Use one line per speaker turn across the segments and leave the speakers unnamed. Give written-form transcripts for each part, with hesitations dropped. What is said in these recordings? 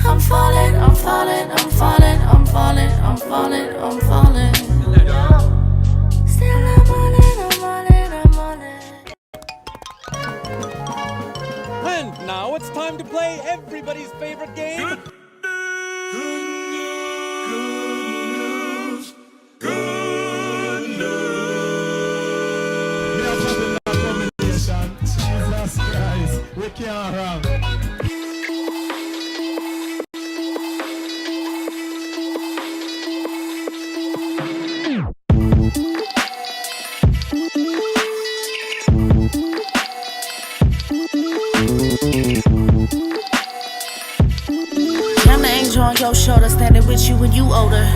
I'm falling, I'm falling, I'm falling, I'm falling, I'm falling, I'm falling. Still I'm on it, I'm on it, I'm on it.
And now it's time to play everybody's favorite game.
Good news. Jesus Christ, we can't wrong.
I'm the angel on your shoulder, standing with you when you older.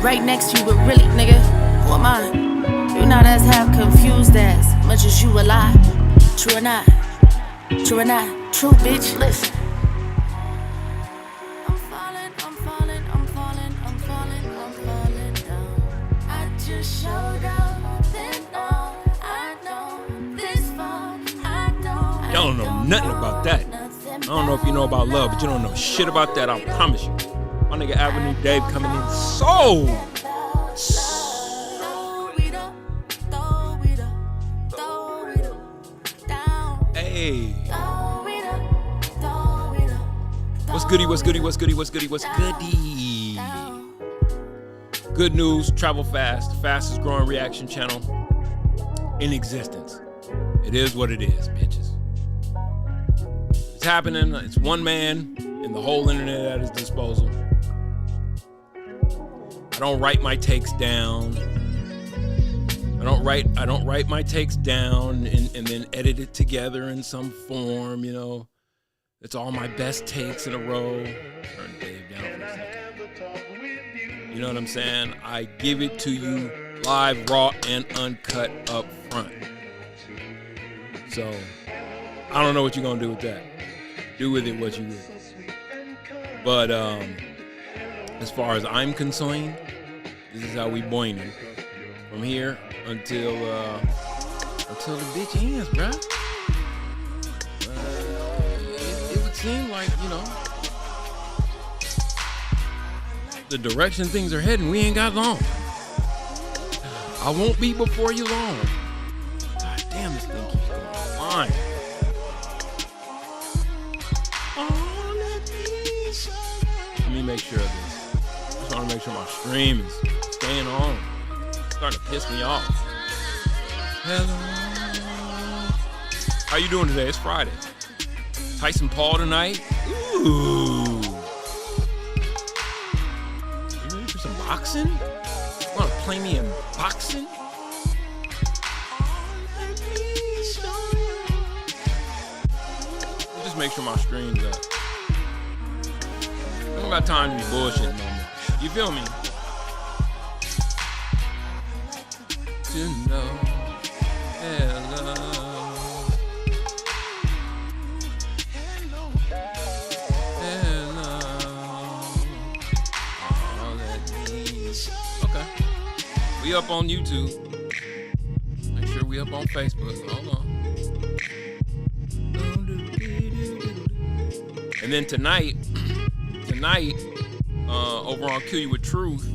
Right next to you, but really, nigga, who am I? You not as half confused as much as you a lie. True or not? True or not? True, bitch, listen. I'm falling, I'm falling, I'm falling, I'm falling, I'm falling down. I just showed up, then all I know this far, I don't.
Y'all don't know nothing about that. I don't know if you know about love, but you don't know shit about that, I promise you. My nigga Avenue Dave coming in so hey. What's goody, what's goody, what's goody, what's goody, what's goody? Good news, travel fast, the fastest growing reaction channel in existence. It is what it is, bitches. It's happening. It's one man and the whole internet at his disposal. I don't write my takes down. I don't write my takes down and then edit it together in some form, you know. It's all my best takes in a row. Turn Dave down for a second. You know what I'm saying? I give it to you live, raw, and uncut up front. So I don't know what you're gonna do with that. Do with it what you will. But as far as I'm concerned, this is how we boining from here until the bitch ends, bruh. It would seem like, you know, the direction things are heading, we ain't got long. I won't be before you long. God damn, this thing keeps going fine. Let me make sure of this. I just want to make sure my stream is staying on. It's starting to piss me off. Hello. How you doing today? It's Friday. Tyson Paul tonight. Ooh. You ready for some boxing? You want to play me in boxing? Just make sure my stream's up. I don't got time to be bullshitting no more. You feel me? To know, hello. All that means. Okay. We up on YouTube. Make sure we up on Facebook. Hold on. And then tonight, over on Kill You With Truth,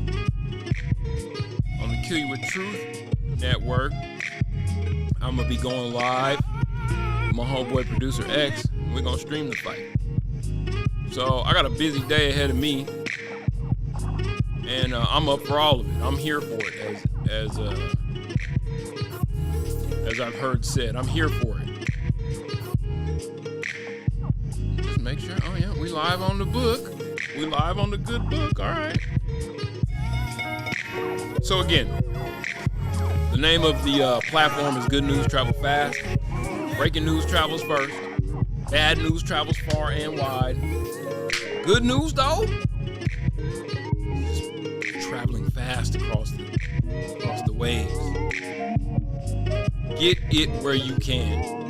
on the Kill You With Truth network, I'm gonna be going live with my homeboy producer X, and we're gonna stream the fight. So I got a busy day ahead of me, and I'm up for all of it. I'm here for it, as I've heard said. I'm here for it. Just make sure. Oh yeah, we live on the book. We live on the good book. All right. So again, the name of the platform is Good News Travel Fast. Breaking news travels first. Bad news travels far and wide. Good news though, just traveling fast across the waves. Get it where you can.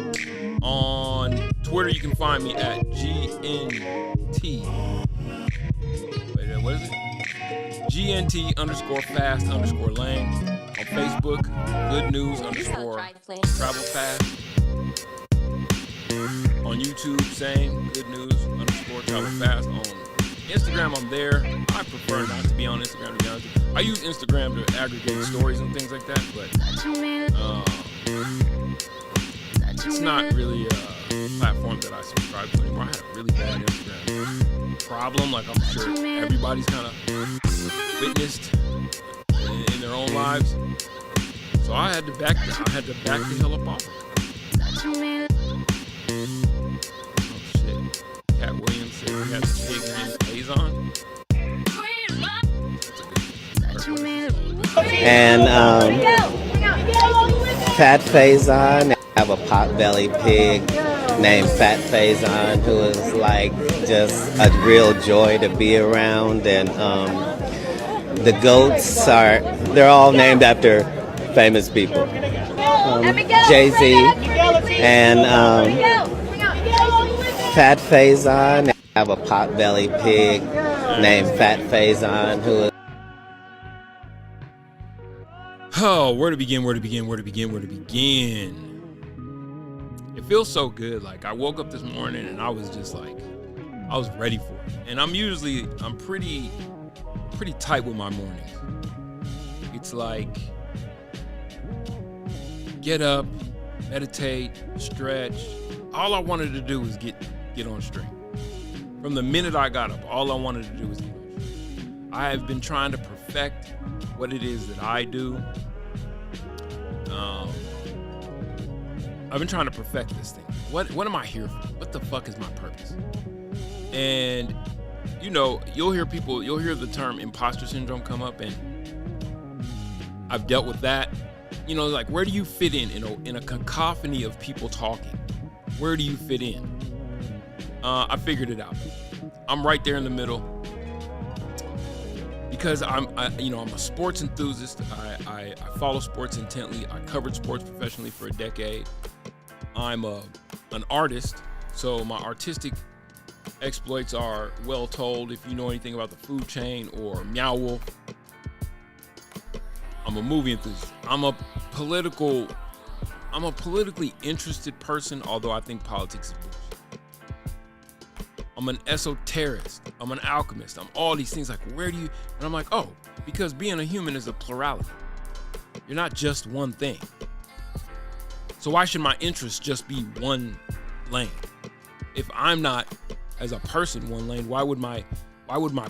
On Twitter, you can find me at GNT. Wait, what is it? GNT_fast_lane. On Facebook, Good News _travel fast. On YouTube, same, Good News _travel fast. On Instagram, I'm there. I prefer not to be on Instagram, to be honest. I use Instagram to aggregate stories and things like that, but it's not really a platform that I subscribe to anymore. I had a really bad Instagram problem, like I'm sure everybody's kind of witnessed in their own lives. So I had to back the hell up off of it. Oh shit. Cat Williams said he has a pig named Faison.
And Fat Faison, I have a pot-bellied pig named Fat Faison, who is like just a real joy to be around. And the goats they're all named after famous people. Jay-Z and Fat Faison. I have a pot-bellied pig named Fat Faison, who is
Oh, where to begin? It feels so good. Like I woke up this morning and I was just like, I was ready for it. And I'm pretty tight with my mornings. It's like, get up, meditate, stretch. All I wanted to do was get on stream. From the minute I got up, all I wanted to do was get on stream. I have been trying to perfect what it is that I do. I've been trying to perfect this thing. What am I here for? What the fuck is my purpose? And you'll hear the term imposter syndrome come up, and I've dealt with that. Like, where do you fit in a cacophony of people talking? Where do you fit in? I figured it out. I'm right there in the middle. Because I'm a sports enthusiast. I follow sports intently. I covered sports professionally for a decade. I'm an artist, so my artistic exploits are well told. If you know anything about the food chain or Meow Wolf, I'm a movie enthusiast. I'm a politically interested person, although I think politics is bullshit. I'm an esoterist. I'm an alchemist. I'm all these things. Like, where do you? And I'm like, oh, because being a human is a plurality. You're not just one thing. So why should my interest just be one lane? If I'm not, as a person, one lane, why would my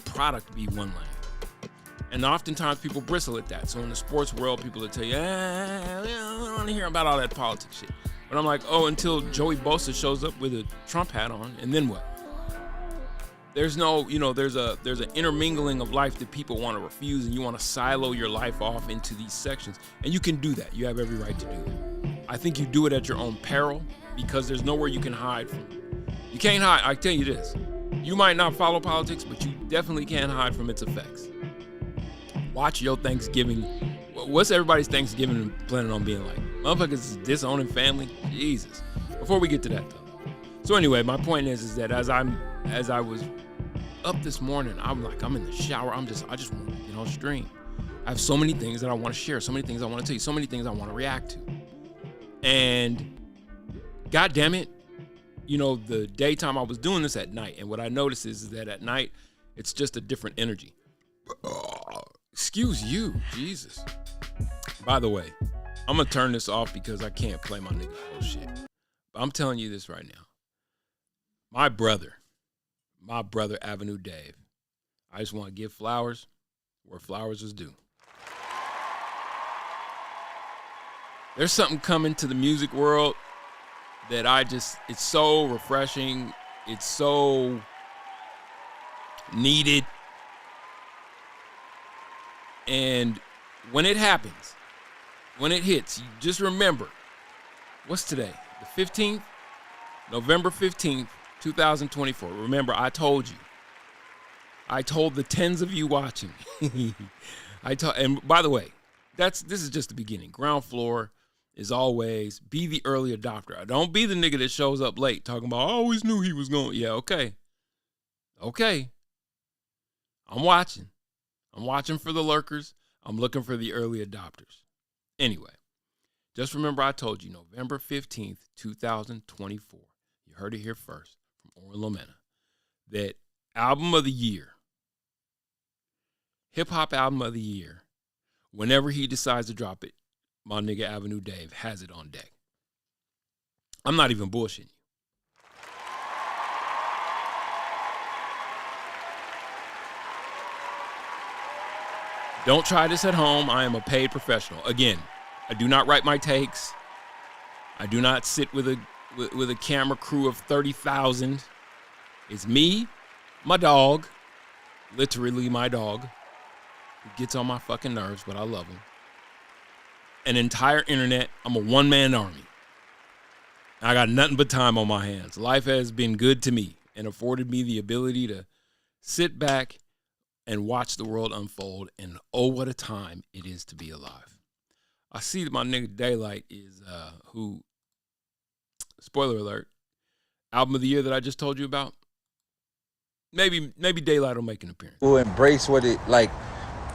product be one lane? And oftentimes people bristle at that. So in the sports world, people will tell you, I don't want to hear about all that politics shit. But I'm like, oh, until Joey Bosa shows up with a Trump hat on, and then what? There's no, there's an intermingling of life that people want to refuse, and you want to silo your life off into these sections. And you can do that. You have every right to do that. I think you do it at your own peril, because there's nowhere you can hide from it. You can't hide. I tell you this. You might not follow politics, but you definitely can't hide from its effects. Watch your Thanksgiving. What's everybody's Thanksgiving planning on being like? Motherfuckers disowning family? Jesus. Before we get to that, though. So anyway, my point is that as I was up this morning, I'm in the shower. I just want to get on stream. I have so many things that I want to share, so many things I want to tell you, so many things I want to react to. And God damn it, the daytime I was doing this at night. And what I noticed is that at night, it's just a different energy. Excuse you, Jesus. By the way, I'm going to turn this off because I can't play my nigga bullshit. But I'm telling you this right now. My brother, Avenue Dave, I just want to give flowers where flowers is due. There's something coming to the music world that it's so refreshing. It's so needed. And when it happens, when it hits, you just remember, what's today? The 15th? November 15th, 2024. Remember, I told you. I told the tens of you watching. And by the way, this is just the beginning. Ground floor is always be the early adopter. Don't be the nigga that shows up late talking about, I always knew he was going. Yeah, okay. Okay. I'm watching. I'm watching for the lurkers. I'm looking for the early adopters. Anyway, just remember I told you November 15th, 2024. You heard it here first from Oren Lomena. That album of the year hip hop album of the year, whenever he decides to drop it, my nigga Avenue Dave has it on deck. I'm not even bullshitting you. Don't try this at home. I am a paid professional. Again, I do not write my takes. I do not sit with a camera crew of 30,000. It's me, my dog, literally my dog, who gets on my fucking nerves, but I love him. An entire internet. I'm a one-man army. I got nothing but time on my hands. Life has been good to me and afforded me the ability to sit back and watch the world unfold, and oh, what a time it is to be alive. I see that my nigga Daylight is, who, spoiler alert, album of the year that I just told you about. Maybe Daylight will make an appearance.
Will embrace what it, like,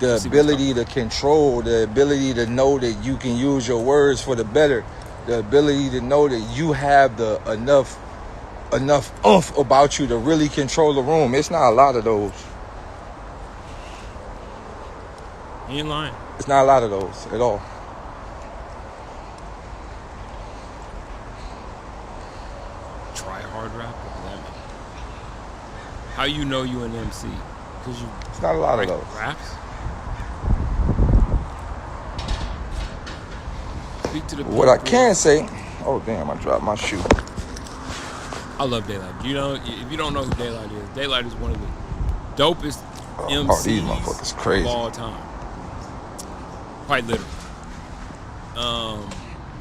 the ability to control, the ability to know that you can use your words for the better, the ability to know that you have the enough oomph about you to really control the room. It's not a lot of those.
He ain't lying.
It's not a lot of those at all.
Try hard rap? What does that mean? How you know you an MC? Because you
It's not a lot of those.
raps? Speak to the
What I
people.
can say, oh damn, I dropped my shoe.
I love Daylight. You know, if you don't know who Daylight is one of the dopest MCs
Oh, these motherfuckers crazy.
of all time. Quite literally.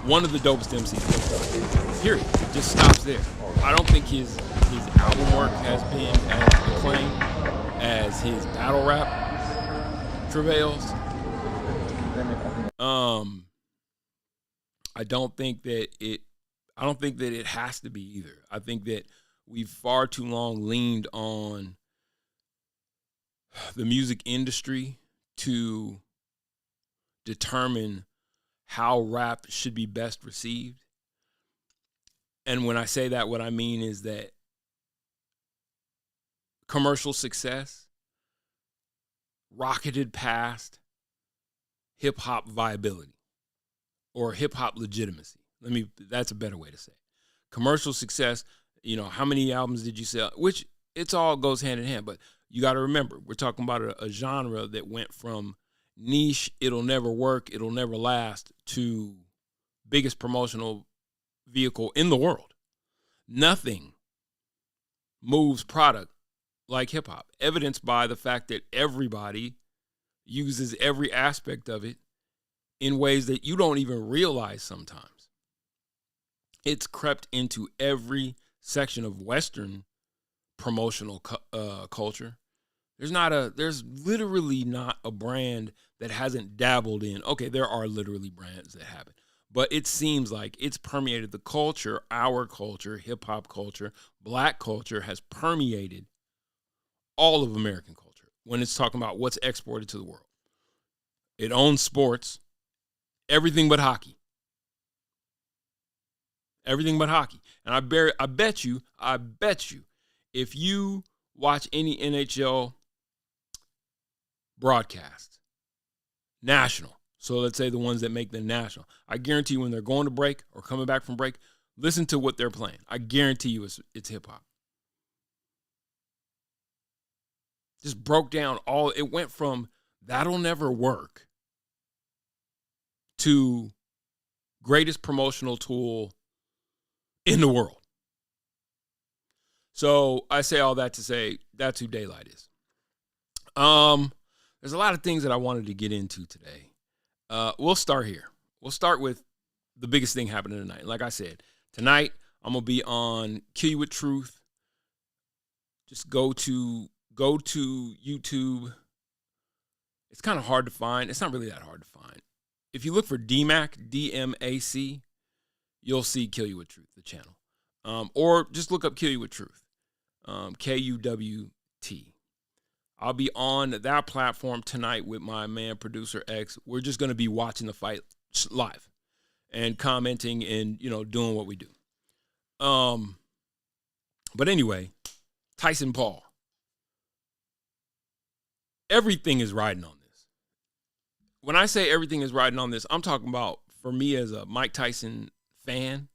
One of the dopest MCs. Period. It just stops there. I don't think his album work has been as acclaimed as his battle rap travails. I don't think that it has to be either. I think that we've far too long leaned on the music industry to determine how rap should be best received. And when I say that, what I mean is that commercial success rocketed past hip hop viability or hip hop legitimacy. That's a better way to say it. Commercial success, you know, how many albums did you sell? Which it's all goes hand in hand, but you got to remember, we're talking about a genre that went from niche, it'll never work, it'll never last, to biggest promotional vehicle in the world. Nothing moves product like hip hop, evidenced by the fact that everybody uses every aspect of it in ways that you don't even realize sometimes. It's crept into every section of Western promotional culture. There's literally not a brand that hasn't dabbled in. Okay, there are literally brands that haven't, but it seems like it's permeated the culture. Our culture, hip hop culture, black culture has permeated all of American culture when it's talking about what's exported to the world. It owns sports, everything but hockey. Everything but hockey. And I bet you, if you watch any NHL broadcast, national, so let's say the ones that make them national, I guarantee you when they're going to break or coming back from break, listen to what they're playing. I guarantee you it's hip-hop. Just broke down it went from that'll never work to greatest promotional tool in the world. So I say all that to say that's who Daylight is. There's a lot of things that I wanted to get into today. We'll start here. We'll start with the biggest thing happening tonight. Like I said, tonight I'm gonna be on Kill You With Truth. Just go to YouTube. It's kind of hard to find. It's not really that hard to find. If you look for DMAC, DMAC, you'll see Kill You With Truth, the channel. Or just look up Kill You With Truth, KUWT. I'll be on that platform tonight with my man, Producer X. We're just going to be watching the fight live and commenting and, doing what we do. But anyway, Tyson Paul. everything is riding on this. When I say everything is riding on this, I'm talking about for me as a Mike Tyson fan,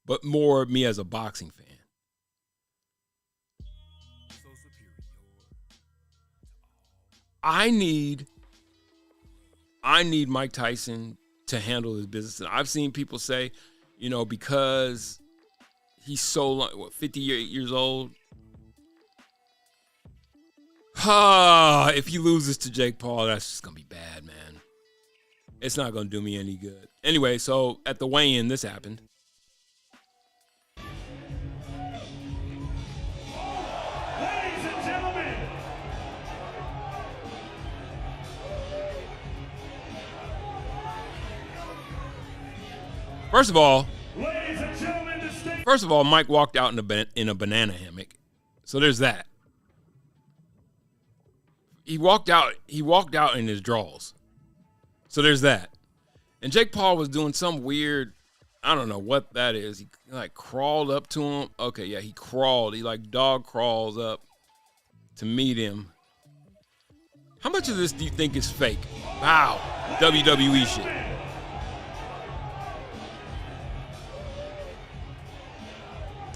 but more me as a boxing fan. I need Mike Tyson to handle his business. And I've seen people say, you know, because he's so long, 58 years old. If he loses to Jake Paul, that's just going to be bad, man. It's not going to do me any good. Anyway, so at the weigh-in, this happened.
Ladies and gentlemen,
First of all,
ladies and gentlemen, the stage.
Mike walked out in a banana hammock. So there's that. He walked out in his drawers. So there's that. And Jake Paul was doing some weird, I don't know what that is. He like crawled up to him. Okay, yeah, he crawled. He like dog crawls up to meet him. How much of this do you think is fake? Wow, WWE shit.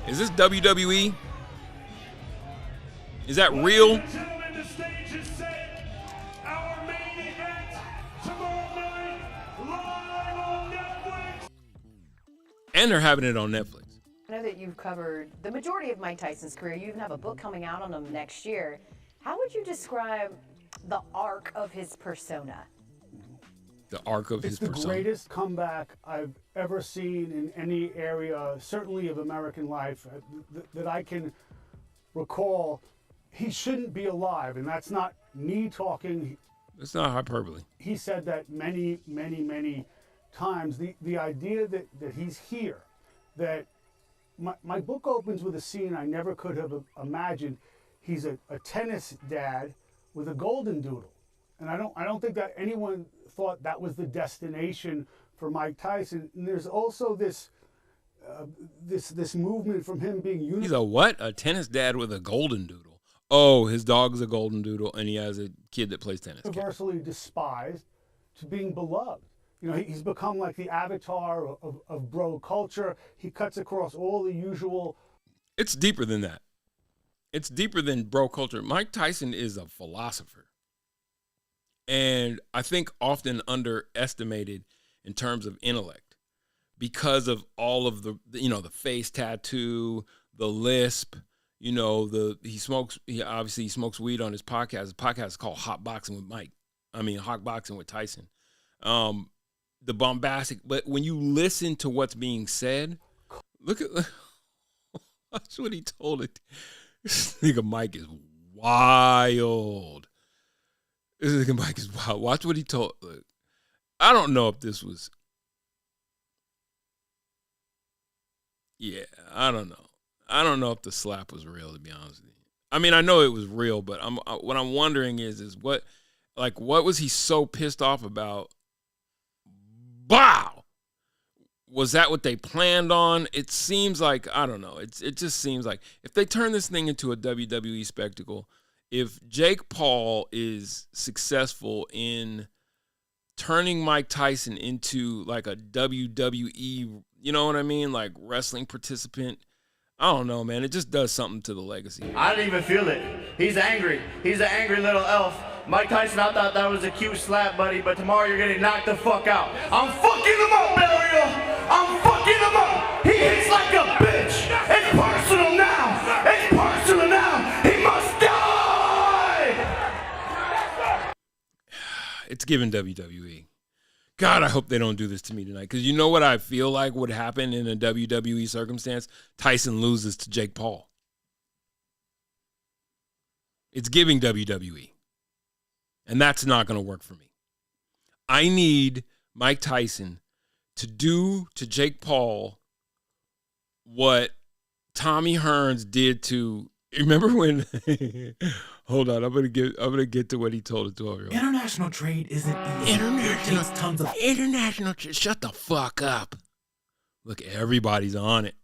Is this WWE? Is that real?
Ladies and gentlemen, the stage is set. Our main event tomorrow night, live on Netflix.
And they're having it on Netflix.
I know that you've covered the majority of Mike Tyson's career. You even have a book coming out on him next year. How would you describe the arc of his persona?
The arc of his
It's the
persona.
greatest comeback I've ever seen in any area, certainly of American life, that I can recall. He shouldn't be alive, and that's not me talking.
It's not hyperbole.
He said that many, many, many times. The idea that he's here, that my book opens with a scene I never could have imagined. He's a tennis dad with a golden doodle. And I don't think that anyone thought that was the destination for Mike Tyson. And there's also this movement from him being
He's a what? A tennis dad with a golden doodle. Oh, his dog's a golden doodle, and he has a kid that plays tennis.
universally despised to being beloved. You know, he's become like the avatar of bro culture. He cuts across all the usual.
It's deeper than that. It's deeper than bro culture. Mike Tyson is a philosopher. And I think often underestimated in terms of intellect because of all of the face tattoo, the lisp, he obviously smokes weed on his podcast. His podcast is called Hot Boxing with Tyson. The bombastic, but when you listen to what's being said, watch what he told it. This nigga Mike is wild. This nigga Mike is wild. Watch what he told. Look, I don't know if this was. Yeah, I don't know. I don't know if the slap was real, to be honest with you. I mean, I know it was real, but what I'm wondering is what was he so pissed off about? Wow! Was that what they planned on? It seems like, I don't know. It just seems like if they turn this thing into a WWE spectacle, if Jake Paul is successful in turning Mike Tyson into like a WWE, you know what I mean? Like wrestling participant. I don't know, man. It just does something to the legacy.
I didn't even feel it. He's angry. He's an angry little elf. Mike Tyson, I thought that was a cute slap, buddy, but tomorrow you're getting knocked the fuck out. I'm fucking him up, Burial. I'm fucking him up. He hits like a bitch. It's personal now. It's personal now. He must die.
It's giving WWE. God, I hope they don't do this to me tonight. Because you know what I feel like would happen in a WWE circumstance? Tyson loses to Jake Paul. It's giving WWE. And that's not going to work for me. I need Mike Tyson to do to Jake Paul what Tommy Hearns did to. Remember when? Hold on, I'm gonna get to what he told a 12-year-old.
International trade isn't easy. It takes tons of
Shut the fuck up. Look, everybody's on it.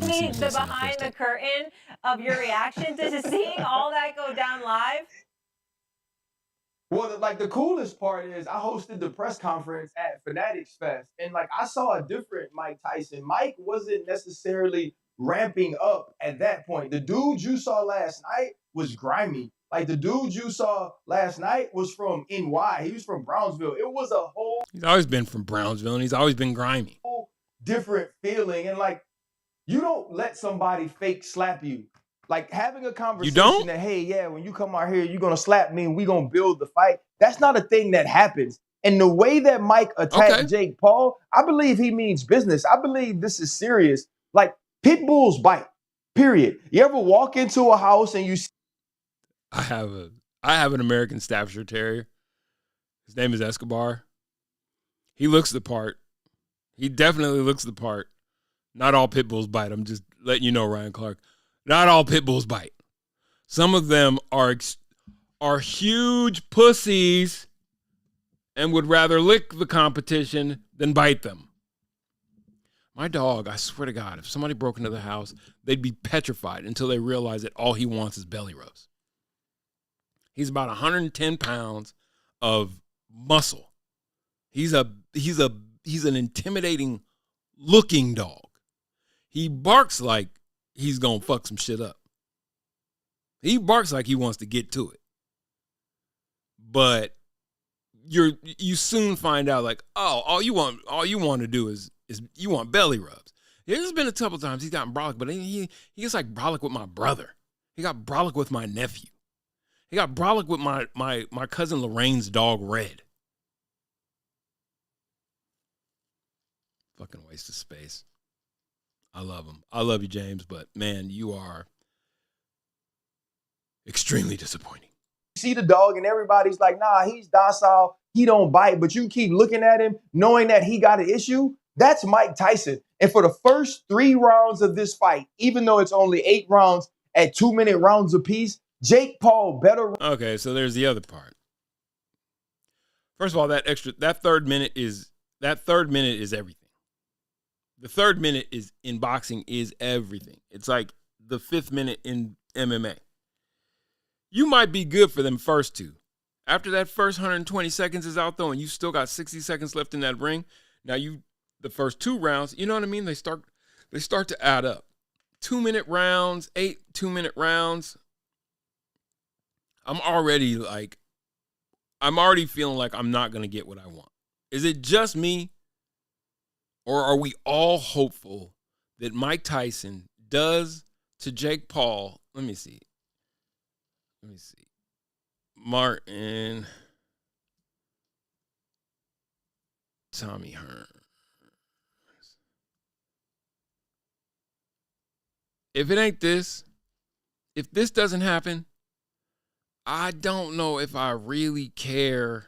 see
the
this in the
behind
first
the
take.
curtain of your reaction to seeing all that go down live?
Well, like the coolest part is I hosted the press conference at Fanatics Fest, and like I saw a different Mike Tyson. Mike wasn't necessarily ramping up at that point. The dude you saw last night was grimy. Like the dude you saw last night was from NY. He was from Brownsville. It was a whole
He's always been from Brownsville, and he's always been grimy.
different feeling. And like, you don't let somebody fake slap you. Like having a conversation
don't?
that, hey, yeah, when you come out here, you're gonna slap me and we're gonna build the fight. That's not a thing that happens. And the way that Mike attacked Jake Paul, I believe he means business. I believe this is serious. Like pit bulls bite. Period. You ever walk into a house and you see
I have an American Staffordshire Terrier. His name is Escobar. He looks the part. He definitely looks the part. Not all pit bulls bite. I'm just letting you know, Ryan Clark. Not all pit bulls bite. Some of them are huge pussies and would rather lick the competition than bite them. My dog, I swear to God, if somebody broke into the house, they'd be petrified until they realize that all he wants is belly rubs. He's about 110 pounds of muscle. He's an intimidating looking dog. He barks like he's gonna fuck some shit up. He barks like he wants to get to it. But you soon find out like, all you want to do is you want belly rubs. There's been a couple times he's gotten brolic, but he gets like brolic with my brother. He got brolic with my nephew. He got brolic with my cousin Lorraine's dog Red. Fucking waste of space. I love him. I love you, James, but man, you are extremely disappointing.
see the dog and everybody's like, nah, he's docile, he don't bite, but you keep looking at him knowing that he got an issue? That's Mike Tyson. And for the first 3 rounds of this fight, even though it's only 8 rounds at 2-minute rounds apiece, Jake Paul better.
Okay, so there's the other part. First of all, that third minute is everything. The third minute in boxing is everything. It's like the 5th minute in MMA. You might be good for them first 2. After that first 120 seconds is out though, and you still got 60 seconds left in that ring. Now the first 2 rounds, you know what I mean? They start to add up. 2-minute rounds, 8 2-minute rounds. I'm already feeling like I'm not going to get what I want. Is it just me? Or are we all hopeful that Mike Tyson does to Jake Paul? Let me see. Martin. Tommy Hearns. If it ain't this, if this doesn't happen, I don't know if I really care.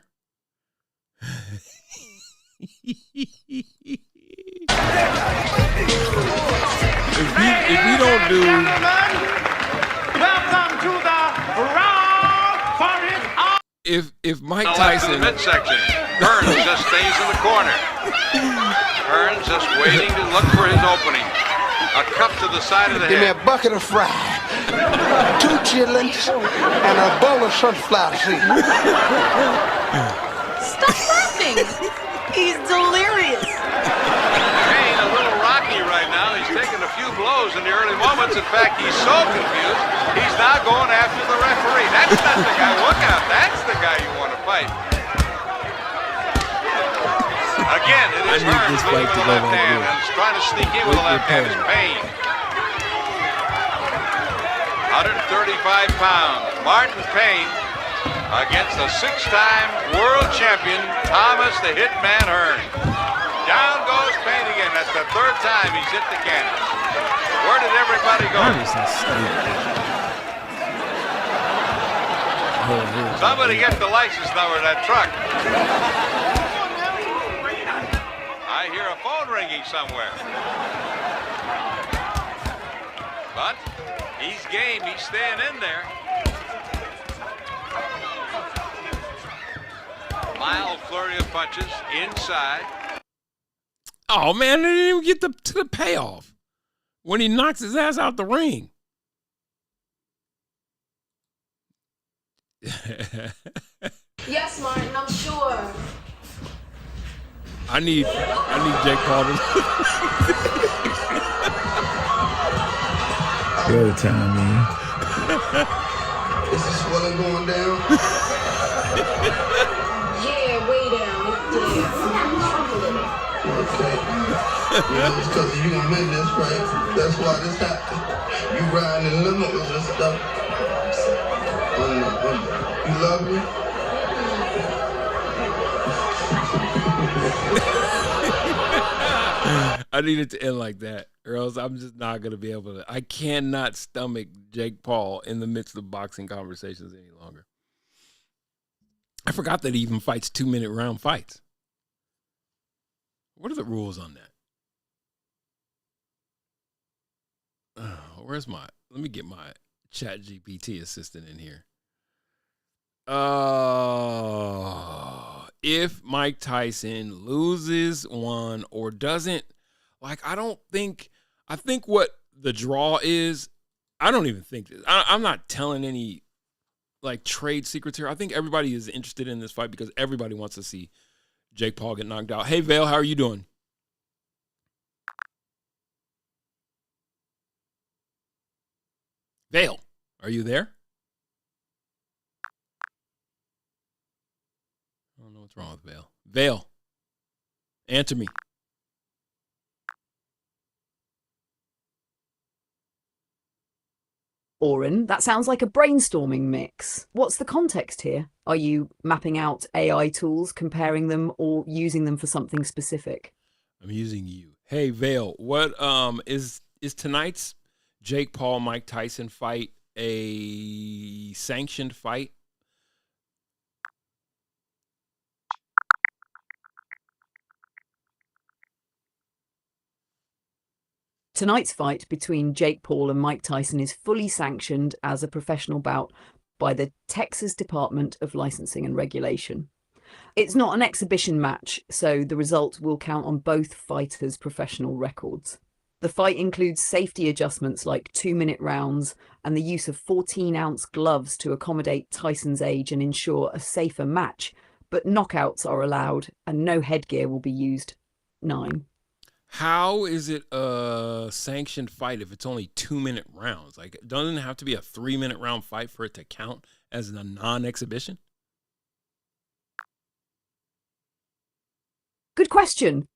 If we don't do,
welcome to the round for his
if Mike Tyson
midsection, Hearns just stays in the corner. Hearns just waiting to look for his opening. A cup to the side of the
Give
head.
me a bucket of fry, 2 chitlins, and a bowl of sunflower seeds.
Stop laughing. He's delirious.
Kane a little rocky right now. He's taking a few blows in the early moments. In fact, he's so confused, he's now going after the referee. That's not the guy. Look out. That's the guy you want to fight. Again, it is Hearns moving with the left hand and he's trying to sneak in with the left hand. It's Payne. 135 pounds. Martin Payne against the 6-time world champion, Thomas the Hitman Hearns. Down goes Payne again. That's the 3rd time he's hit the canvas. Where did everybody go? Somebody get the license number of that truck. I hear a phone ringing somewhere. But he's game. He's staying in there. Mild flurry of punches inside.
Oh man, they didn't even get to the payoff. when he knocks his ass out the ring.
Yes, Martin, I'm sure.
I need Jake Paul to.
Go to town, man.
Is the swelling going down?
Yeah, way down.
Okay. Yeah, it's because you in business, right? That's why this happened. You riding in limos and stuff. You love me?
I need it to end like that, or else I'm just not gonna be able to. I cannot stomach Jake Paul in the midst of boxing conversations any longer. I forgot that he even fights 2-minute round fights. What are the rules on that? Where's my? Let me get my Chat GPT assistant in here. If Mike Tyson loses one or doesn't, like, I think what the draw is, I don't even think this. I'm not telling any, like, trade secrets here. I think everybody is interested in this fight because everybody wants to see Jake Paul get knocked out. Hey, Vale, how are you doing? Vale, are you there? I don't know what's wrong with Vale. Vale, answer me.
Oren, that sounds like a brainstorming mix. What's the context here? Are you mapping out AI tools, comparing them, or using them for something specific?
I'm using you. Hey, Vale, what is tonight's Jake Paul Mike Tyson fight a sanctioned fight?
Tonight's fight between Jake Paul and Mike Tyson is fully sanctioned as a professional bout by the Texas Department of Licensing and Regulation. It's not an exhibition match, so the result will count on both fighters' professional records. The fight includes safety adjustments like 2-minute rounds and the use of 14-ounce gloves to accommodate Tyson's age and ensure a safer match, but knockouts are allowed and no headgear will be used. 9.
How is it a sanctioned fight if it's only 2-minute rounds? Like, doesn't it have to be a 3-minute round fight for it to count as a non-exhibition?
Good question.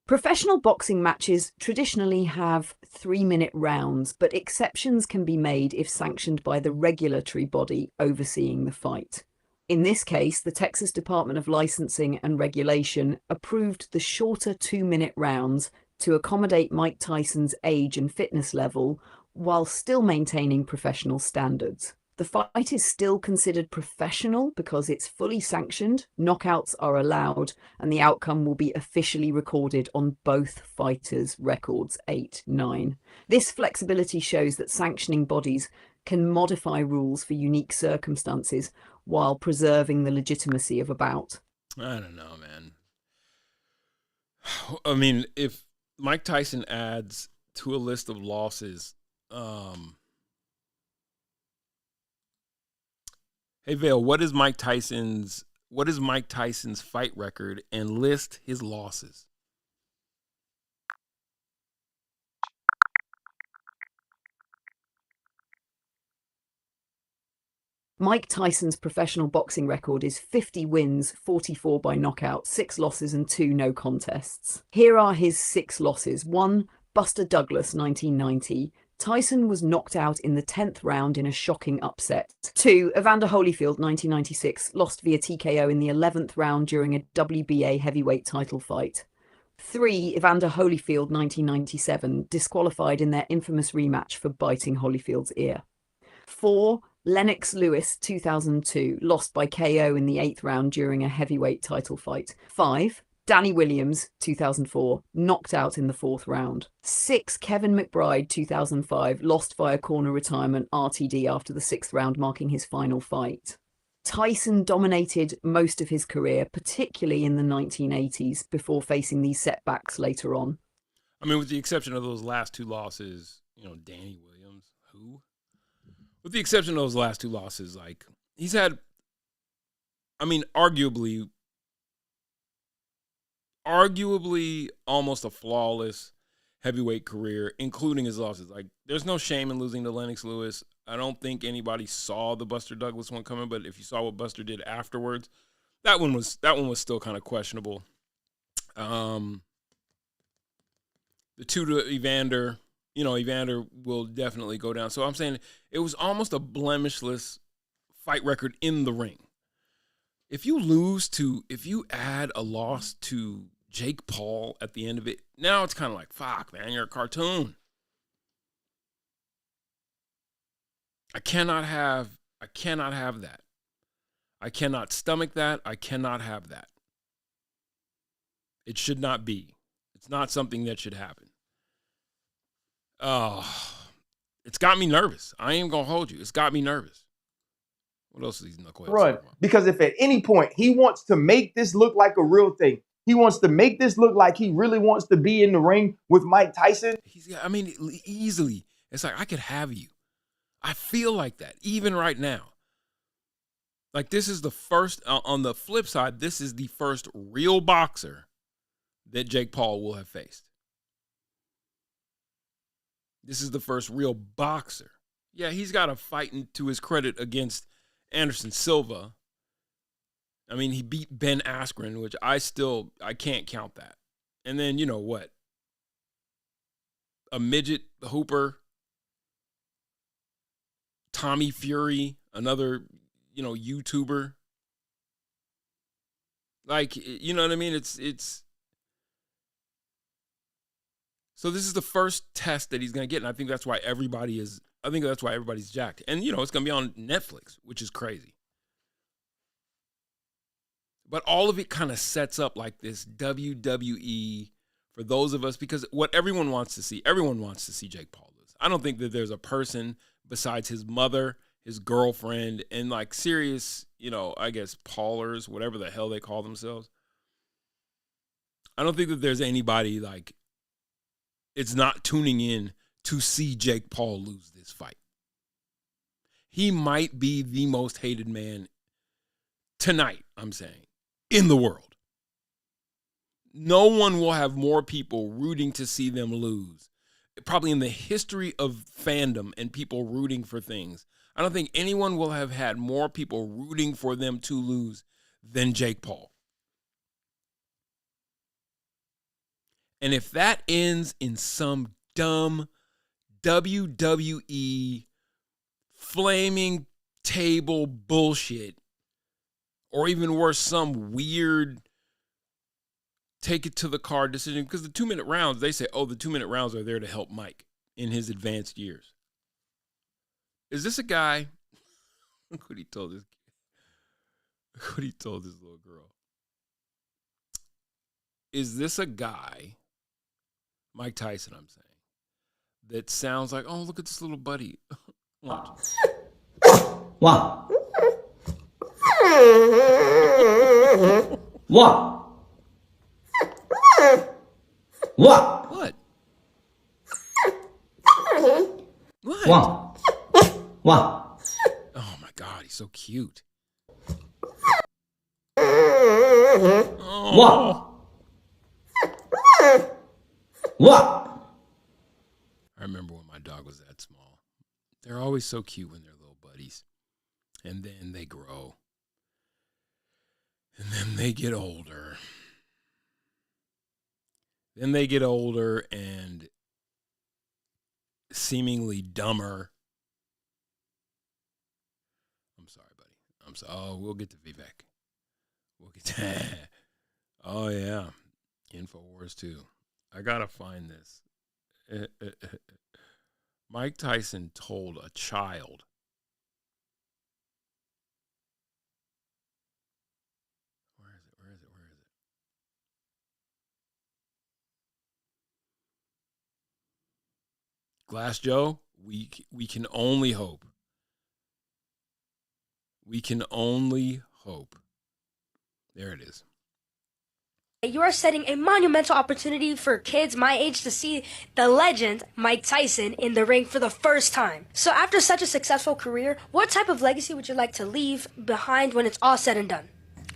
Professional boxing matches traditionally have 3-minute rounds, but exceptions can be made if sanctioned by the regulatory body overseeing the fight. In this case, the Texas Department of Licensing and Regulation approved the shorter 2-minute rounds to accommodate Mike Tyson's age and fitness level while still maintaining professional standards. The fight is still considered professional because it's fully sanctioned, knockouts are allowed, and the outcome will be officially recorded on both fighters' records 8-9. This flexibility shows that sanctioning bodies can modify rules for unique circumstances while preserving the legitimacy of a bout.
I don't know, man. I mean, if Mike Tyson adds to a list of losses, hey Vale, what is Mike Tyson's fight record and list his losses?
Mike Tyson's professional boxing record is 50 wins, 44 by knockout, 6 losses and 2 no contests. Here are his 6 losses. 1. Buster Douglas, 1990. Tyson was knocked out in the 10th round in a shocking upset. 2. Evander Holyfield, 1996, lost via TKO in the 11th round during a WBA heavyweight title fight. 3. Evander Holyfield, 1997, disqualified in their infamous rematch for biting Holyfield's ear. 4. Lennox Lewis, 2002, lost by KO in the 8th round during a heavyweight title fight. 5. Danny Williams, 2004, knocked out in the 4th round. 6. Kevin McBride, 2005, lost via corner retirement RTD after the 6th round, marking his final fight. Tyson dominated most of his career, particularly in the 1980s, before facing these setbacks later on.
I mean, with the exception of those last two losses, Danny Williams, who? With the exception of those last two losses, like, he's had, I mean, arguably almost a flawless heavyweight career, including his losses. Like, there's no shame in losing to Lennox Lewis. I don't think anybody saw the Buster Douglas one coming, but if you saw what Buster did afterwards, that one was still kind of questionable. The two to Evander, Evander will definitely go down. So I'm saying it was almost a blemishless fight record in the ring. If you add a loss to Jake Paul at the end of it, now it's kind of like, fuck, man, you're a cartoon. I cannot have that. I cannot stomach that. I cannot have that. It should not be. It's not something that should happen. Oh, it's got me nervous. I ain't gonna hold you. It's got me nervous. What else is these knuckleheads
Run.
talking about?
Because if at any point he wants to make this look like a real thing, he wants to make this look like he really wants to be in the ring with Mike Tyson.
Easily. It's like, I could have you. I feel like that, even right now. Like, this is the first, on the flip side, this is the first real boxer that Jake Paul will have faced. This is the first real boxer. Yeah, he's got a fight to his credit against Anderson Silva. I mean, he beat Ben Askren, which I can't count that. And then, you know what? A midget hooper, Tommy Fury, another, YouTuber. Like, you know what I mean? It's so this is the first test that he's going to get, and I think that's why everybody's jacked. And, it's going to be on Netflix, which is crazy. But all of it kind of sets up like this WWE for those of us, because what everyone wants to see Jake Paul lose. I don't think that there's a person besides his mother, his girlfriend, and like serious, I guess Paulers, whatever the hell they call themselves. I don't think that there's anybody like it's not tuning in to see Jake Paul lose this fight. He might be the most hated man tonight, I'm saying, in the world. No one will have more people rooting to see them lose. Probably in the history of fandom and people rooting for things, I don't think anyone will have had more people rooting for them to lose than Jake Paul. And if that ends in some dumb WWE flaming table bullshit, or even worse, some weird take it to the card decision, because the 2-minute rounds, they say, the 2-minute rounds are there to help Mike in his advanced years. Is this a guy? Look what he told this kid. Look what he told this little girl. Is this a guy, Mike Tyson, I'm saying, that sounds like, look at this little buddy. Watch.
What? What? What?
What?
What? What?
Oh my God, he's so cute.
What? What?
I remember when my dog was that small. They're always so cute when they're little buddies. And then they grow. And then they get older. Then they get older and seemingly dumber. I'm sorry, buddy. I'm sorry. Oh, we'll get to Vivek. We'll get to... Oh, yeah. InfoWars, too. I got to find this. Mike Tyson told a child. Where is it? Glass Joe, we can only hope. We can only hope. There it is.
You are setting a monumental opportunity for kids my age to see the legend Mike Tyson in the ring for the first time. So after such a successful career, what type of legacy would you like to leave behind when it's all said and done?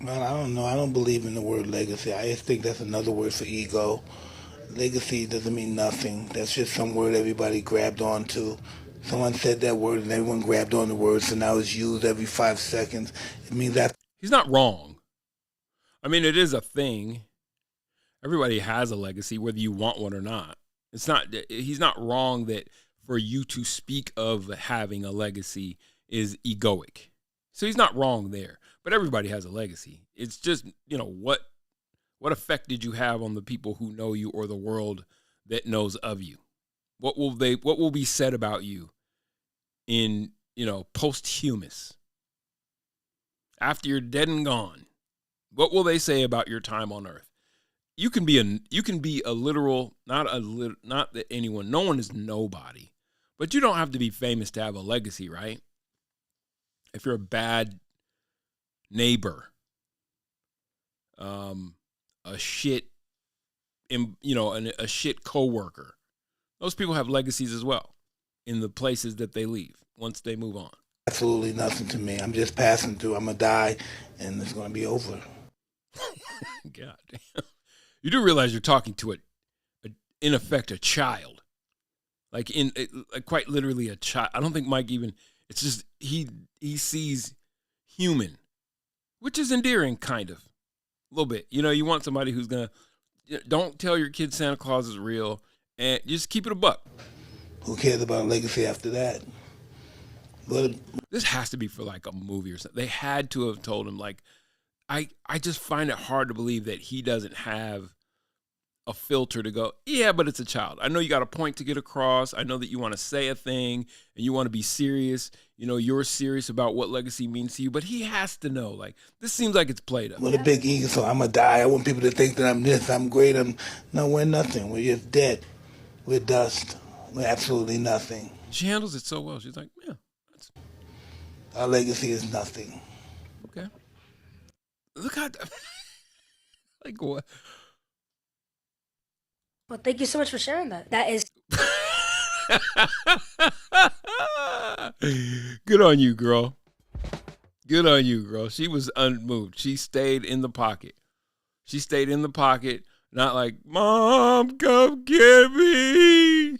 Well, I don't know. I don't believe in the word legacy. I just think that's another word for ego. Legacy doesn't mean nothing. That's just some word everybody grabbed onto. Someone said that word and everyone grabbed on the word, so now it's used every 5 seconds. It means that.
He's not wrong. I mean, it is a thing. Everybody has a legacy, whether you want one or not. He's not wrong that for you to speak of having a legacy is egoic. So he's not wrong there. But everybody has a legacy. It's just, what effect did you have on the people who know you or the world that knows of you? What will be said about you in, posthumous? After you're dead and gone, what will they say about your time on earth? You can be a literal, not that anyone, no one is nobody, but you don't have to be famous to have a legacy, right? If you're a bad neighbor, a shit, a shit coworker, those people have legacies as well in the places that they leave once they move on.
Absolutely nothing to me. I'm just passing through. I'm going to die, and it's going to be over.
God damn. You do realize you're talking to in effect, a child. Like quite literally a child. I don't think Mike even, it's just, he sees human, which is endearing, kind of. A little bit. You want somebody who's going to, don't tell your kids Santa Claus is real, and just keep it a buck.
Who cares about legacy after that? But
this has to be for like a movie or something. They had to have told him, like, I just find it hard to believe that he doesn't have a filter to go, yeah, but it's a child. I know you got a point to get across. I know that you want to say a thing and you want to be serious. You're serious about what legacy means to you, but he has to know, like, this seems like it's played up.
With a big ego, so I'm going to die. I want people to think that I'm this, I'm great. No, we're nothing. We're just dead. We're dust. We're absolutely nothing.
She handles it so well. She's like, yeah.
Our legacy is nothing.
Okay. Look how, like what?
Well, thank you so much for sharing that. That is.
Good on you, girl. Good on you, girl. She was unmoved. She stayed in the pocket. Not like, Mom, come get me.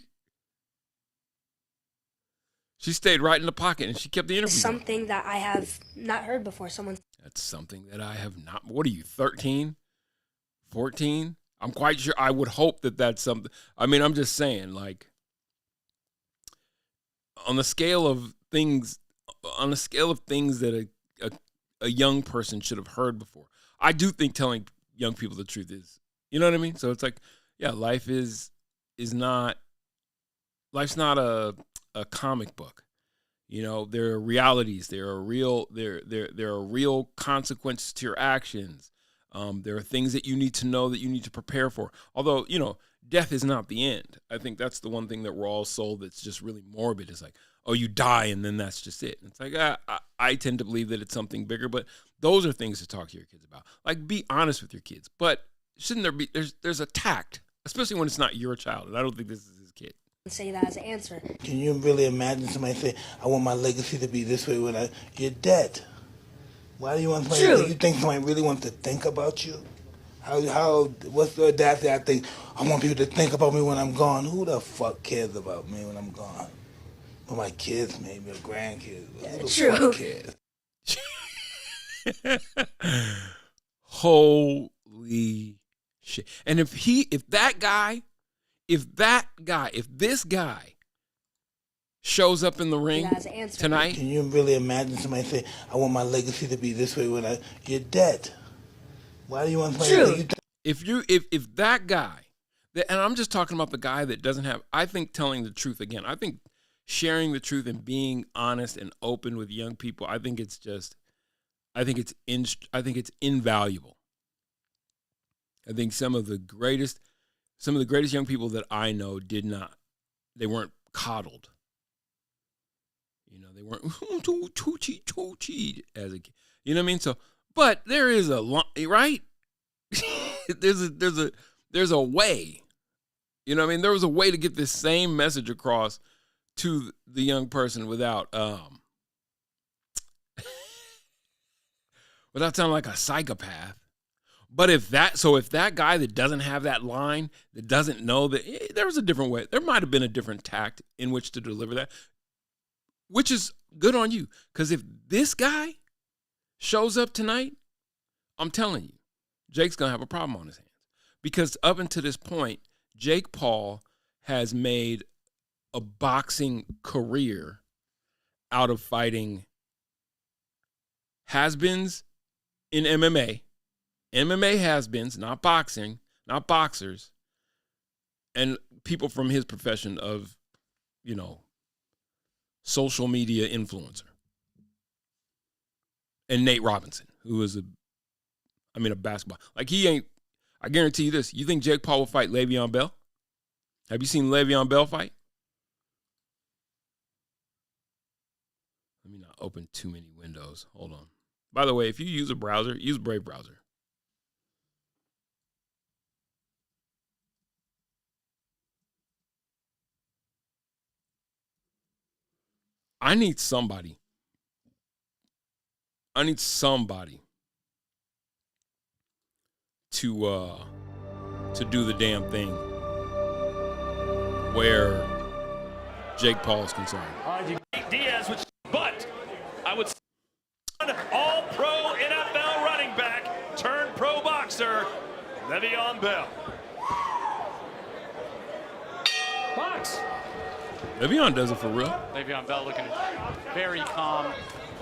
She stayed right in the pocket and she kept the interview.
Something that I have not heard before.
That's something that I have not. What are you, 13? 14? I'm quite sure. I would hope that that's something. I mean, I'm just saying, like, on the scale of things that a young person should have heard before. I do think telling young people the truth is, you know what I mean? So it's like, yeah, life's not a comic book. There are realities. There are real consequences to your actions. There are things that you need to know, that you need to prepare for. Although, death is not the end. I think that's the one thing that we're all sold that's just really morbid. It's like, oh, you die and then that's just it. And it's like, I tend to believe that it's something bigger, but those are things to talk to your kids about. Like, be honest with your kids. But shouldn't there be, there's a tact, especially when it's not your child. And I don't think this is his kid.
Say that as an answer.
Can you really imagine somebody say, I want my legacy to be this way when you're dead? Why do you want somebody? You think somebody really wants to think about you? What's the audacity? I think I want people to think about me when I'm gone. Who the fuck cares about me when I'm gone? Well, my kids, maybe, or grandkids. Who the fuck cares?
Holy shit! And if this guy shows up in the ring tonight.
Can you really imagine somebody say, I want my legacy to be this way when you're dead? Why do you want somebody
if that guy, and I'm just talking about the guy that doesn't have, I think telling the truth again, I think sharing the truth and being honest and open with young people, I think it's invaluable. I think some of the greatest young people that I know they weren't coddled. They weren't too cheat as a kid. You know what I mean? So, but there is a line, right? there's a way. You know what I mean? There was a way to get this same message across to the young person without sounding like a psychopath. But if that guy that doesn't have that line, that doesn't know that there was a different way, there might have been a different tact in which to deliver that, which is good on you. Because if this guy shows up tonight, I'm telling you, Jake's going to have a problem on his hands. Because up until this point, Jake Paul has made a boxing career out of fighting has-beens in MMA. MMA has-beens, not boxing, not boxers, and people from his profession of, social media influencer. And Nate Robinson, who is a basketball. Like, he ain't, I guarantee you this. You think Jake Paul will fight Le'Veon Bell? Have you seen Le'Veon Bell fight? Let me not open too many windows. Hold on. By the way, if you use a browser, use Brave browser. I need somebody to do the damn thing where Jake Paul is concerned.
Diaz, but I would say all-pro NFL running back turned pro boxer, Le'Veon Bell. Box.
Le'Veon does it for real.
Le'Veon Bell looking very calm,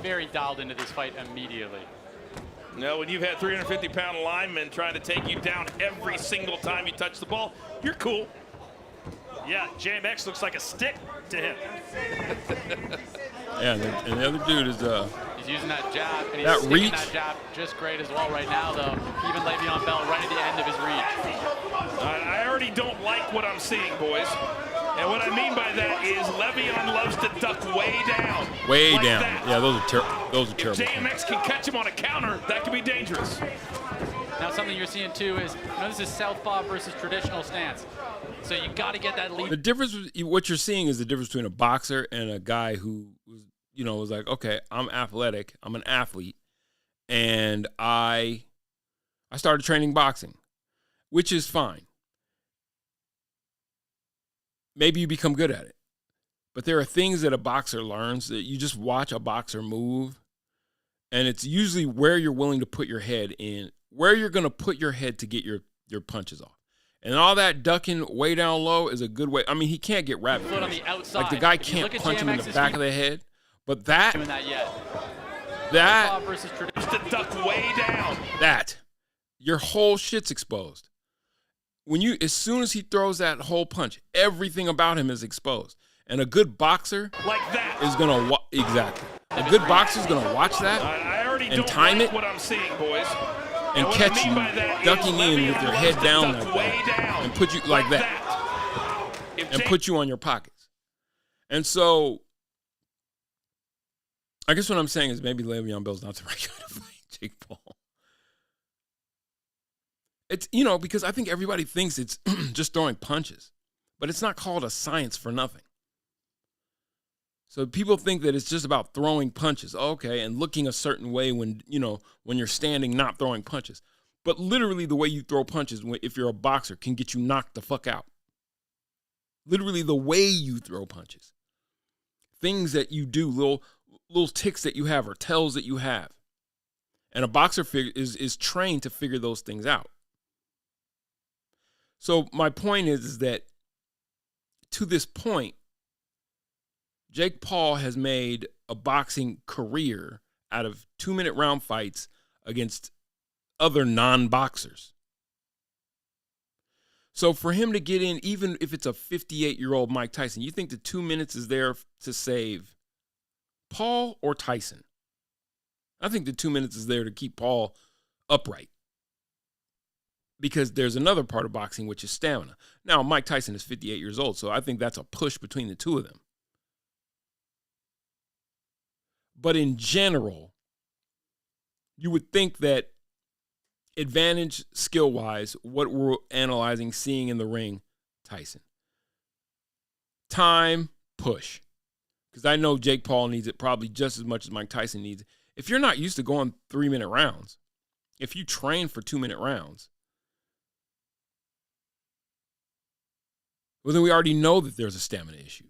very dialed into this fight immediately.
No, when you've had 350-pound linemen trying to take you down every single time you touch the ball, you're cool. Yeah, JMX looks like a stick to him.
Yeah, and the other dude is
he's using that jab, and he's
that
sticking
reach.
that jab just great as well right now, though. Even Le'Veon Bell right at the end of his reach.
I already don't like what I'm seeing, boys. And what I mean by that is Le'Veon loves to duck way down.
Way
like
down.
That.
Yeah, those are terrible.
If JMX can catch him on a counter, that could be dangerous.
Now, something you're seeing, too, is this is southpaw versus traditional stance. So you got to get that lead.
The difference, what you're seeing is the difference between a boxer and a guy who was like, okay, I'm athletic, I'm an athlete, and I started training boxing, which is fine. Maybe you become good at it. But there are things that a boxer learns that you just watch a boxer move, and it's usually where you're willing to put your head in, where you're going to put your head to get your punches off. And all that ducking way down low is a good way. I mean, he can't get wrapped.
Foot on the outside.
Like, the guy can't punch him in the back of the head. But that
versus
to duck way down.
That your whole shit's exposed. As soon as he throws that whole punch, everything about him is exposed. And a good boxer
like that
is gonna exactly. A good boxer is gonna watch that and time it.
What I'm seeing, boys.
And catch you ducking in with your head down like that, and put you like that, and put you on your pockets. And so, I guess what I'm saying is maybe Le'Veon Bell's not the right guy to fight Jake Paul. It's, because I think everybody thinks it's just throwing punches, but it's not called a science for nothing. So people think that it's just about throwing punches, okay, and looking a certain way when you're standing, not throwing punches. But literally the way you throw punches, if you're a boxer, can get you knocked the fuck out. Literally the way you throw punches. Things that you do, little ticks that you have or tells that you have. And a boxer is trained to figure those things out. So my point is that to this point, Jake Paul has made a boxing career out of 2-minute round fights against other non-boxers. So for him to get in, even if it's a 58-year-old Mike Tyson, you think the 2 minutes is there to save Paul or Tyson? I think the 2 minutes is there to keep Paul upright. Because there's another part of boxing, which is stamina. Now, Mike Tyson is 58 years old, so I think that's a push between the two of them. But in general, you would think that advantage skill-wise, what we're analyzing, seeing in the ring, Tyson. Time, push. Because I know Jake Paul needs it probably just as much as Mike Tyson needs it. If you're not used to going 3-minute rounds, if you train for 2-minute rounds, well, then we already know that there's a stamina issue.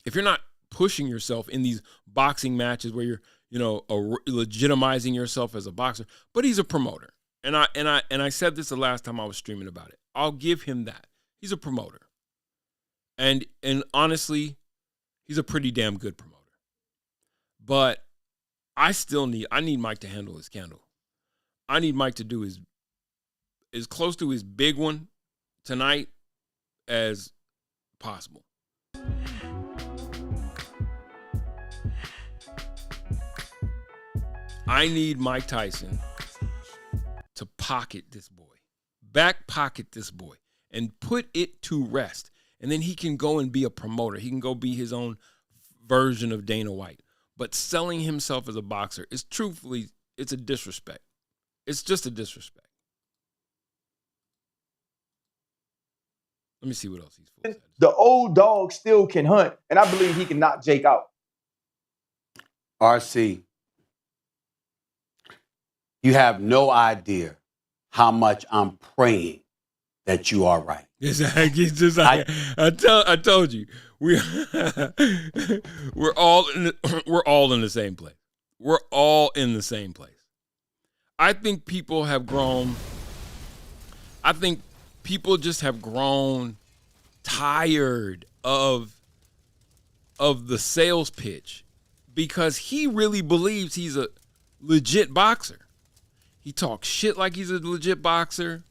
If you're not pushing yourself in these boxing matches where you're, legitimizing yourself as a boxer, but he's a promoter. And I said this the last time I was streaming about it. I'll give him that. He's a promoter. And honestly, he's a pretty damn good promoter. But I need Mike to handle his candle. I need Mike to do as close to his big one tonight as possible. I need Mike Tyson to pocket this boy, back pocket this boy, and put it to rest. And then he can go and be a promoter. He can go be his own version of Dana White. But selling himself as a boxer is truthfully, it's a disrespect. It's just a disrespect. Let me see what else he's full.
The old dog still can hunt, and I believe he can knock Jake out.
RC, you have no idea how much I'm praying that you are right.
I told you we're all in the same place. We're all in the same place. I think people have grown. I think people just have grown tired of the sales pitch because he really believes he's a legit boxer. He talks shit like he's a legit boxer.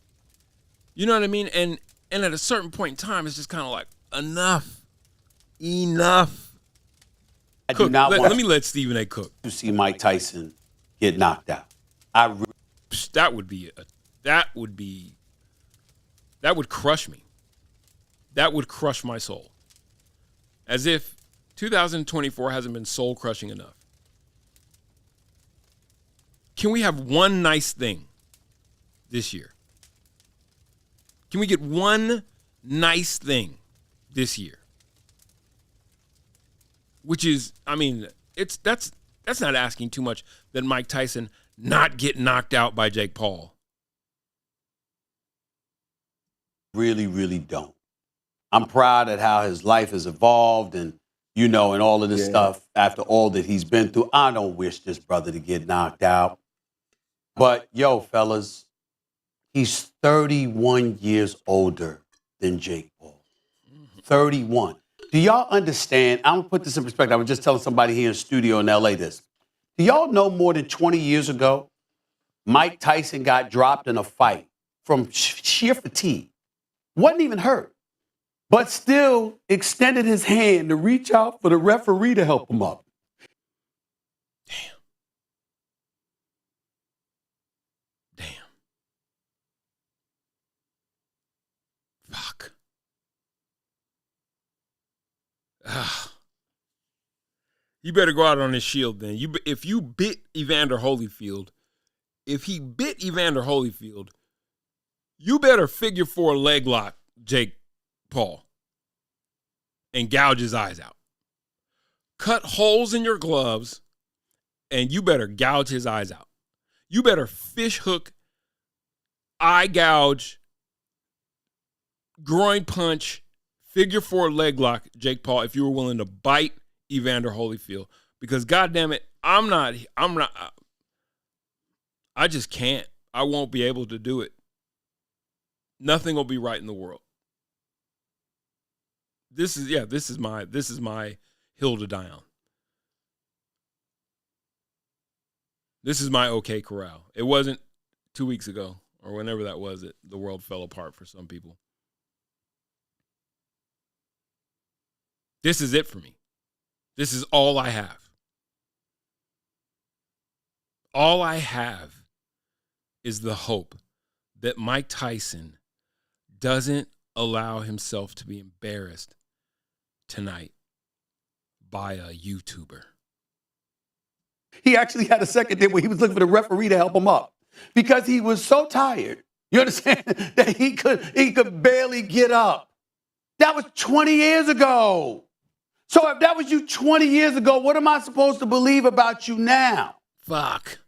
You know what I mean? And at a certain point in time, it's just kind of like, enough.
I do not want
let me let Stephen A. cook.
To see Mike Tyson get knocked out.
That would crush me. That would crush my soul. As if 2024 hasn't been soul crushing enough. Can we have one nice thing this year? Can we get one nice thing this year? Which is, that's not asking too much that Mike Tyson not get knocked out by Jake Paul.
Really, really don't. I'm proud at how his life has evolved and, and all of this stuff after all that he's been through. I don't wish this brother to get knocked out. But, fellas, he's 31 years older than Jake Paul. 31. Do y'all understand? I'm going to put this in perspective. I was just telling somebody here in studio in L.A. this. Do y'all know more than 20 years ago, Mike Tyson got dropped in a fight from sheer fatigue? Wasn't even hurt, but still extended his hand to reach out for the referee to help him up.
Fuck. You better go out on this shield then. If you bit Evander Holyfield, you better figure 4 leg lock Jake Paul and gouge his eyes out. Cut holes in your gloves and you better gouge his eyes out. You better fish hook, eye gouge, groin punch, figure 4 leg lock Jake Paul if you were willing to bite Evander Holyfield. Because goddamn it, I just can't. I won't be able to do it. Nothing will be right in the world. This is my hill to die on. This is my OK Corral. It wasn't 2 weeks ago or whenever that was that the world fell apart for some people. This is it for me. This is all I have. All I have is the hope that Mike Tyson doesn't allow himself to be embarrassed tonight by a YouTuber.
He actually had a second there where he was looking for the referee to help him up. because he was so tired, you understand, that he could barely get up. That was 20 years ago. So if that was you 20 years ago, what am I supposed to believe about you now?
Fuck.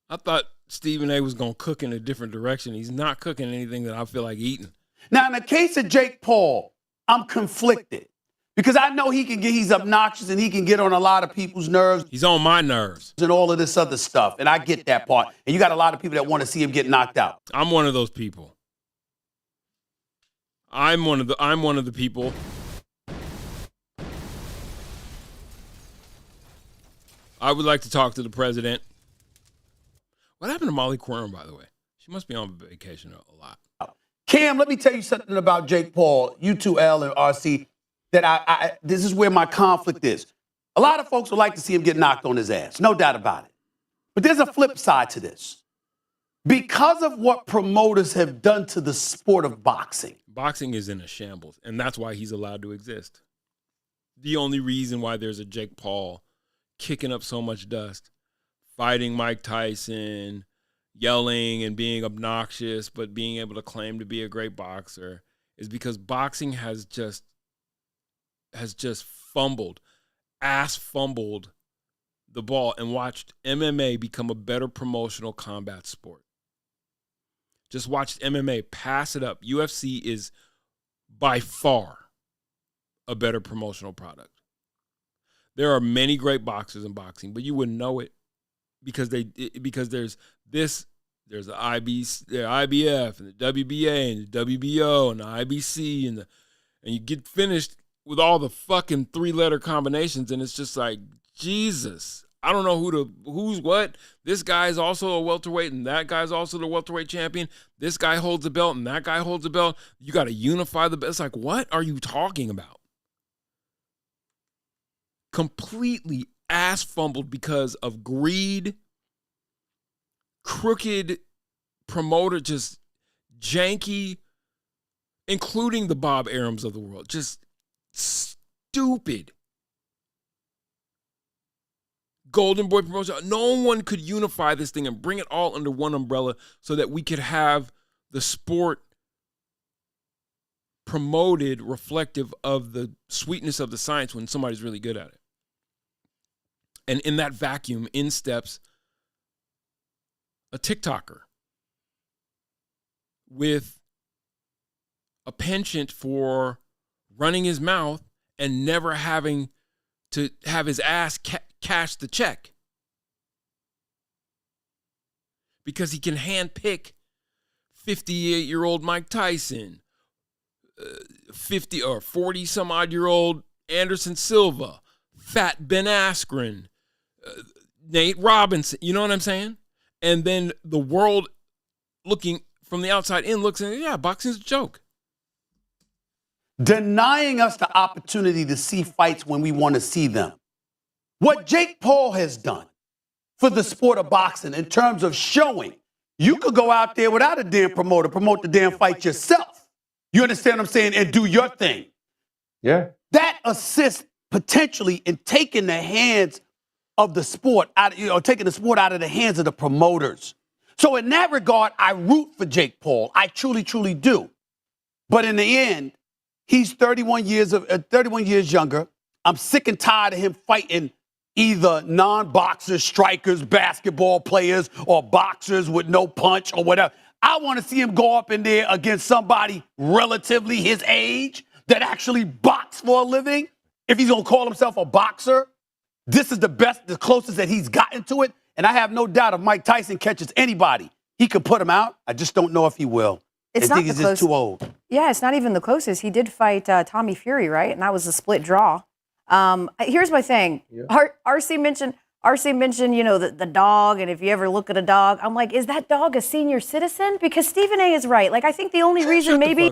I thought Stephen A was going to cook in a different direction. He's not cooking anything that I feel like eating.
Now, in the case of Jake Paul, I'm conflicted because I know he's obnoxious and he can get on a lot of people's nerves.
He's on my nerves.
And all of this other stuff. And I get that part. And you got a lot of people that want to see him get knocked out.
I'm one of those people. I'm one of the people. I would like to talk to the president. What happened to Molly Quorum, by the way? She must be on vacation a lot.
Cam, let me tell you something about Jake Paul, you two, L and RC, that this is where my conflict is. A lot of folks would like to see him get knocked on his ass, no doubt about it. But there's a flip side to this. Because of what promoters have done to the sport of boxing.
Boxing is in a shambles, and that's why he's allowed to exist. The only reason why there's a Jake Paul kicking up so much dust, fighting Mike Tyson, yelling and being obnoxious, but being able to claim to be a great boxer is because boxing has just fumbled the ball and watched MMA become a better promotional combat sport. Just watched MMA pass it up. UFC is by far a better promotional product. There are many great boxers in boxing, but you wouldn't know it because there's the IBF and the WBA and the WBO and the IBC and you get finished with all the fucking 3-letter combinations and it's just like, Jesus, I don't know who's what. This guy's also a welterweight and that guy's also the welterweight champion. This guy holds the belt and that guy holds the belt. You got to unify the belt. It's like, what are you talking about? Completely ass fumbled because of greed, crooked promoter, just janky, including the Bob Arums of the world. Just stupid. Golden Boy promotion. No one could unify this thing and bring it all under one umbrella so that we could have the sport promoted reflective of the sweetness of the science when somebody's really good at it. And in that vacuum, in steps a TikToker with a penchant for running his mouth and never having to have his ass cash the check. Because he can handpick 58-year-old Mike Tyson, 50 or 40-some-odd-year-old Anderson Silva, Fat Ben Askren, Nate Robinson, you know what I'm saying? And then the world looking from the outside in looks and, yeah, boxing's a joke.
Denying us the opportunity to see fights when we want to see them. What Jake Paul has done for the sport of boxing in terms of showing you could go out there without a damn promoter, promote the damn fight yourself. You understand what I'm saying? And do your thing.
Yeah.
That assists potentially in taking the hands of the sport out, taking the sport out of the hands of the promoters. So in that regard, I root for Jake Paul. I truly, truly do. But in the end, he's 31 years younger. I'm sick and tired of him fighting either non-boxers, strikers, basketball players, or boxers with no punch or whatever. I want to see him go up in there against somebody relatively his age that actually box for a living. If he's going to call himself a boxer, this is the closest that he's gotten to it. And I have no doubt if Mike Tyson catches anybody, he could put him out. I just don't know if he will.
It's
I
not
think he's just too old.
Yeah, it's not even the closest. He did fight Tommy Fury, right? And that was a split draw. Here's my thing. Yeah. RC mentioned, the dog, and if you ever look at a dog, I'm like, is that dog a senior citizen? Because Stephen A is right. Like, I think the only reason maybe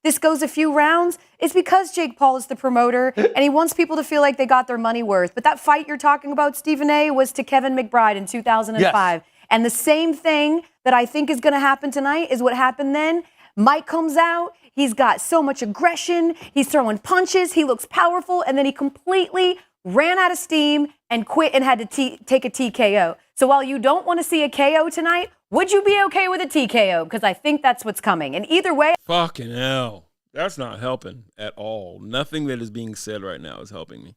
this goes a few rounds is because Jake Paul is the promoter, and he wants people to feel like they got their money worth. But that fight you're talking about, Stephen A, was to Kevin McBride in 2005. Yes. And the same thing that I think is going to happen tonight is what happened then. Mike comes out. He's got so much aggression. He's throwing punches. He looks powerful. And then he completely ran out of steam and quit and had to take a TKO. So while you don't want to see a KO tonight, would you be okay with a TKO? Because I think that's what's coming. And either way,
Fucking hell. That's not helping at all. Nothing that is being said right now is helping me.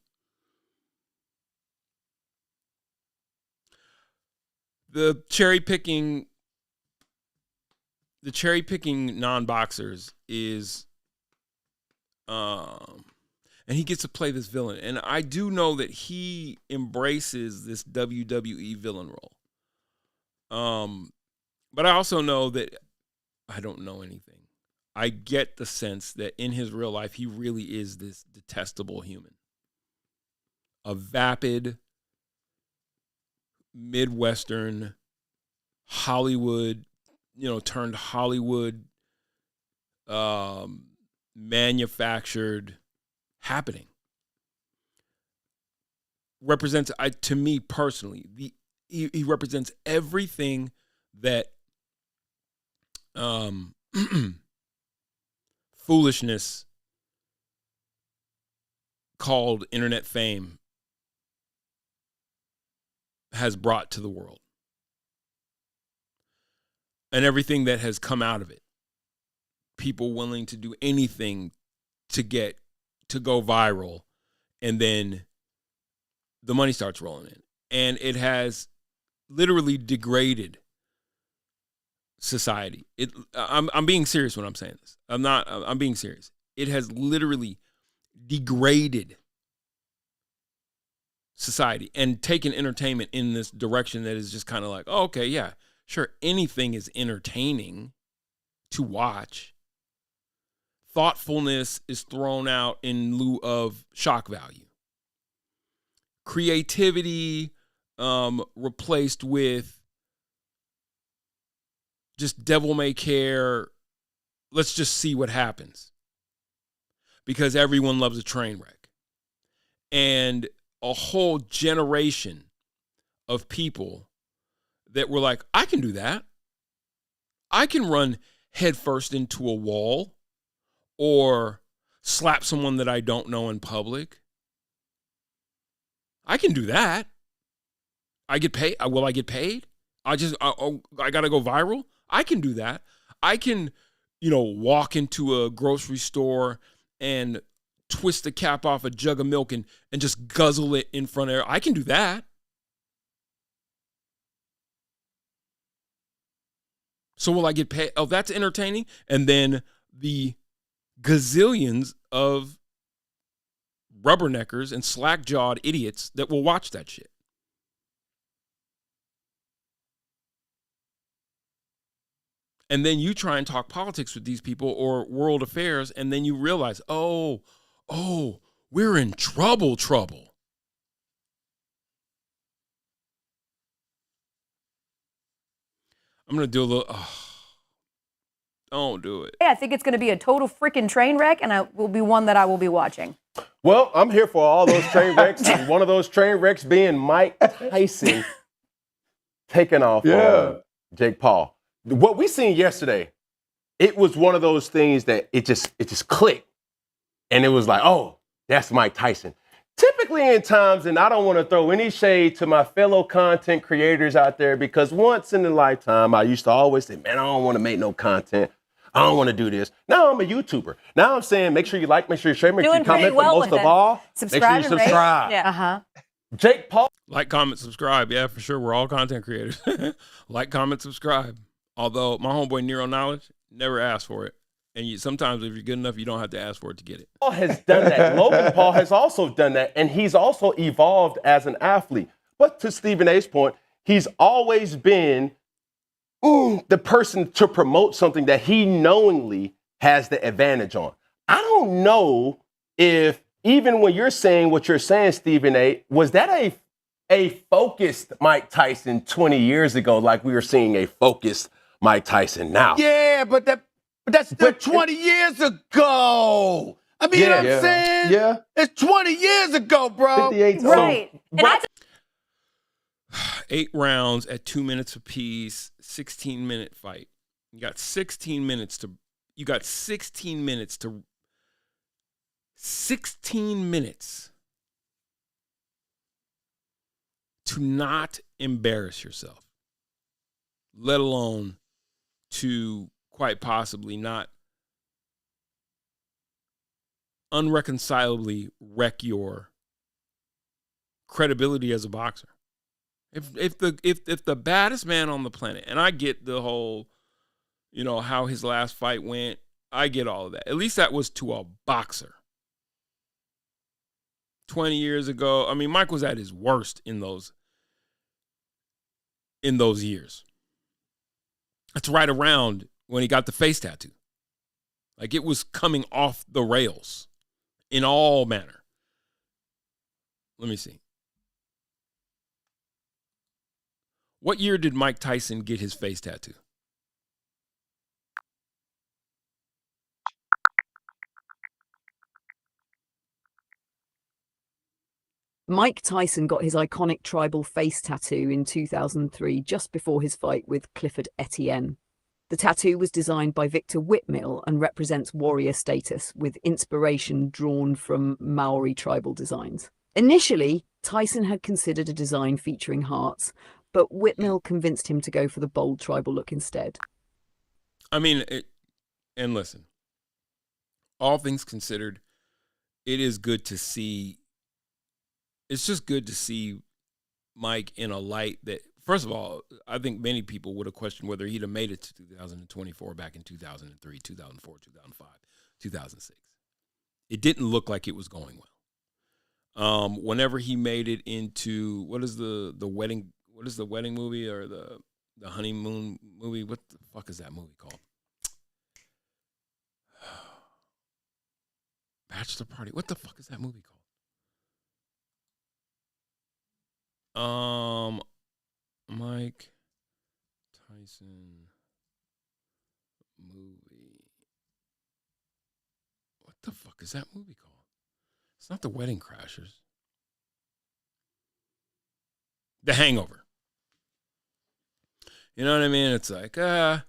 The cherry picking non-boxers is and he gets to play this villain. And I do know that he embraces this WWE villain role. But I also know that I don't know anything. I get the sense that in his real life, he really is this detestable human. A vapid, Midwestern, Hollywood, turned Hollywood manufactured happening. Represents, to me personally, he represents everything that foolishness called internet fame has brought to the world. And everything that has come out of it. People willing to do anything to go viral, and then the money starts rolling in. And it has literally degraded society. I'm being serious when I'm saying this. I'm being serious. It has literally degraded society and taken entertainment in this direction that is just kind of like, oh, okay, yeah, sure, anything is entertaining to watch. Thoughtfulness is thrown out in lieu of shock value. Creativity replaced with just devil may care. Let's just see what happens. Because everyone loves a train wreck. And a whole generation of people that were like, I can do that. I can run headfirst into a wall or slap someone that I don't know in public. I can do that. I get paid. Will I get paid? I got to go viral. I can do that. I can, walk into a grocery store and twist the cap off a jug of milk and just guzzle it in front of her. I can do that. So will I get paid? Oh, that's entertaining. And then the gazillions of rubberneckers and slack-jawed idiots that will watch that shit. And then you try and talk politics with these people or world affairs, and then you realize, oh, we're in trouble. I'm going to do a little... don't do it.
I think it's going to be a total freaking train wreck, and it will be one that I will be watching.
Well, I'm here for all those train wrecks. And one of those train wrecks being Mike Tyson taking off Jake Paul. What we seen yesterday, it was one of those things that it just clicked. And it was like, oh, that's Mike Tyson. Typically in times, and I don't want to throw any shade to my fellow content creators out there, because once in a lifetime, I used to always say, man, I don't want to make no content. I don't want to do this. Now I'm a YouTuber. Now I'm saying, make sure you like, make sure you share, make sure you comment, but most of all, make sure you subscribe.
Yeah.
Jake Paul.
Like, comment, subscribe. Yeah, for sure. We're all content creators. Like, comment, subscribe. Although my homeboy Nero Knowledge never asked for it. And sometimes if you're good enough, you don't have to ask for it to get it.
Paul has done that. Logan Paul has also done that. And he's also evolved as an athlete. But to Stephen A's point, he's always been the person to promote something that he knowingly has the advantage on. I don't know if, even when you're saying what you're saying, Stephen A., was that a focused Mike Tyson 20 years ago, like we were seeing a focused Mike Tyson now?
Yeah, but that's still 20 years ago. I mean, you know what I'm saying?
Yeah.
It's 20 years ago, bro.
58.
Right.
So,
8 rounds at 2 minutes apiece, 16-minute fight. You got 16 minutes to 16 minutes to not embarrass yourself, let alone to quite possibly not unreconcilably wreck your credibility as a boxer. If the baddest man on the planet, and I get the whole, how his last fight went, I get all of that. At least that was to a boxer. 20 years ago, I mean, Mike was at his worst in those years. That's right around when he got the face tattoo. Like, it was coming off the rails in all manner. Let me see. What year did Mike Tyson get his face tattoo?
Mike Tyson got his iconic tribal face tattoo in 2003, just before his fight with Clifford Etienne. The tattoo was designed by Victor Whitmill and represents warrior status, with inspiration drawn from Maori tribal designs. Initially, Tyson had considered a design featuring hearts, but Whitmill convinced him to go for the bold tribal look instead.
I mean, and listen, all things considered, it is good to see. It's just good to see Mike in a light that, first of all, I think many people would have questioned whether he'd have made it to 2024 back in 2003, 2004, 2005, 2006. It didn't look like it was going well. Whenever he made it into, what is the wedding movie or the honeymoon movie? What the fuck is that movie called? Bachelor Party. What the fuck is that movie called? Mike Tyson movie. What the fuck is that movie called? It's not The Wedding Crashers. The Hangover. You know what I mean? It's like, that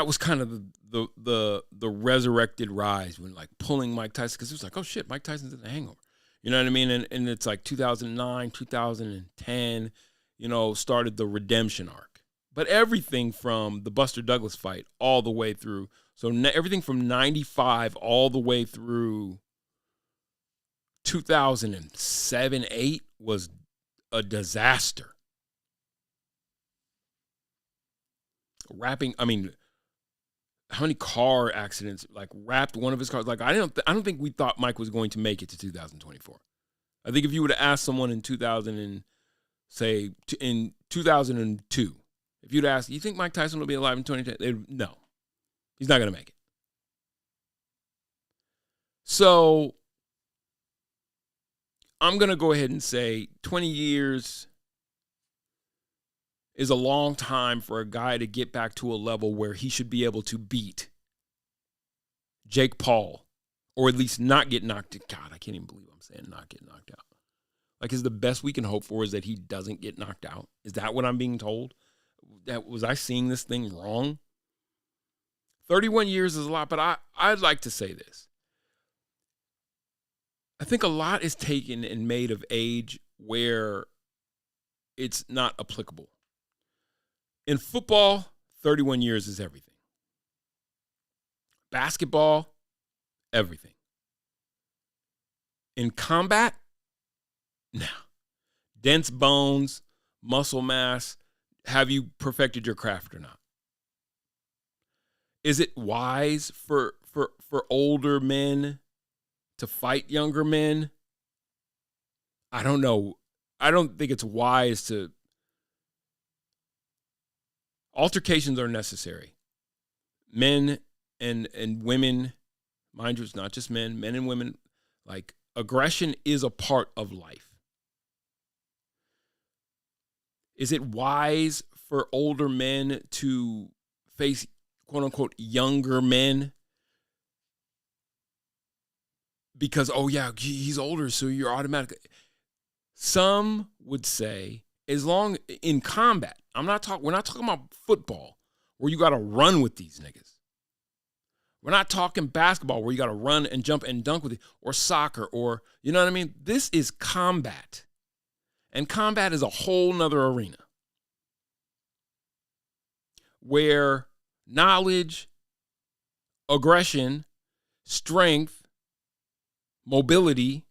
was kind of the resurrected rise when, like, pulling Mike Tyson, because it was like, oh shit, Mike Tyson's in The Hangover. You know what I mean? And it's like 2009, 2010, started the redemption arc. But everything from the Buster Douglas fight all the way through, so everything from 95 all the way through 2007, 8 was a disaster. How many car accidents, like, wrapped one of his cars? Like, I don't think we thought Mike was going to make it to 2024. I think if you would have asked someone in 2002, if you'd ask, you think Mike Tyson will be alive in 2010? No, he's not going to make it. So I'm going to go ahead and say 20 years is a long time for a guy to get back to a level where he should be able to beat Jake Paul, or at least not get knocked out. God, I can't even believe I'm saying not get knocked out. Like, is the best we can hope for is that he doesn't get knocked out? Is that what I'm being told? Was I seeing this thing wrong? 31 years is a lot, but I'd like to say this. I think a lot is taken and made of age where it's not applicable. In football, 31 years is everything. Basketball, everything. In combat, no. Dense bones, muscle mass, have you perfected your craft or not? Is it wise for older men to fight younger men? I don't know. I don't think it's wise to. Altercations are necessary. Men and women, mind you, it's not just men and women, like, aggression is a part of life. Is it wise for older men to face, quote unquote, younger men? Because, oh yeah, he's older, so you're automatically. Some would say, as long in combat, we're not talking about football where you got to run with these niggas. We're not talking basketball where you got to run and jump and dunk with it, or soccer, or, you know what I mean? This is combat. And combat is a whole nother arena where knowledge, aggression, strength, mobility,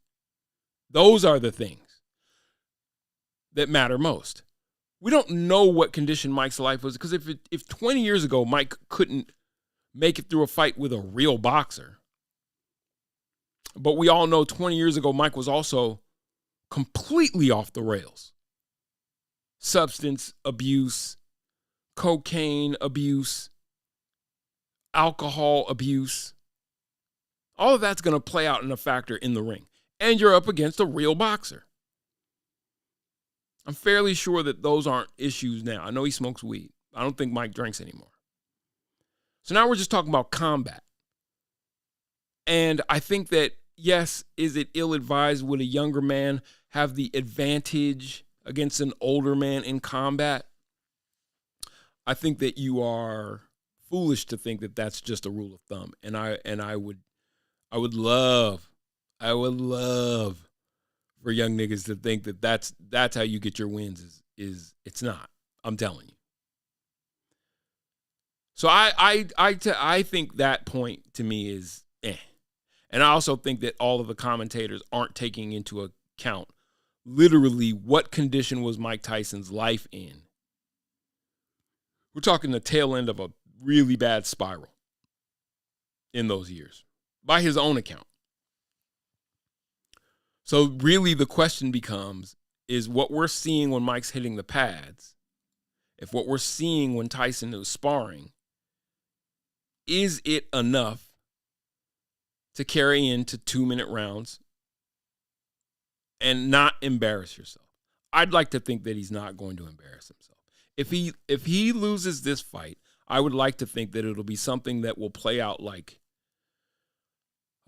those are the things that matter most. We don't know what condition Mike's life was, because if 20 years ago Mike couldn't make it through a fight with a real boxer, but we all know 20 years ago Mike was also completely off the rails. Substance abuse, cocaine abuse, alcohol abuse. All of that's going to play out in a factor in the ring. And you're up against a real boxer. I'm fairly sure that those aren't issues now. I know he smokes weed. I don't think Mike drinks anymore. So now we're just talking about combat. And I think that, yes, is it ill-advised? Would a younger man have the advantage against an older man in combat? I think that you are foolish to think that that's just a rule of thumb. And I would love for young niggas to think that that's how you get your wins. Is it's not. I'm telling you. So I think that point to me is eh. And I also think that all of the commentators aren't taking into account literally what condition was Mike Tyson's life in. We're talking the tail end of a really bad spiral in those years, by his own account. So really the question becomes, is what we're seeing when Mike's hitting the pads, if what we're seeing when Tyson is sparring, is it enough to carry into 2-minute rounds and not embarrass yourself? I'd like to think that he's not going to embarrass himself. If he loses this fight, I would like to think that it'll be something that will play out like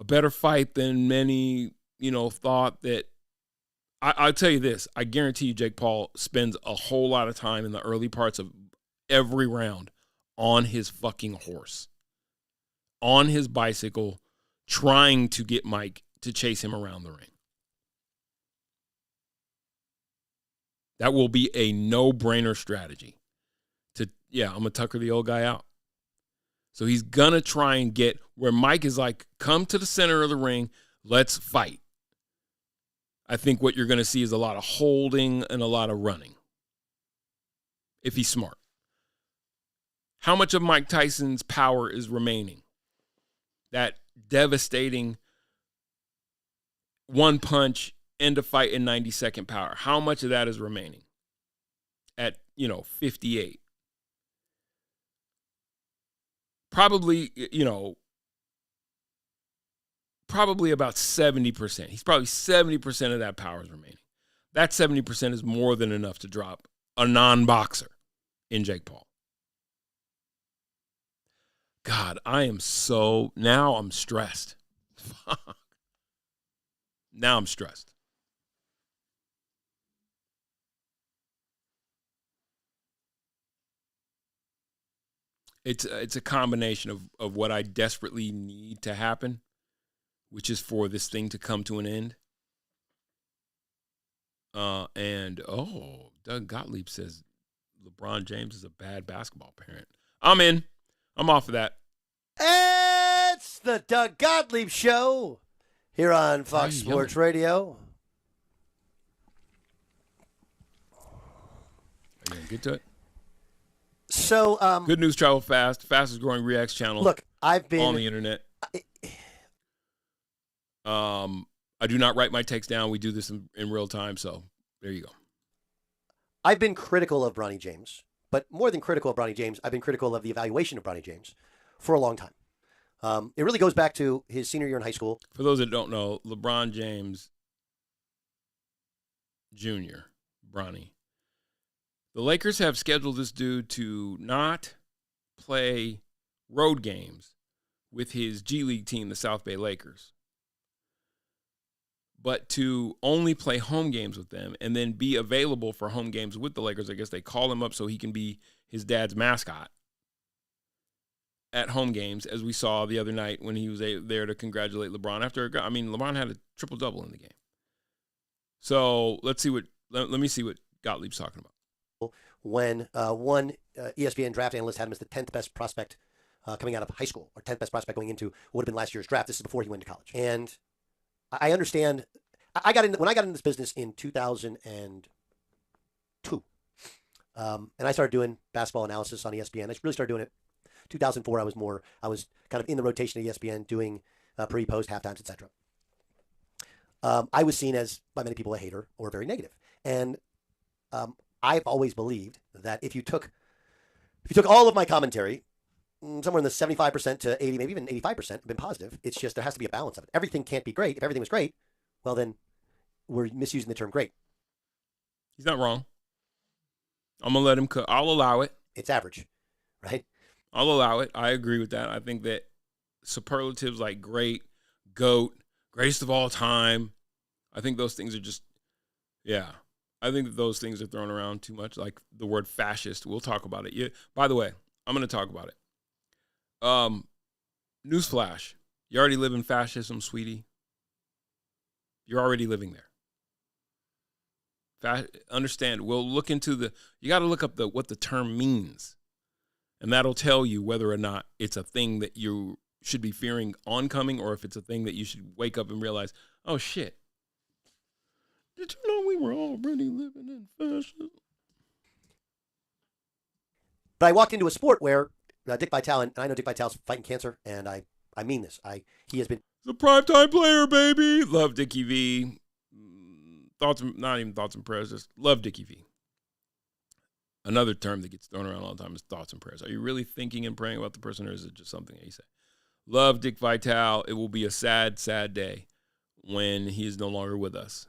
a better fight than many, thought that. I'll tell you this. I guarantee you Jake Paul spends a whole lot of time in the early parts of every round on his fucking horse, on his bicycle, trying to get Mike to chase him around the ring. That will be a no-brainer strategy. I'm going to tucker the old guy out. So he's going to try and get where Mike is like, come to the center of the ring, let's fight. I think what you're going to see is a lot of holding and a lot of running, if he's smart. How much of Mike Tyson's power is remaining? That devastating one punch, end of fight in 90-second power. How much of that is remaining at, 58? Probably, probably about 70%. He's probably 70% of that power is remaining. That 70% is more than enough to drop a non-boxer in Jake Paul. God, now I'm stressed. Fuck. Now I'm stressed. It's a combination of what I desperately need to happen, which is for this thing to come to an end. Doug Gottlieb says LeBron James is a bad basketball parent. I'm in. I'm off of that.
It's the Doug Gottlieb Show here on Fox Sports Radio.
Are you going to get to it?
So,
Good News Travel Fast, fastest growing Reax channel.
Look, I've been
on the internet. I do not write my takes down. We do this in real time, so there you go.
I've been critical of Bronny James, but more than critical of Bronny James, I've been critical of the evaluation of Bronny James for a long time. It really goes back to his senior year in high school.
For those that don't know, LeBron James Jr., Bronny. The Lakers have scheduled this dude to not play road games with his G League team, the South Bay Lakers, but to only play home games with them and then be available for home games with the Lakers. I guess they call him up so he can be his dad's mascot at home games, as we saw the other night when he was there to congratulate LeBron LeBron had a triple-double in the game. So let me see what Gottlieb's talking about.
When one ESPN draft analyst had him as the 10th best prospect coming out of high school, or 10th best prospect going into what would have been last year's draft. This is before he went to college. And I understand. When I got into this business in 2002, and I started doing basketball analysis on ESPN. I really started doing it 2004. I was kind of in the rotation of ESPN doing pre, post, halftimes, etc. I was seen as, by many people, a hater or very negative. And I've always believed that if you took all of my commentary, somewhere in the 75% to 80, maybe even 85% have been positive. It's just there has to be a balance of it. Everything can't be great. If everything was great, well, then we're misusing the term great.
He's not wrong. I'm going to let him cook. I'll allow it.
It's average, right?
I'll allow it. I agree with that. I think that superlatives like great, GOAT, greatest of all time, I think those things are just, yeah. I think that those things are thrown around too much, like the word fascist. We'll talk about it. Yeah. By the way, I'm going to talk about it. Newsflash. You already live in fascism, sweetie. You're already living there. Understand, we'll look into you got to look up what the term means. And that'll tell you whether or not it's a thing that you should be fearing oncoming, or if it's a thing that you should wake up and realize, oh, shit. Did you know we were already living in fascism?
But I walked into a sport where Dick Vitale, and I know Dick Vitale's fighting cancer, and I mean this. He has been
the primetime player, baby. Love Dickie V. Not even thoughts and prayers, just love Dickie V. Another term that gets thrown around all the time is thoughts and prayers. Are you really thinking and praying about the person, or is it just something that you say? Love Dick Vitale. It will be a sad, sad day when he is no longer with us.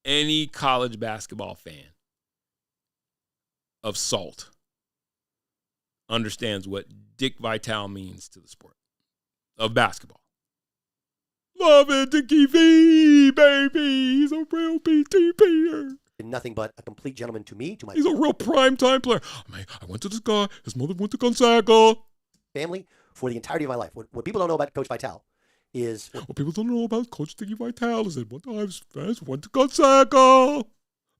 Any college basketball fan of salt understands what Dick Vitale means to the sport of basketball. Love it, Dickie V, baby. He's a real PTPer.
Nothing but a complete gentleman to me, to my
He's a real primetime player. I went to this guy. His mother went to Gonzaga.
Family for the entirety of my life. What people don't know about Coach Vitale is...
What people don't know about Coach Dickie Vitale is that one time his fans went to Gonzaga.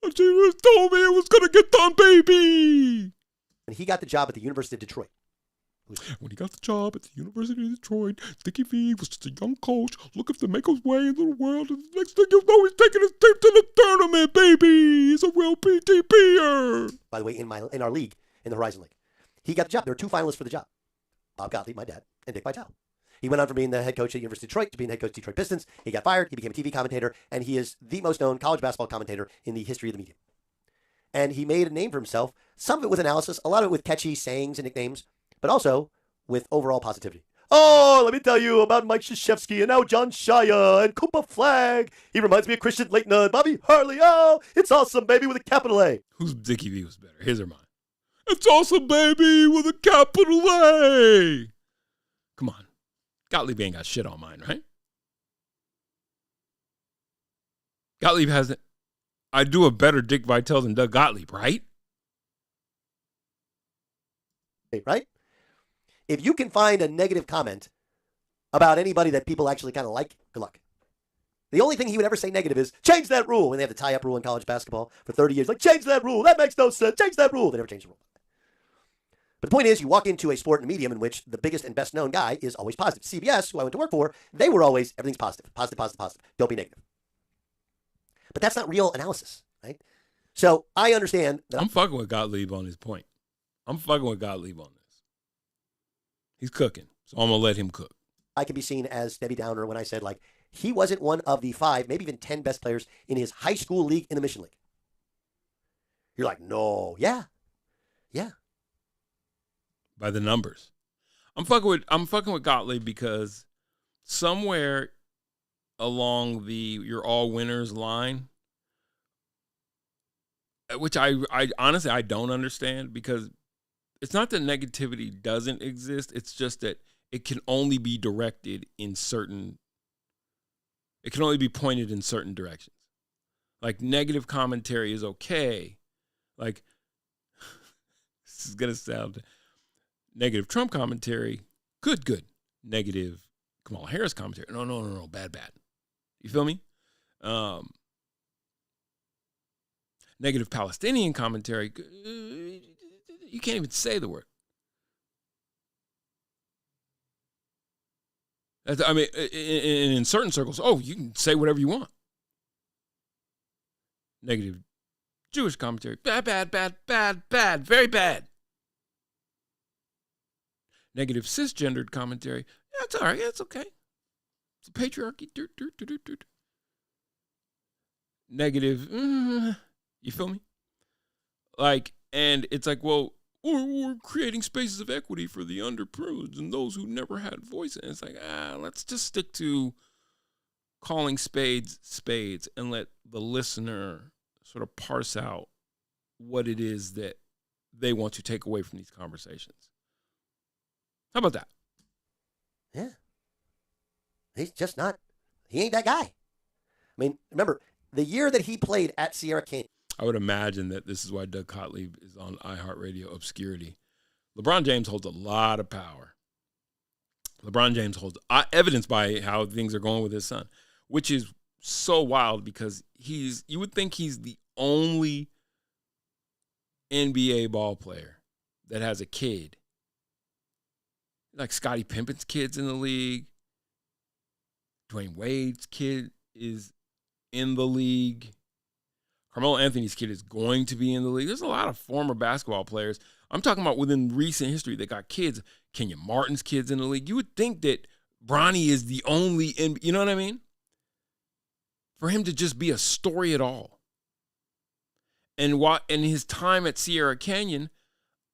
And she just told me it was going to get done, baby.
And he got the job at the University of Detroit.
When he got the job at the University of Detroit, Dickie V was just a young coach looking to make his way into the world. And the next thing you know, he's taking his team to the tournament, baby. He's a real PTPer.
By the way, in our league, in the Horizon League, he got the job. There were two finalists for the job. Bob Gottlieb, my dad, and Dick Vitale. He went on from being the head coach at the University of Detroit to being head coach of Detroit Pistons. He got fired. He became a TV commentator, and he is the most known college basketball commentator in the history of the medium. And he made a name for himself, some of it with analysis, a lot of it with catchy sayings and nicknames, but also with overall positivity. Oh, let me tell you about Mike Krzyzewski and now John Shia and Cooper Flagg. He reminds me of Christian Laettner and Bobby Hurley. Oh, it's awesome, baby, with a capital A.
Whose Dickie V was better, his or mine? It's awesome, baby, with a capital A. Come on. Gottlieb ain't got shit on mine, right? Gottlieb hasn't. I do a better Dick Vitale than Doug Gottlieb, right?
Right? If you can find a negative comment about anybody that people actually kind of like, good luck. The only thing he would ever say negative is, change that rule. When they have the tie-up rule in college basketball for 30 years, like, change that rule. That makes no sense. Change that rule. They never change the rule. But the point is, you walk into a sport and a medium in which the biggest and best known guy is always positive. CBS, who I went to work for, they were always, everything's positive. Positive, positive, positive. Don't be negative. But that's not real analysis, right? So I understand that
I'm fucking with Gottlieb on his point. I'm fucking with Gottlieb on this. He's cooking, so I'm going to let him cook.
I can be seen as Debbie Downer when I said, like, he wasn't one of the 5, maybe even 10 best players in his high school league in the Mission League. You're like, no, yeah.
By the numbers. I'm fucking with Gottlieb because somewhere along the you're all winners line, which I honestly I don't understand, because it's not that negativity doesn't exist. It's just that it can only be directed in certain, it can only be pointed in certain directions. Like, negative commentary is okay. Like, this is going to sound, Negative Trump commentary, good. Negative Kamala Harris commentary, no, bad. You feel me? Negative Palestinian commentary, you can't even say the word. I mean, in certain circles, you can say whatever you want. Negative Jewish commentary, bad, very bad. Negative cisgendered commentary, it's all right, it's okay. It's a patriarchy. Negative, you feel me? Like, and it's like, well, we're creating spaces of equity for the underprivileged and those who never had voice. And it's like, let's just stick to calling spades spades and let the listener sort of parse out what it is that they want to take away from these conversations. How about that?
Yeah. He's just not, he ain't that guy. I mean, remember, the year that he played at Sierra Canyon.
I would imagine that this is why Doug Gottlieb is on iHeartRadio Obscurity. LeBron James holds a lot of power. LeBron James holds evidence by how things are going with his son, which is so wild because you would think he's the only NBA ball player that has a kid. Like Scottie Pippen's kid's in the league. Dwayne Wade's kid is in the league. Carmelo Anthony's kid is going to be in the league. There's a lot of former basketball players. I'm talking about within recent history that got kids. Kenya Martin's kid's in the league. You would think that Bronny is the only, you know what I mean? For him to just be a story at all. And in his time at Sierra Canyon,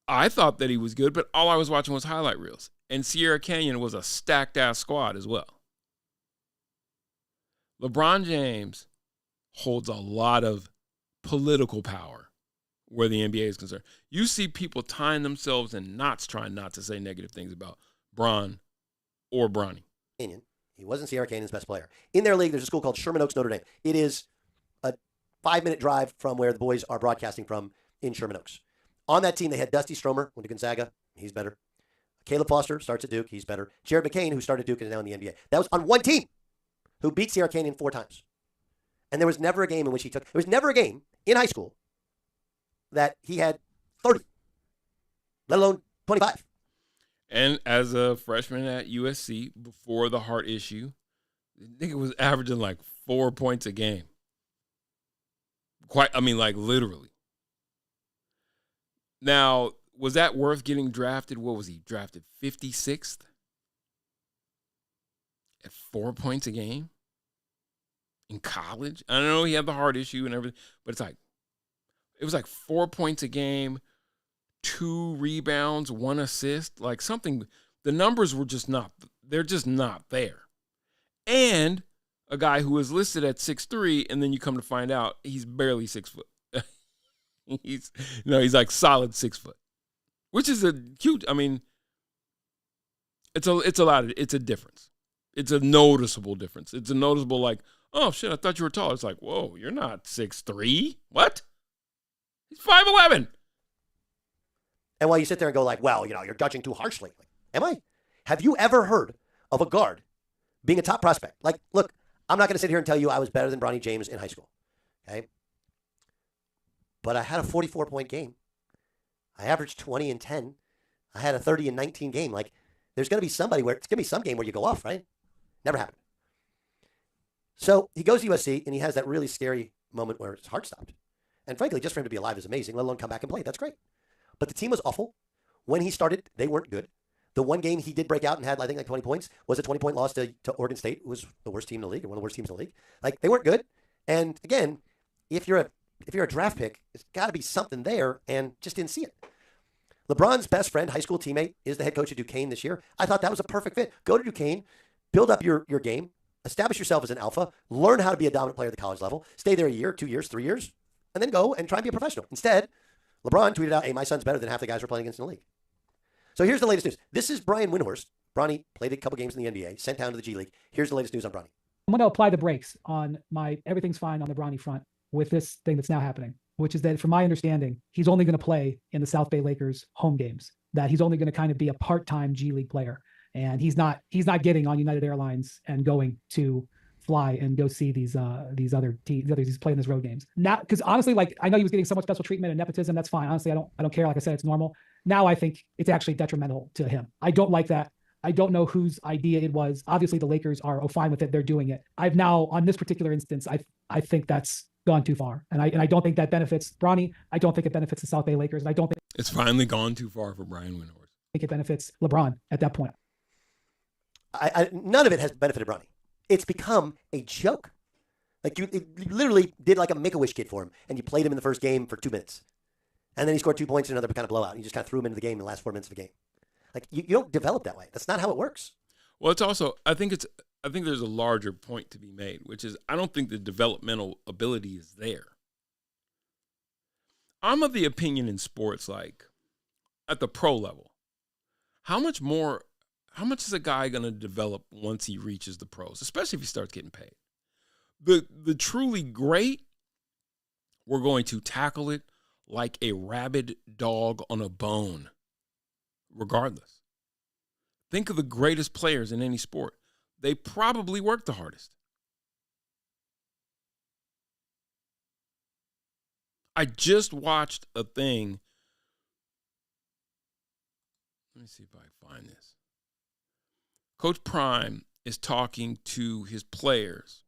I thought that he was good, but all I was watching was highlight reels. And Sierra Canyon was a stacked-ass squad as well. LeBron James holds a lot of political power where the NBA is concerned. You see people tying themselves in knots trying not to say negative things about Bron or Bronny.
He wasn't Sierra Canyon's best player. In their league, there's a school called Sherman Oaks, Notre Dame. It is a 5-minute drive from where the boys are broadcasting from in Sherman Oaks. On that team, they had Dusty Stromer, went to Gonzaga. He's better. Caleb Foster starts at Duke. He's better. Jared McCain, who started at Duke and is now in the NBA. That was on one team who beat Sierra Canyon 4 times. And there was never a game in which there was never a game in high school that he had 30, let alone 25.
And as a freshman at USC, before the heart issue, I think it was averaging like 4 points a game. Like literally. Now, was that worth getting drafted? What was he, drafted 56th? At 4 points a game? In college? I don't know, he had the heart issue and everything, but it was like 4 points a game, 2 rebounds, 1 assist, like something. The numbers were they're just not there. And a guy who is listed at 6'3", and then you come to find out he's barely 6 foot. he's like solid 6 foot, which is a huge, it's a difference. It's a noticeable difference. It's a noticeable like, oh shit, I thought you were tall. It's like, whoa, you're not 6'3". What? He's 5'11".
And while you sit there and go like, well, you're judging too harshly. Like, am I? Have you ever heard of a guard being a top prospect? Like, look, I'm not going to sit here and tell you I was better than Bronny James in high school. Okay? But I had a 44-point game. I averaged 20 and 10. I had a 30 and 19 game. Like, there's going to be it's going to be some game where you go off, right? Never happened. So he goes to USC, and he has that really scary moment where his heart stopped. And frankly, just for him to be alive is amazing, let alone come back and play. That's great. But the team was awful. When he started, they weren't good. The one game he did break out and had, I think, like 20 points was a 20-point loss to Oregon State, who was the worst team in the league, or one of the worst teams in the league. Like, they weren't good. And again, if you're a draft pick, there's got to be something there, and just didn't see it. LeBron's best friend, high school teammate, is the head coach at Duquesne this year. I thought that was a perfect fit. Go to Duquesne, build up your game, establish yourself as an alpha, learn how to be a dominant player at the college level, stay there a year, 2 years, 3 years, and then go and try and be a professional. Instead, LeBron tweeted out, hey, my son's better than half the guys we're playing against in the league. So here's the latest news. This is Brian Windhorst. Bronny played a couple games in the NBA, sent down to the G League. Here's the latest news on Bronny.
I'm going to apply the brakes on my everything's fine on the Bronny front with this thing that's now happening, which is that from my understanding, he's only going to play in the South Bay Lakers home games. that he's only going to kind of be a part-time G League player, and he's not getting on United Airlines and going to fly and go see these other teams, he's playing these road games. Now, because honestly, like, I know he was getting so much special treatment and nepotism. That's fine. Honestly, I don't care. Like I said, it's normal. Now I think it's actually detrimental to him. I don't like that. I don't know whose idea it was. Obviously, the Lakers are fine with it. They're doing it. I've now, on this particular instance, I think that's gone too far, and I don't think that benefits Bronny. I don't think it benefits the South Bay Lakers, and I don't think
it's finally gone too far for Brian Windhorst.
I think it benefits LeBron at that point.
None of it has benefited Bronny. It's become a joke. Like, you literally did like a Make-A-Wish kid for him, and you played him in the first game for 2 minutes. And then he scored 2 points in another kind of blowout. And you just kind of threw him into the game in the last 4 minutes of the game. Like, you don't develop that way. That's not how it works.
Well, it's also, I think there's a larger point to be made, which is I don't think the developmental ability is there. I'm of the opinion in sports, like at the pro level, how much is a guy going to develop once he reaches the pros, especially if he starts getting paid? The truly great, we're going to tackle it like a rabid dog on a bone, regardless. Think of the greatest players in any sport. They probably work the hardest. I just watched a thing. Let me see if I can find this. Coach Prime is talking to his players,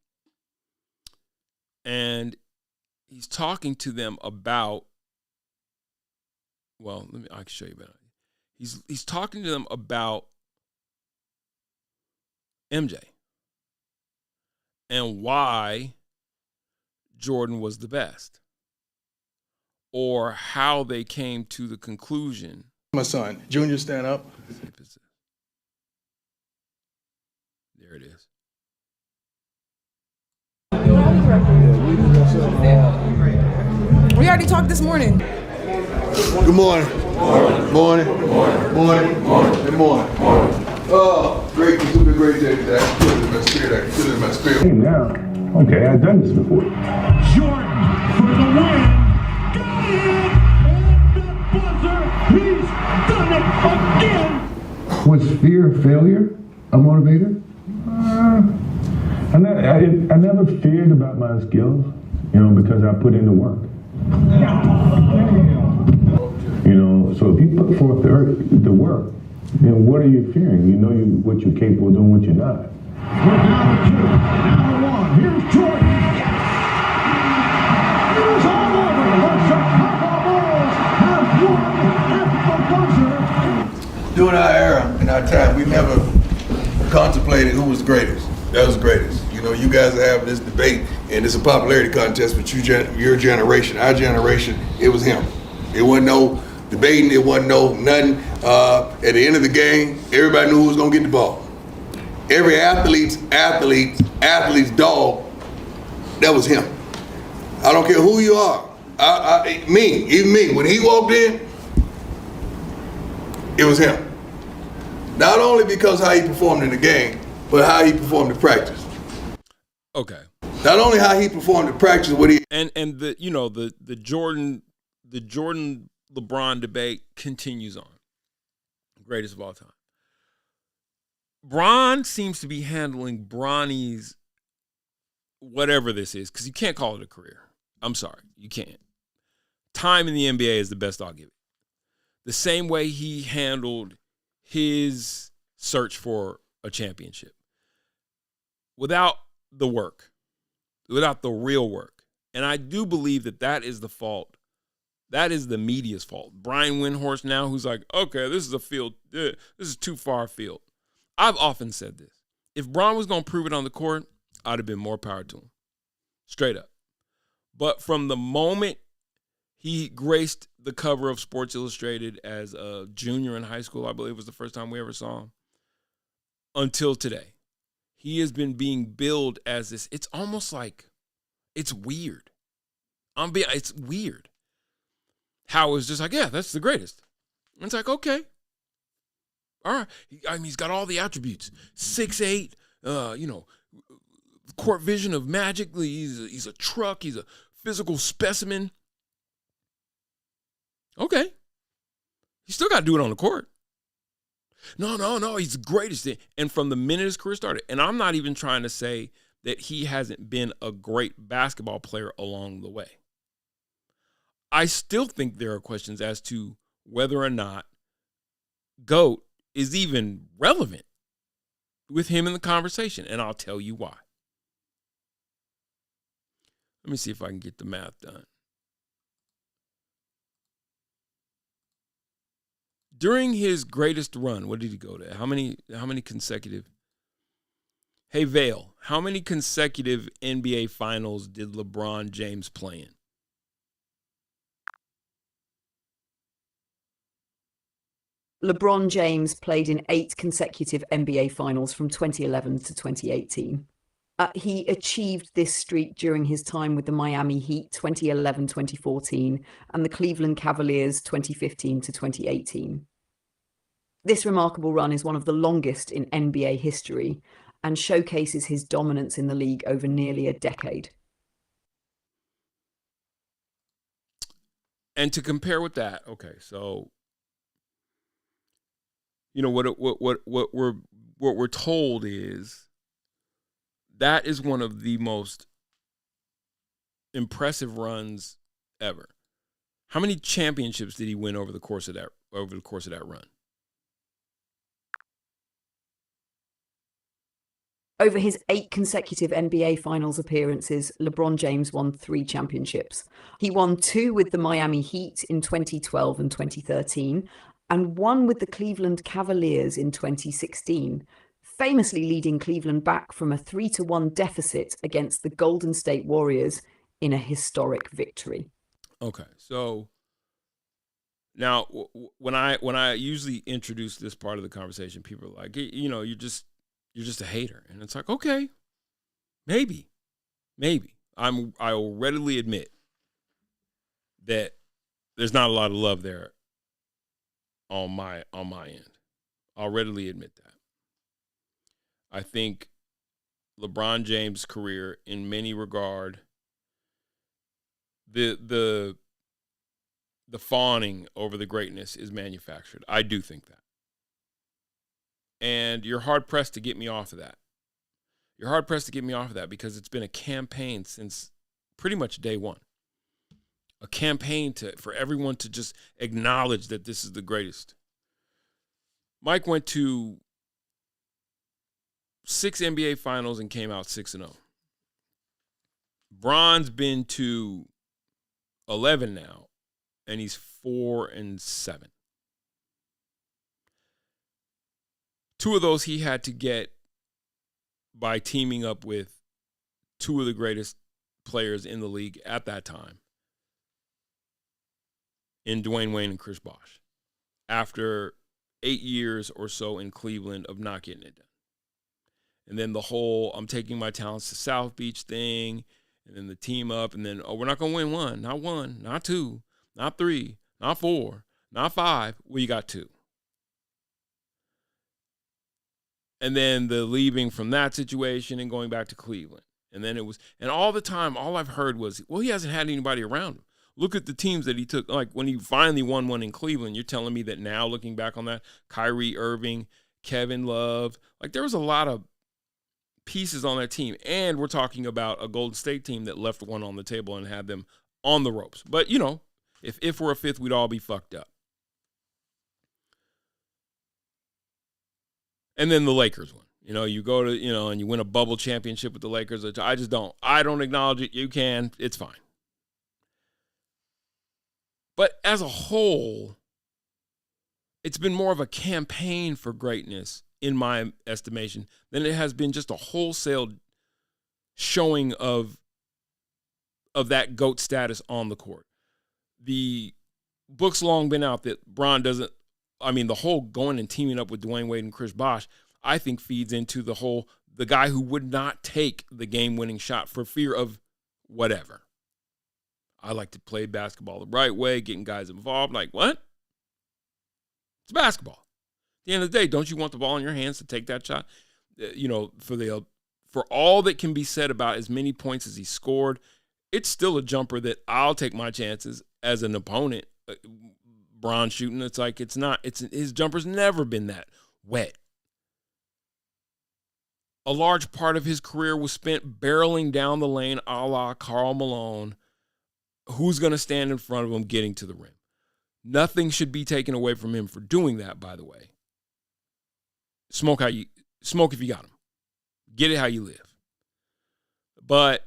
and he's talking to them about, well, I can show you better. He's talking to them about MJ and why Jordan was the best, or how they came to the conclusion.
My son, Junior, stand up.
There it is.
We already talked this morning.
Good morning. Morning. Good morning. Oh, great. This will be a great day today. I can feel it in my spirit. I can feel it in my spirit.
Hey, now. Okay, I've done this before.
Jordan for the win. Got it! And the buzzer. He's done it again.
Was fear of failure a motivator? I never feared about my skills, because I put in the work. So if you put forth the work, then what are you fearing? You know what you're capable of doing, what you're not.
We're down to 2, now to 1. Here's Jordan. It was all over. The Chicago Bulls have won at the buzzer.
During our era, in our time, we never contemplated who was the greatest. That was the greatest. You guys are having this debate, and it's a popularity contest with your generation. Our generation, it was him. It wasn't no debating. It wasn't no nothing. At the end of the game, everybody knew who was going to get the ball. Every athlete's dog, that was him. I don't care who you are. Even me, when he walked in, it was him. Not only because how he performed in the game, but how he performed in practice.
Okay.
Not only how he performed in practice, what he
and the Jordan LeBron debate continues on. Greatest of all time. Bron seems to be handling Bronny's whatever this is, because you can't call it a career. I'm sorry, you can't. Time in the NBA is the best I'll give it. The same way he handled his search for a championship. Without the work, without the real work. And I do believe that is the fault. That is the media's fault. Brian Windhorst now, who's like, okay, this is a field. This is too far afield. I've often said this. If Bron was going to prove it on the court, I'd have been more power to him. Straight up. But from the moment he graced the cover of Sports Illustrated as a junior in high school, I believe was the first time we ever saw him, until today, he has been being billed as this. It's almost like, it's weird. It's weird. How it's just like, yeah, that's the greatest. And it's like, okay. All right. He's got all the attributes. 6'8", court vision of magic. He's a truck. He's a physical specimen. Okay. He still got to do it on the court. No, he's the greatest. And from the minute his career started, and I'm not even trying to say that he hasn't been a great basketball player along the way. I still think there are questions as to whether or not GOAT is even relevant with him in the conversation, and I'll tell you why. Let me see if I can get the math done. During his greatest run, what did he go to? How many consecutive? Hey, Vale, how many consecutive NBA finals did LeBron James play in?
LeBron James played in 8 consecutive NBA finals from 2011 to 2018. He achieved this streak during his time with the Miami Heat 2011-2014 and the Cleveland Cavaliers 2015 to 2018. This remarkable run is one of the longest in NBA history and showcases his dominance in the league over nearly a decade.
And to compare with that, okay, so what we're told is that is one of the most impressive runs ever. How many championships did he win over the course of that run?
Over his 8 consecutive NBA Finals appearances, LeBron James won 3 championships. He won 2 with the Miami Heat in 2012 and 2013, and 1 with the Cleveland Cavaliers in 2016, famously leading Cleveland back from a 3-1 deficit against the Golden State Warriors in a historic victory.
Okay, so now when I usually introduce this part of the conversation, people are like, you're just a hater, and it's like, okay, maybe, I will readily admit that there's not a lot of love there on my end. I'll readily admit that. I think LeBron James' career, in many regard, the fawning over the greatness is manufactured. I do think that. And you're hard-pressed to get me off of that. You're hard-pressed to get me off of that because it's been a campaign since pretty much day one. A campaign for everyone to just acknowledge that this is the greatest. Mike went to 6 NBA finals and came out 6-0. Bron's been to 11 now, and he's 4-7. 2 of those he had to get by teaming up with 2 of the greatest players in the league at that time, in Dwayne Wade and Chris Bosh, after 8 years or so in Cleveland of not getting it done. And then the whole I'm taking my talents to South Beach thing, and then the team up, and then, we're not going to win 1, not 2, not 3, not 4, not 5. Well, you got 2. And then the leaving from that situation and going back to Cleveland. And then and all the time, all I've heard was, well, he hasn't had anybody around him. Look at the teams that he took. Like when he finally won one in Cleveland, you're telling me that now, looking back on that, Kyrie Irving, Kevin Love, like there was a lot of pieces on that team. And we're talking about a Golden State team that left one on the table and had them on the ropes. But, if we're a fifth, we'd all be fucked up. And then the Lakers won. You go to, and you win a bubble championship with the Lakers. Which I don't acknowledge it. You can. It's fine. But as a whole, it's been more of a campaign for greatness, in my estimation, than it has been just a wholesale showing of that GOAT status on the court. The book's long been out that Bron doesn't, the whole going and teaming up with Dwayne Wade and Chris Bosh, I think feeds into the guy who would not take the game-winning shot for fear of whatever. I like to play basketball the right way, getting guys involved. Like, what? It's basketball. At the end of the day, don't you want the ball in your hands to take that shot? For all that can be said about as many points as he scored, it's still a jumper that I'll take my chances as an opponent. Bron shooting. It's like his jumper's never been that wet. A large part of his career was spent barreling down the lane a la Karl Malone. Who's going to stand in front of him getting to the rim? Nothing should be taken away from him for doing that, by the way. Smoke if you got him. Get it how you live. But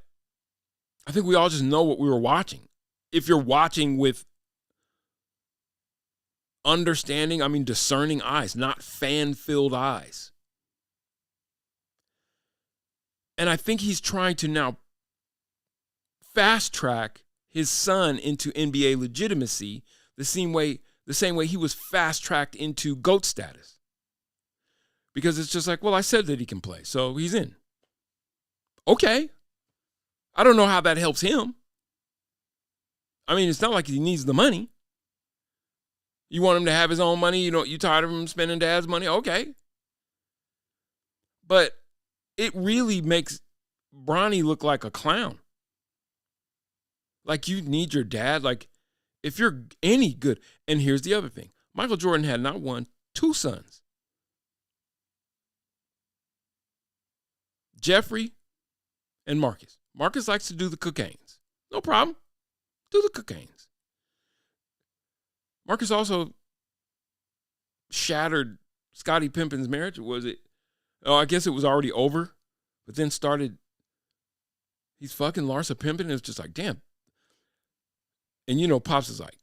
I think we all just know what we were watching. If you're watching with understanding, I mean discerning eyes, not fan-filled eyes. And I think he's trying to now fast track his son into NBA legitimacy the same way he was fast tracked into GOAT status. Because it's just like, well, I said that he can play, so he's in. Okay. I don't know how that helps him. I mean, it's not like he needs the money. You want him to have his own money? You tired of him spending dad's money? Okay. But it really makes Bronny look like a clown. Like, you need your dad. Like, if you're any good. And here's the other thing. Michael Jordan had not one, two sons. Jeffrey and Marcus. Marcus likes to do the cocaines. No problem. Do the cocaines. Marcus also shattered Scottie Pippen's marriage. I guess it was already over, but then he's fucking Larsa Pippen, and it's just like, damn. And Pops is like,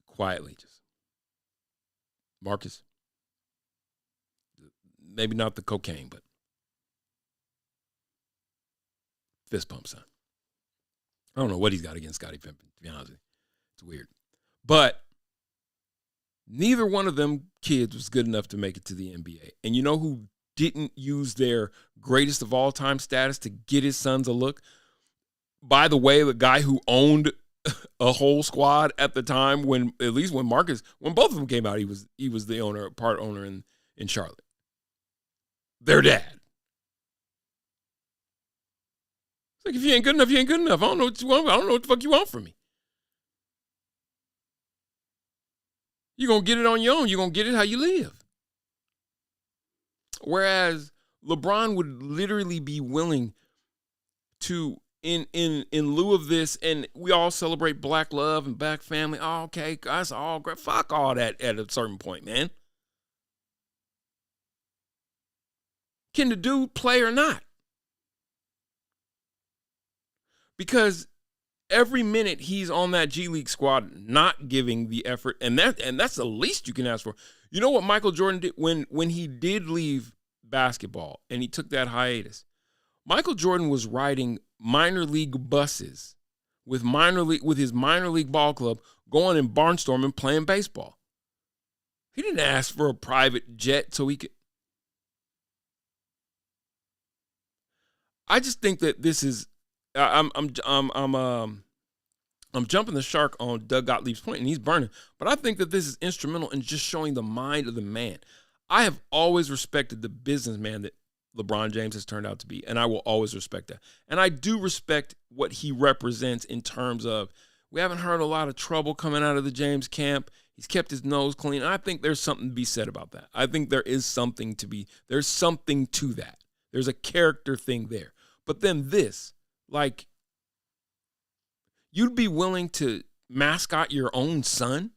quietly just, Marcus, maybe not the cocaine, but fist pump, son. I don't know what he's got against Scottie Pippen, to be honest with you. It's weird. But neither one of them kids was good enough to make it to the NBA. And you know who didn't use their greatest of all time status to get his sons a look? By the way, the guy who owned a whole squad at the time when both of them came out, he was the part owner in Charlotte. Their dad. It's like, if you ain't good enough, you ain't good enough. I don't know what you want. I don't know what the fuck you want from me. You're going to get it on your own. You're going to get it how you live. Whereas LeBron would literally be willing to, in lieu of this, and we all celebrate black love and black family. Oh, okay, that's all great. Fuck all that at a certain point, man. Can the dude play or not? Because every minute he's on that G League squad, not giving the effort, and that's the least you can ask for. You know what Michael Jordan did when he did leave basketball and he took that hiatus? Michael Jordan was riding minor league buses with his minor league ball club, going and barnstorming, playing baseball. He didn't ask for a private jet so he could. I just think that this is. I'm jumping the shark on Doug Gottlieb's point, and he's burning. But I think that this is instrumental in just showing the mind of the man. I have always respected the businessman that LeBron James has turned out to be, and I will always respect that. And I do respect what he represents in terms of, we haven't heard a lot of trouble coming out of the James camp. He's kept his nose clean. And I think there's something to be said about that. I think there's something to that. There's a character thing there. But then this, like, you'd be willing to mascot your own son?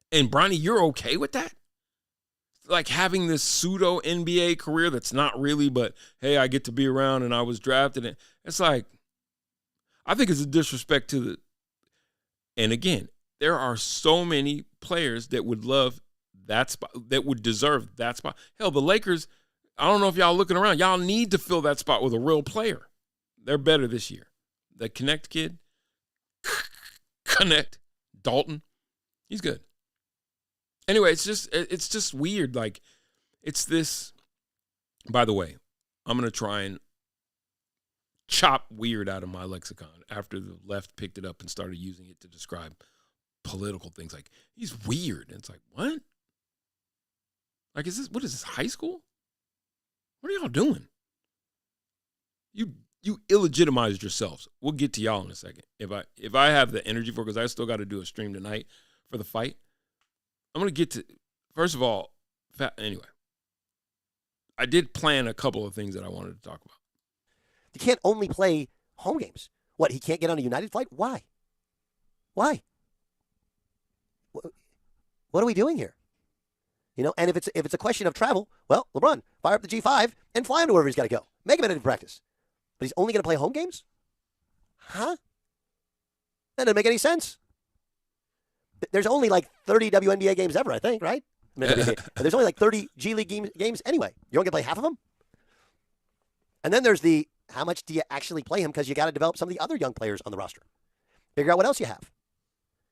And Bronny, you're okay with that? Like having this pseudo NBA career that's not really, but hey, I get to be around and I was drafted. It's like, I think it's a disrespect to the, and again, there are so many players that would love that spot, that would deserve that spot. Hell, the Lakers, I don't know if y'all looking around. Y'all need to fill that spot with a real player. They're better this year. The Connect kid, Dalton, he's good. Anyway, it's just weird. Like, it's this, by the way, I'm going to try and chop weird out of my lexicon after the left picked it up and started using it to describe political things. Like, he's weird. And it's like, what? Like, what is this, high school? What are y'all doing? you illegitimized yourselves. We'll get to y'all in a second. If I have the energy for it, because I still got to do a stream tonight for the fight. I'm going to get to, first of all, anyway, I did plan a couple of things that I wanted to talk about.
You can't only play home games. What, he can't get on a United flight? Why? Why? What are we doing here? You know, and if it's a question of travel, well, LeBron, fire up the G5 and fly him to wherever he's got to go. Make him in practice. But he's only going to play home games? Huh? That doesn't make any sense. There's only like 30 WNBA games ever, I think, right? There's only like 30 G League games anyway. You only get to play half of them? And then there's the, how much do you actually play him? Because you got to develop some of the other young players on the roster. Figure out what else you have.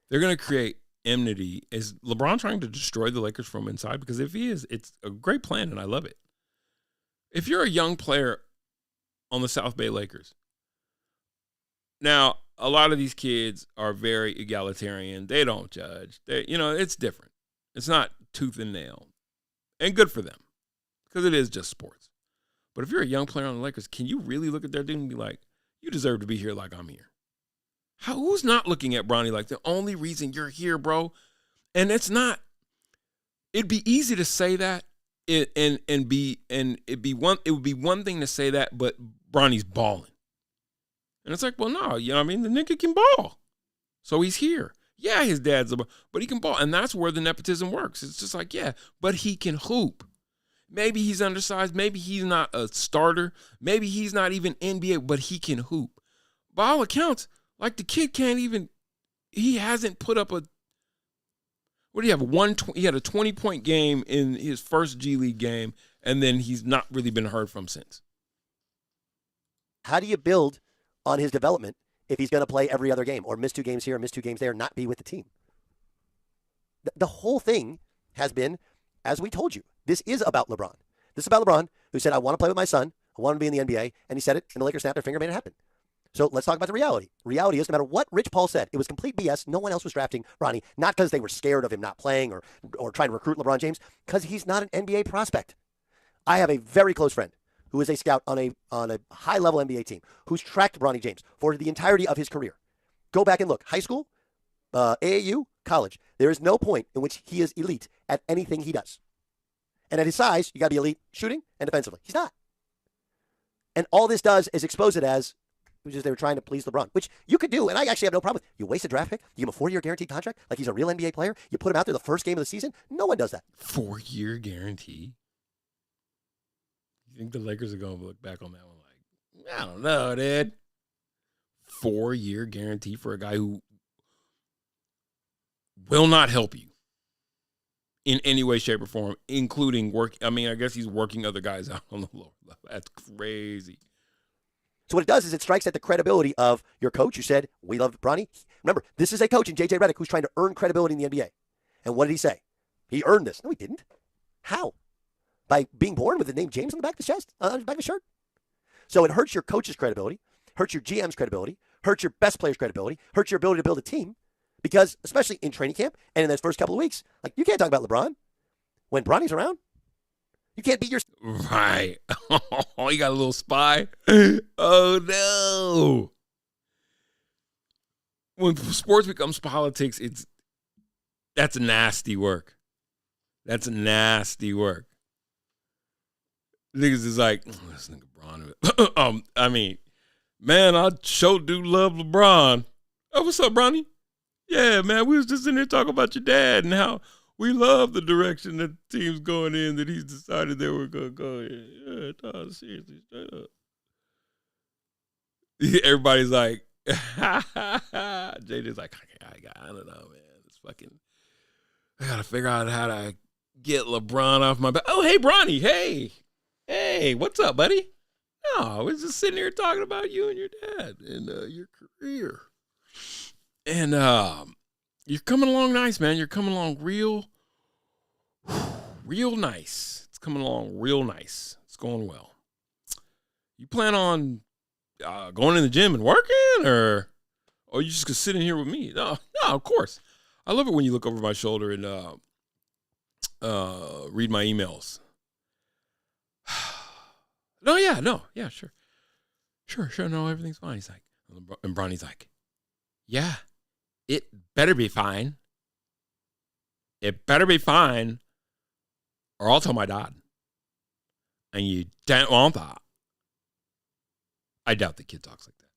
They're going to create enmity. Is LeBron trying to destroy the Lakers from inside? Because if he is, it's a great plan, and I love it. If you're a young player on the South Bay Lakers, now, a lot of these kids are very egalitarian. They don't judge. It's different. It's not tooth and nail. And good for them, because it is just sports. But if you're a young player on the Lakers, can you really look at their dude and be like, you deserve to be here like I'm here? Who's not looking at Bronny like the only reason you're here, bro? And it's not. It'd be easy to say that, it would be one thing to say that, but Bronny's balling. And it's like, well, no, you know what I mean? The nigga can ball. So he's here. Yeah, his dad's but he can ball. And that's where the nepotism works. It's just like, yeah, but he can hoop. Maybe he's undersized. Maybe he's not a starter. Maybe he's not even NBA, but he can hoop. By all accounts, like the kid can't even, he hasn't put up what do you have? He had a 20-point game in his first G League game, and then he's not really been heard from since.
How do you build on his development if he's going to play every other game or miss 2 games here, miss 2 games there, not be with the team? The whole thing has been, as we told you, this is about LeBron. This is about LeBron, who said, I want to play with my son. I want him to be in the NBA. And he said it, and the Lakers snapped their finger, made it happen. So let's talk about the reality. Reality is, no matter what Rich Paul said, it was complete BS. No one else was drafting Bronny, not because they were scared of him not playing or trying to recruit LeBron James, because he's not an NBA prospect. I have a very close friend who is a scout on a high-level NBA team, who's tracked Bronny James for the entirety of his career. Go back and look. High school, AAU, college. There is no point in which he is elite at anything he does. And at his size, you got to be elite shooting and defensively. He's not. And all this does is expose it as they were trying to please LeBron, which you could do, and I actually have no problem with. You waste a draft pick, you give him a 4-year guaranteed contract, like he's a real NBA player, you put him out there the first game of the season. No one does that.
4-year guarantee? You think the Lakers are going to look back on that one like, I don't know, dude. 4-year guarantee for a guy who will not help you in any way, shape, or form, including work. I mean, I guess he's working other guys out on the lower level. That's crazy.
So what it does is it strikes at the credibility of your coach. You said, we love Bronny. Remember, this is a coach in J.J. Redick who's trying to earn credibility in the NBA. And what did he say? He earned this. No, he didn't. How? By being born with the name James on the back of his chest, on the back of his shirt. So it hurts your coach's credibility, hurts your GM's credibility, hurts your best player's credibility, hurts your ability to build a team. Because especially in training camp and in those first couple of weeks, like you can't talk about LeBron when Bronny's around. You can't beat your...
Right. Oh, you got a little spy? Oh, no. When sports becomes politics, that's nasty work. That's nasty work. Niggas is like, this nigga Bron. I mean, man, I sure do love LeBron. Oh, what's up, Bronny? Yeah, man, we was just in there talking about your dad and how we love the direction that the team's going in, that he's decided they were going to go in. Yeah, no, seriously, straight up. Everybody's like, JJ's like, I don't know, man. It's fucking, I got to figure out how to get LeBron off my back. Oh, hey, Bronny. Hey, what's up, buddy? No, I was just sitting here talking about you and your dad and your career. And you're coming along nice, man. You're coming along real nice. It's coming along real nice. It's going well. You plan on going in the gym and working, or you just gonna sit in here with me? No, of course. I love it when you look over my shoulder and read my emails. Yeah, sure. Sure, no, everything's fine. He's like, and Bronny's like, yeah, it better be fine. It better be fine, or I'll tell my dad. And you don't want that. I doubt the kid talks like that.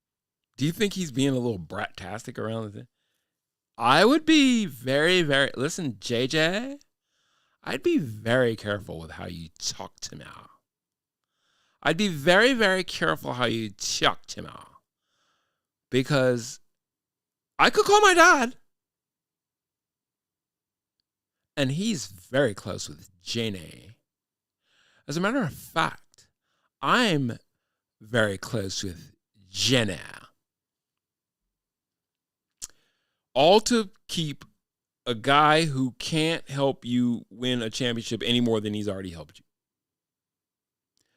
Do you think he's being a little brat-tastic around the thing? I would be very, very, listen, JJ, I'd be very careful with how you talk to me. I'd be very, very careful how you talk to me. Because I could call my dad. And he's very close with Jane. As a matter of fact, I'm very close with Jenna. All to keep a guy who can't help you win a championship any more than he's already helped you.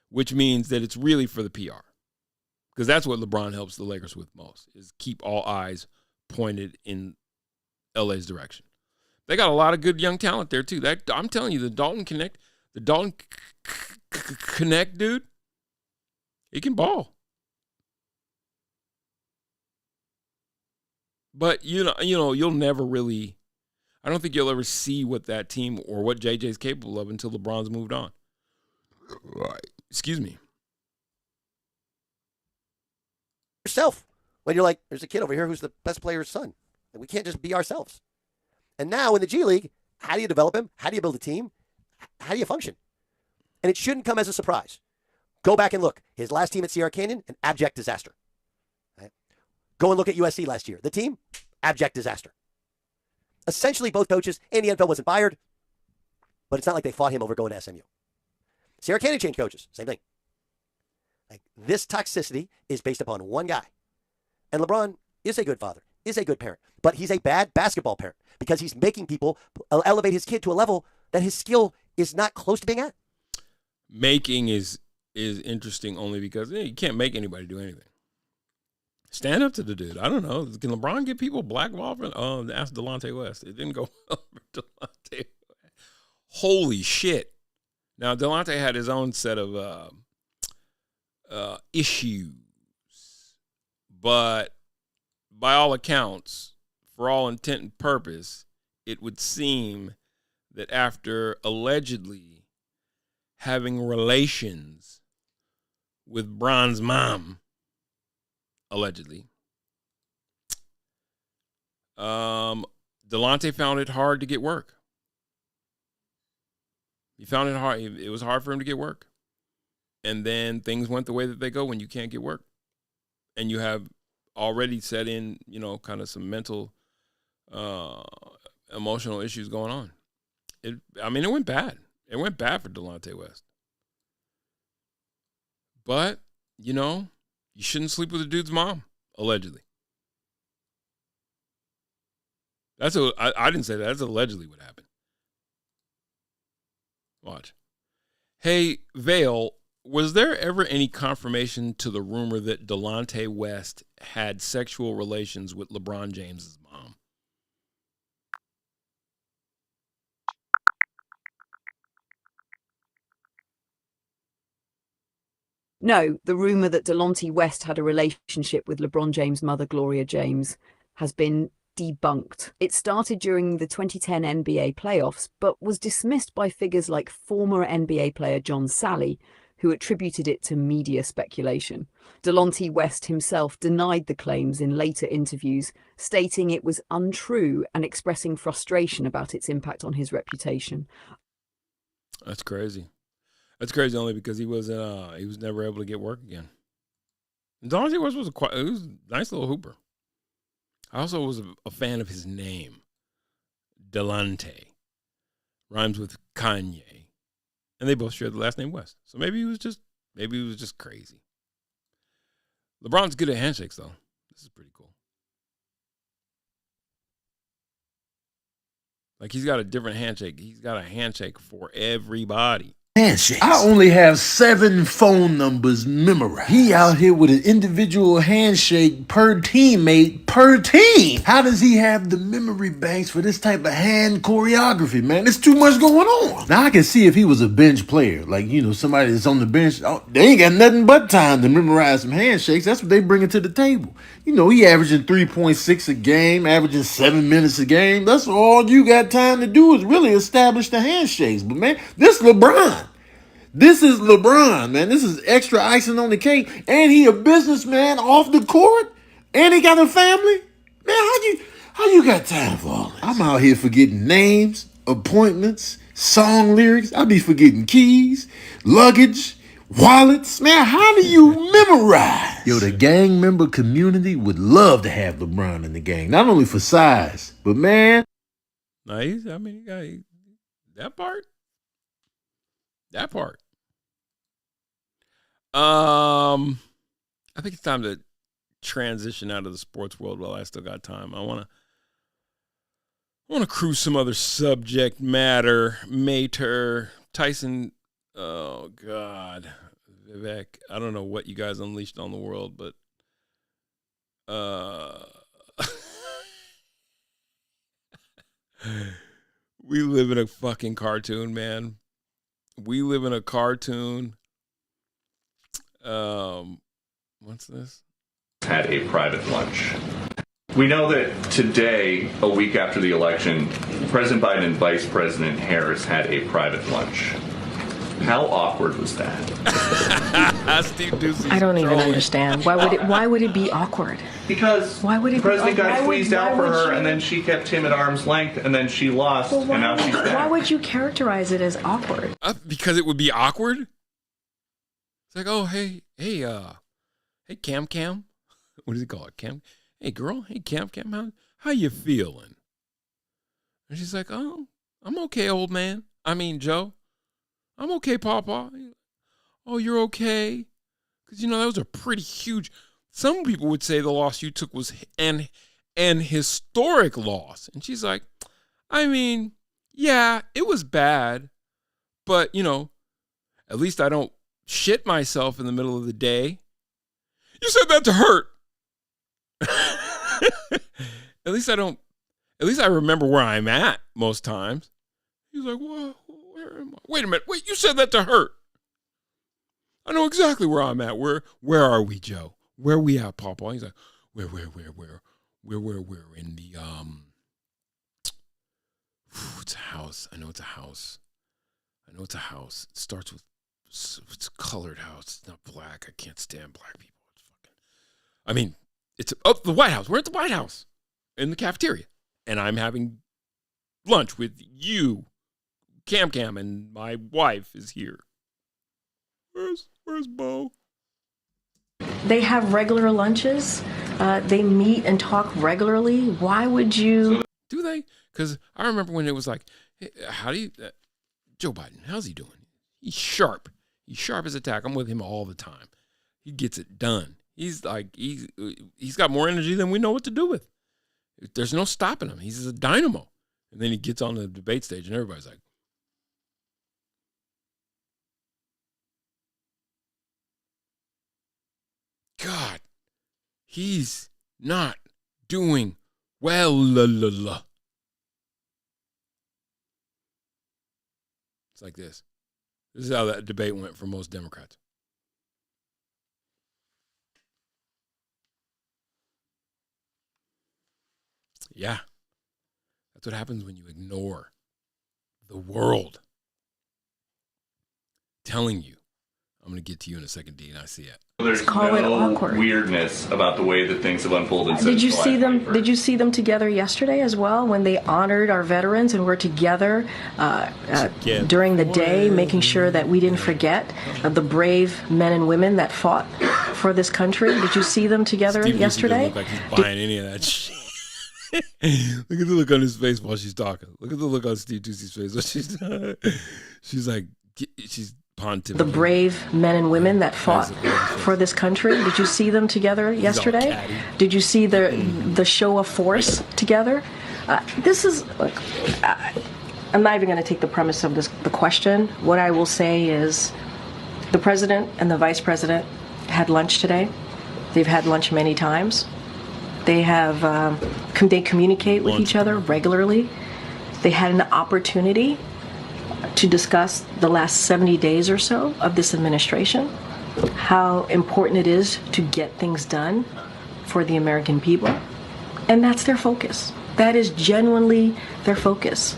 Which means that it's really for the PR. Because that's what LeBron helps the Lakers with most, is keep all eyes pointed in LA's direction. They got a lot of good young talent there, too. I'm telling you, the Dalton Connect, dude, he can ball. But, you know, you'll never really, I don't think you'll ever see what that team or what JJ's capable of until LeBron's moved on. Right. Excuse me.
Yourself. When you're like, there's a kid over here who's the best player's son. And we can't just be ourselves. And now in the G League, how do you develop him? How do you build a team? How do you function? And it shouldn't come as a surprise. Go back and look. His last team at Sierra Canyon, an abject disaster. Right? Go and look at USC last year. The team, abject disaster. Essentially, both coaches, and the NFL wasn't fired, but it's not like they fought him over going to SMU. Sierra Canyon changed coaches. Same thing. Like, this toxicity is based upon one guy. And LeBron is a good father, is a good parent, but he's a bad basketball parent because he's making people elevate his kid to a level that his skill is not close to being at.
Making is interesting only because you can't make anybody do anything. Stand up to the dude. I don't know. Can LeBron get people blackballed? Ask Delonte West. It didn't go well for Delonte. Holy shit. Now, Delonte had his own set of issues. But by all accounts, for all intent and purpose, it would seem that after allegedly having relations with Bron's mom, allegedly, Delonte found it hard to get work. He found it hard. It was hard for him to get work. And then things went the way that they go when you can't get work. And you have already set in, kind of some mental, emotional issues going on. It went bad. It went bad for Delonte West. But, you shouldn't sleep with a dude's mom, allegedly. I didn't say that. That's allegedly what happened. Watch. Hey, Vale, was there ever any confirmation to the rumor that Delonte West had sexual relations with LeBron James's mom?
No, the rumor that Delonte West had a relationship with LeBron James' mother, Gloria James, has been debunked. It started during the 2010 NBA playoffs, but was dismissed by figures like former NBA player John Sally, who attributed it to media speculation. Delonte West himself denied the claims in later interviews, stating it was untrue and expressing frustration about its impact on his reputation.
That's crazy. That's crazy only because he was never able to get work again. Delonte West was a nice little hooper. I also was a fan of his name, Delonte. Rhymes with Kanye. And they both share the last name West. So maybe he was just crazy. LeBron's good at handshakes, though. This is pretty cool. Like, he's got a different handshake. He's got a handshake for everybody.
handshakes. I only have 7 phone numbers memorized. He out here with an individual handshake per teammate per team. How does he have the memory banks for this type of hand choreography, man? There's too much going on. Now I can see if he was a bench player, like, you know, somebody that's on the bench, they ain't got nothing but time to memorize some handshakes. That's what they bringing to the table. You know, he averaging 3.6 a game, averaging 7 minutes a game. That's all you got time to do is really establish the handshakes. But man, this LeBron. This is LeBron, man. This is extra icing on the cake. And he a businessman off the court. And he got a family. Man, how you got time for all this? I'm out here forgetting names, appointments, song lyrics. I be forgetting keys, luggage, wallets. Man, how do you memorize? Yo, the gang member community would love to have LeBron in the gang. Not only for size, but man.
Nice. I mean, that part. That part. I think it's time to transition out of the sports world while I still got time. I want to cruise some other subject matter. Mater, Tyson. Oh God, Vivek. I don't know what you guys unleashed on the world, but we live in a fucking cartoon, man. We live in a cartoon. What's this?
Had a private lunch. We know that today, a week after the election, President Biden and Vice President Harris had a private lunch. How awkward was that?
Steve Ducey's
I don't even
trolling.
understand. Why would it be awkward?
Because
why would it
the president
be,
got squeezed out for her,
you,
and then she kept him at arm's length, and then she lost, and now she's back.
Why would you characterize it as awkward?
Because it would be awkward. It's like, oh, hey, Cam. What does he call it, Cam? Hey, girl. Hey, Cam. How you feeling? And she's like, oh, I'm okay, old man. I mean, Joe. I'm okay, Papa. Oh, you're okay? Because, you know, that was a pretty huge... Some people would say the loss you took was an historic loss. And she's like, I mean, yeah, it was bad. But, you know, at least I don't shit myself in the middle of the day. You said that to hurt. At least I remember where I'm at most times. He's like, well, where am I? Wait a minute. Wait, you said that to hurt. I know exactly where I'm at. Where are we, Joe? Where are we at, Papa? He's like, where in the it's a house. I know it's a house. It starts with it's a colored house. It's not black. I can't stand black people. It's the White House. We're at the White House in the cafeteria, and I'm having lunch with you, Cam, and my wife is here. Where's Bo?
They have regular lunches. They meet and talk regularly. Why would you?
Do they? Because I remember when it was like, hey, how do you, Joe Biden, how's he doing? He's sharp. He's sharp as a tack. I'm with him all the time. He gets it done. He's like, he's got more energy than we know what to do with. There's no stopping him. He's a dynamo. And then he gets on the debate stage and everybody's like, God, he's not doing well. It's like this. This is how that debate went for most Democrats. Yeah. That's what happens when you ignore the world telling you. I'm going to get to you in a second, D, and I see it.
There's
Call it awkward.
weirdness about the way that things have unfolded.
Did you
since
see
July
them?
21st.
Did you see them together yesterday as well when they honored our veterans and were together during the day, making sure that we didn't forget the brave men and women that fought for this country? Did you see them together
Steve
yesterday?
doesn't look like he's buying any of that shit. Look at the look on his face while she's talking. Look at the look on Steve Ducey's face while she's like, she's pontificating.
The brave men and women that fought for this country. Did you see them together yesterday? Did you see the show of force together? This is look. I'm not even going to take the premise of the question. What I will say is the president and the vice president had lunch today. They've had lunch many times. They have they communicate with each other regularly. They had an opportunity to discuss the last 70 days or so of this administration, how important it is to get things done for the American people. And that's their focus. That is genuinely their focus.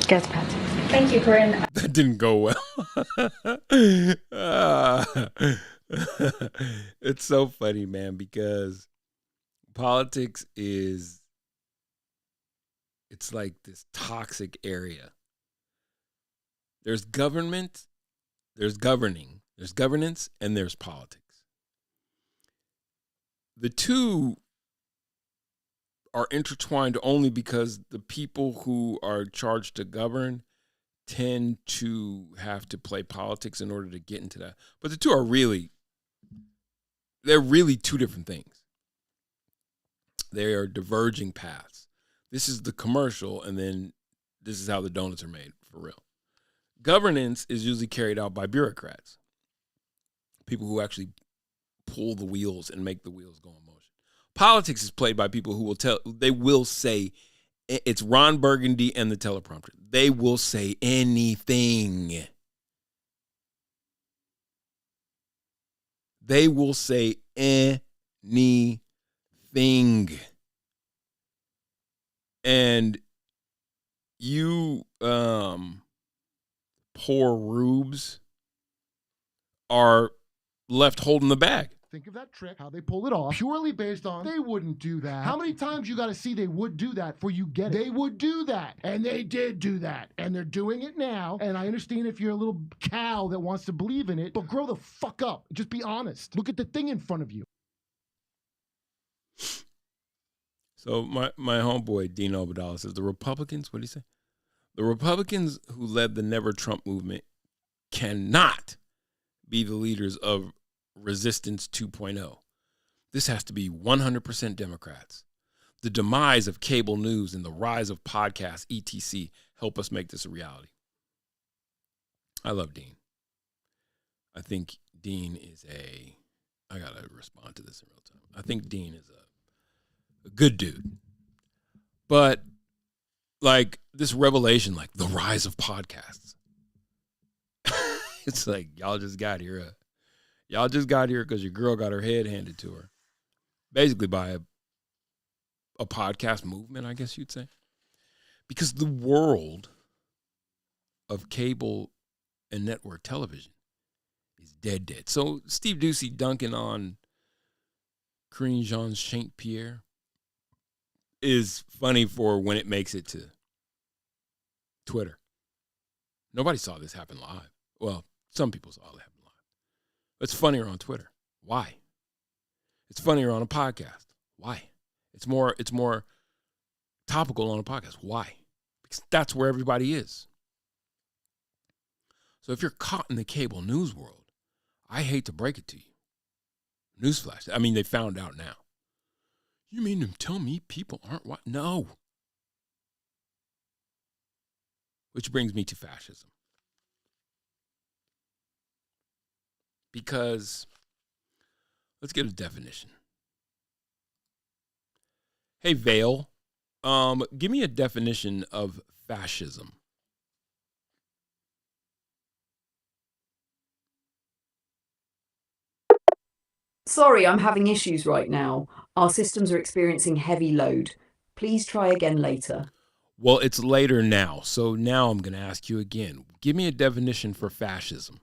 Guess, Patsy.
Thank you, Corinne.
That didn't go well. It's so funny, man, because politics is, it's like this toxic area. There's government, there's governing, there's governance, and there's politics. The two are intertwined only because the people who are charged to govern tend to have to play politics in order to get into that. But the two are they're really two different things. They are diverging paths. This is the commercial, and then this is how the donuts are made, for real. Governance is usually carried out by bureaucrats, people who actually pull the wheels and make the wheels go in motion. Politics is played by people who will say, it's Ron Burgundy and the teleprompter. They will say anything. They will say anything. And you poor rubes are left holding the bag.
Think of that trick, how they pull it off, purely based on they wouldn't do that. How many times you got to see they would do that before you get it? They would do that, and they did do that, and they're doing it now. And I understand if you're a little cow that wants to believe in it, but grow the fuck up. Just be honest. Look at the thing in front of you.
So my homeboy, Dean Obadala, says the Republicans, what did he say? The Republicans who led the Never Trump movement cannot be the leaders of Resistance 2.0. This has to be 100% Democrats. The demise of cable news and the rise of podcasts, etc., help us make this a reality. I love Dean. I think Dean is I got to respond to this in real time. I think Dean is a good dude. But like this revelation, like the rise of podcasts. It's like y'all just got here. Y'all just got here because your girl got her head handed to her. Basically by a podcast movement, I guess you'd say. Because the world of cable and network television is dead. So Steve Ducey dunking on Karine Jean Saint Pierre is funny for when it makes it to Twitter. Nobody saw this happen live. Well, some people saw it happen live. It's funnier on Twitter. Why? It's funnier on a podcast. Why? It's more topical on a podcast. Why? Because that's where everybody is. So if you're caught in the cable news world, I hate to break it to you. Newsflash. I mean, they found out now. You mean to tell me people aren't what? No. Which brings me to fascism. Because let's get a definition. Hey, Vale, give me a definition of fascism.
Sorry, I'm having issues right now. Our systems are experiencing heavy load. Please try again later.
Well, it's later now, so now I'm going to ask you again. Give me a definition for fascism.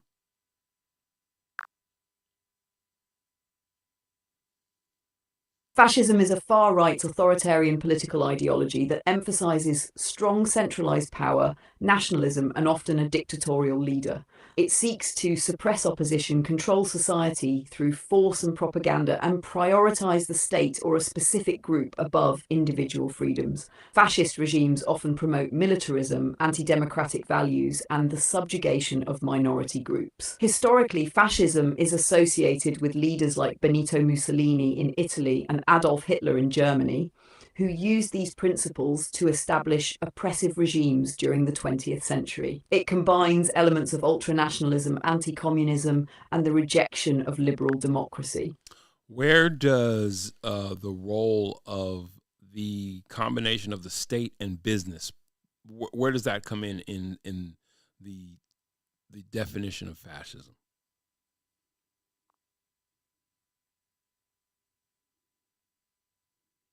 Fascism is a far-right authoritarian political ideology that emphasizes strong centralized power, nationalism, and often a dictatorial leader. It seeks to suppress opposition, control society through force and propaganda, and prioritize the state or a specific group above individual freedoms. Fascist regimes often promote militarism, anti-democratic values, and the subjugation of minority groups. Historically, fascism is associated with leaders like Benito Mussolini in Italy and Adolf Hitler in Germany, who used these principles to establish oppressive regimes during the 20th century. It combines elements of ultranationalism, anti-communism, and the rejection of liberal democracy.
Where does the role of the combination of the state and business, where does that come in the definition of fascism?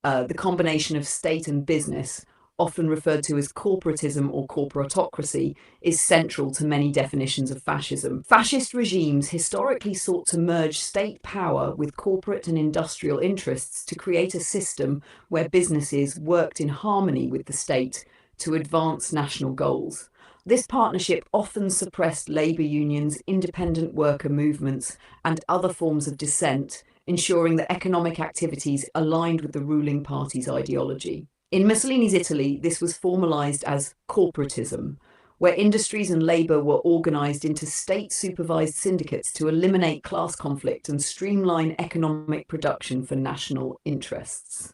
The combination of state and business, often referred to as corporatism or corporatocracy, is central to many definitions of fascism. Fascist regimes historically sought to merge state power with corporate and industrial interests to create a system where businesses worked in harmony with the state to advance national goals. This partnership often suppressed labor unions, independent worker movements, and other forms of dissent, ensuring that economic activities aligned with the ruling party's ideology. In Mussolini's Italy, this was formalized as corporatism, where industries and labor were organized into state-supervised syndicates to eliminate class conflict and streamline economic production for national interests.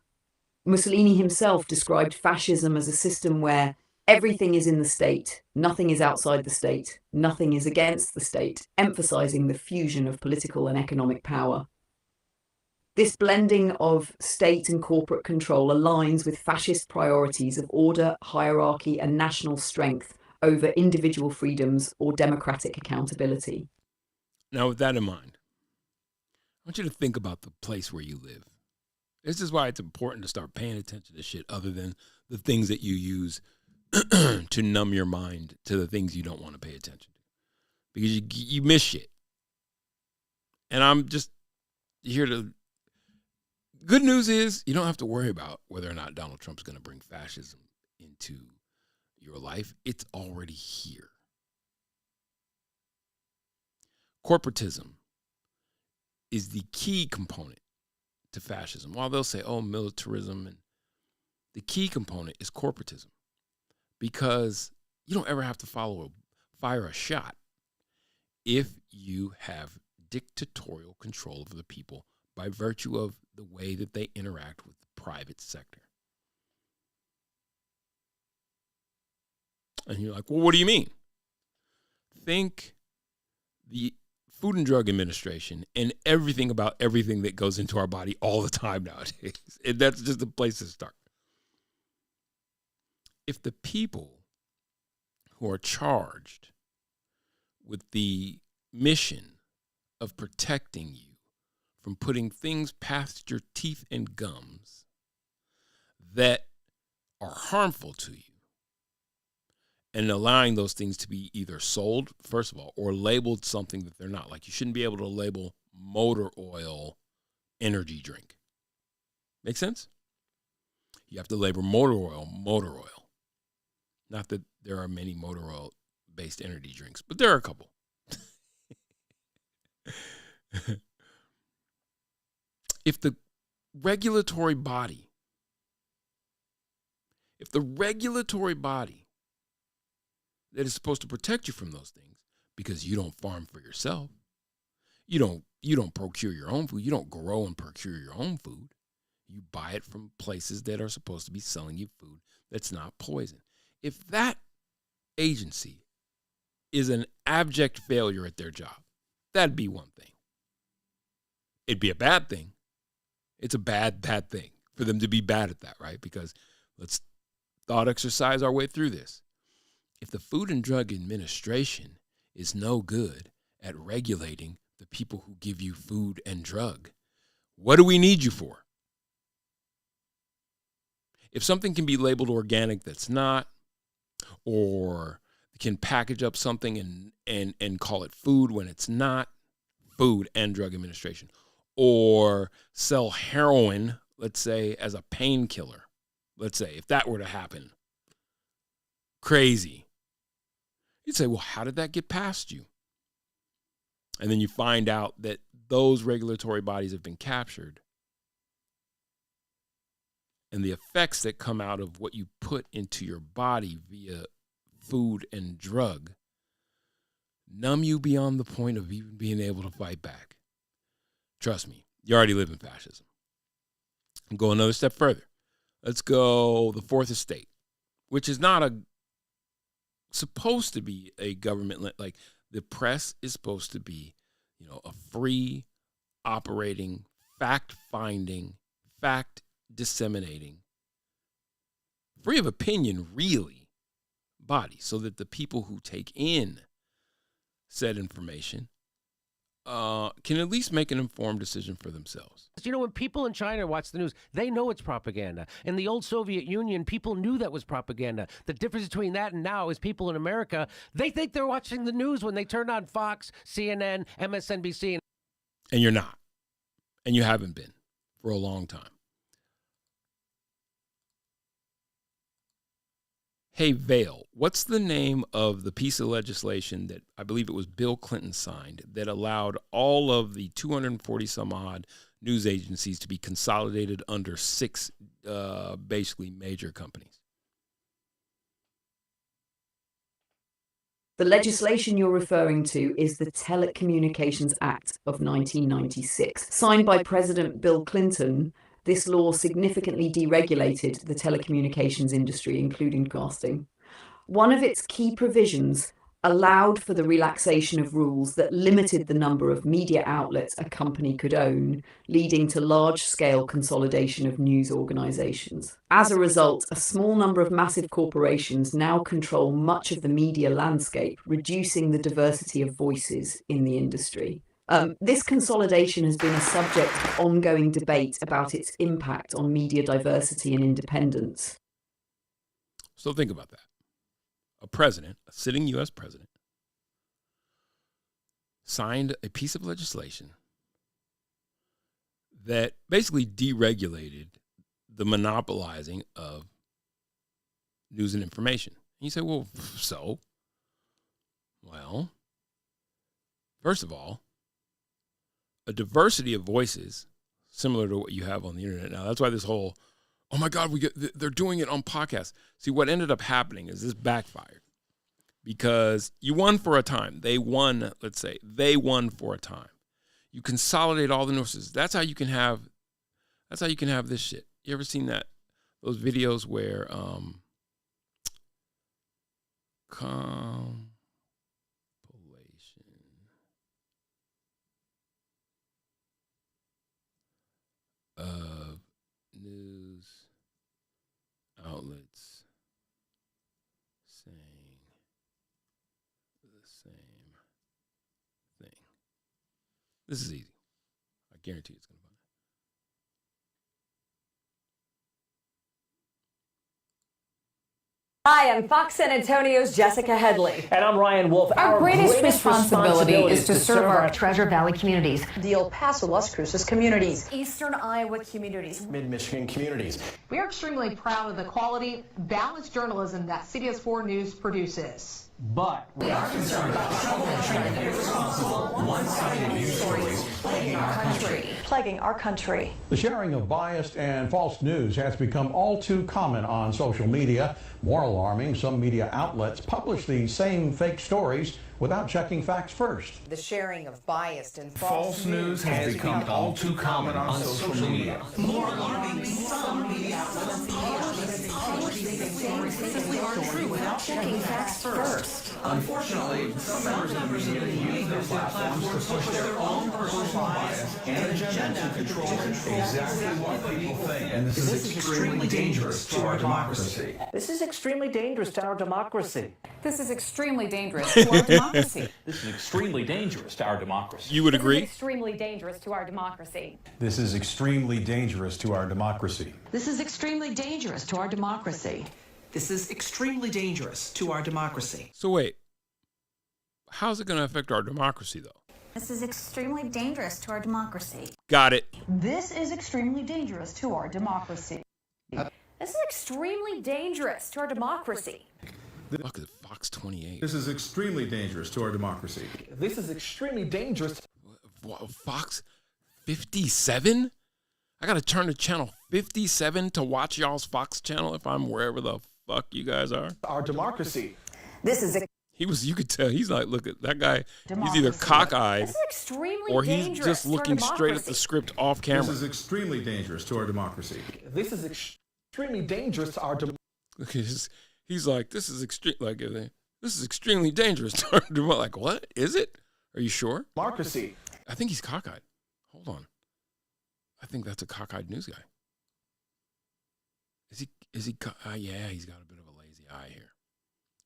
Mussolini himself described fascism as a system where everything is in the state, nothing is outside the state, nothing is against the state, emphasizing the fusion of political and economic power. This blending of state and corporate control aligns with fascist priorities of order, hierarchy, and national strength over individual freedoms or democratic accountability.
Now, with that in mind, I want you to think about the place where you live. This is why it's important to start paying attention to shit other than the things that you use to numb your mind to the things you don't want to pay attention to. Because you miss shit. And I'm just here to... Good news is you don't have to worry about whether or not Donald Trump's going to bring fascism into your life. It's already here. Corporatism is the key component to fascism. While they'll say, oh, militarism, and the key component is corporatism, because you don't ever have to fire a shot if you have dictatorial control over the people by virtue of the way that they interact with the private sector. And you're like, well, what do you mean? Think the Food and Drug Administration and everything about everything that goes into our body all the time nowadays. And that's just a place to start. If the people who are charged with the mission of protecting you from putting things past your teeth and gums that are harmful to you, and allowing those things to be either sold, first of all, or labeled something that they're not. Like, you shouldn't be able to label motor oil energy drink. Make sense? You have to label motor oil. Not that there are many motor oil-based energy drinks, but there are a couple. If the regulatory body that is supposed to protect you from those things, because you don't farm for yourself, you don't procure your own food, you don't grow and procure your own food, you buy it from places that are supposed to be selling you food that's not poison. If that agency is an abject failure at their job, that'd be one thing. It'd be a bad thing. It's a bad thing for them to be bad at that, right? Because let's thought exercise our way through this. If the Food and Drug Administration is no good at regulating the people who give you food and drug, what do we need you for? If something can be labeled organic that's not, or can package up something and call it food when it's not, Food and Drug Administration, or sell heroin, let's say, as a painkiller. Let's say, if that were to happen, crazy. You'd say, well, how did that get past you? And then you find out that those regulatory bodies have been captured. And the effects that come out of what you put into your body via food and drug numb you beyond the point of even being able to fight back. Trust me, you already live in fascism. And go another step further. Let's go the Fourth Estate, which is not supposed to be a government, like the press is supposed to be, a free operating, fact-finding, fact-disseminating, free of opinion, really, body, so that the people who take in said information can at least make an informed decision for themselves.
When people in China watch the news, they know it's propaganda. In the old Soviet Union, people knew that was propaganda. The difference between that and now is people in America, they think they're watching the news when they turn on Fox, CNN, MSNBC.
And you're not. And you haven't been for a long time. Hey, Vail, what's the name of the piece of legislation that I believe it was Bill Clinton signed that allowed all of the 240 some odd news agencies to be consolidated under 6 basically major companies?
The legislation you're referring to is the Telecommunications Act of 1996. Signed by President Bill Clinton, this law significantly deregulated the telecommunications industry, including casting. One of its key provisions allowed for the relaxation of rules that limited the number of media outlets a company could own, leading to large-scale consolidation of news organizations. As a result, a small number of massive corporations now control much of the media landscape, reducing the diversity of voices in the industry. This consolidation has been a subject of ongoing debate about its impact on media diversity and independence.
So think about that. A president, a sitting U.S. president, signed a piece of legislation that basically deregulated the monopolizing of news and information. And you say, well, so? Well, first of all, a diversity of voices, similar to what you have on the internet now. That's why this whole, oh my God, they're doing it on podcasts. See, what ended up happening is this backfired because you won for a time. They won, let's say, they won for a time. You consolidate all the sources. That's how you can have this shit. You ever seen that? Those videos where of news outlets saying the same thing. This is easy. I guarantee it's going to find it.
Hi, I'm Fox San Antonio's Jessica Headley.
And I'm Ryan Wolf.
Our greatest responsibility is to serve our Treasure Valley communities,
the El Paso, Las Cruces communities,
Eastern Iowa communities,
Mid-Michigan communities.
We are extremely proud of the quality, balanced journalism that CBS 4 News produces.
But we are concerned about troubling and irresponsible, one-sided news stories plaguing our country.
Plaguing our country.
The sharing of biased and false news has become all too common on social media. More alarming, some media outlets publish these same fake stories without checking facts first.
The sharing of biased and
False news has become all too common on social media.
More alarming, some media outlets publish these stories simply aren't true without checking facts first.
Unfortunately, some members of the media use their platforms to push their own personal bias and agenda to control exactly what people think. And this is extremely dangerous to our democracy.
This is extremely dangerous to our democracy.
This is extremely dangerous to our democracy.
This is extremely dangerous to our democracy.
You would agree?
This is extremely dangerous to our democracy.
This is extremely dangerous to our democracy.
This is extremely dangerous to our democracy.
This is extremely dangerous to our democracy.
So wait, how's it going to affect our democracy, though?
This is extremely dangerous to our democracy.
Got it.
This is extremely dangerous to our democracy.
This is extremely dangerous to our democracy.
Look at Fox 28.
This is extremely dangerous to our democracy.
This is extremely dangerous.
Fox 57? I got to turn to channel 57 to watch y'all's Fox channel if I'm wherever the fuck you guys are.
Our democracy.
This is
You could tell he's like, look at that guy. He's either cockeyed or he's just looking straight at the script off camera.
This is extremely dangerous to our democracy.
This is extremely dangerous to our
He's like, this is extreme. Like, this is extremely dangerous. Like, what is it? Are you sure?
democracy.
I think he's cockeyed. Hold on. I think that's a cockeyed news guy. Is he? Yeah, he's got a bit of a lazy eye here.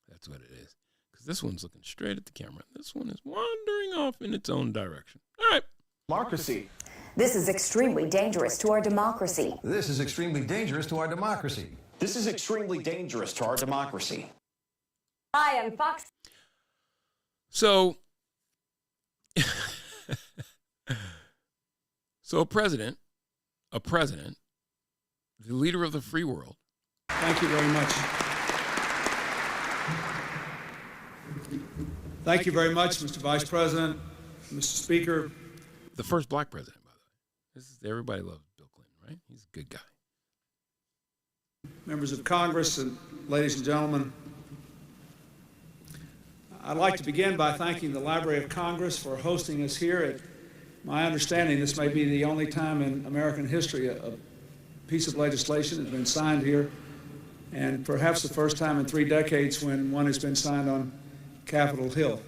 That's what it is. Because this one's looking straight at the camera. This one is wandering off in its own direction. All right.
Democracy.
This is extremely dangerous to our democracy.
This is extremely dangerous to our democracy.
This is extremely dangerous to our democracy.
Hi, I'm Fox.
So, a president, the leader of the free world.
Thank you very much. Thank you very much, Mr. Vice President, Mr. Speaker.
The first black president, by the way. Everybody loves Bill Clinton, right? He's a good guy.
Members of Congress and ladies and gentlemen, I'd like to begin by thanking the Library of Congress for hosting us here. At my understanding, this may be the only time in American history a piece of legislation has been signed here, and perhaps the first time in 3 decades when one has been signed on Capitol Hill.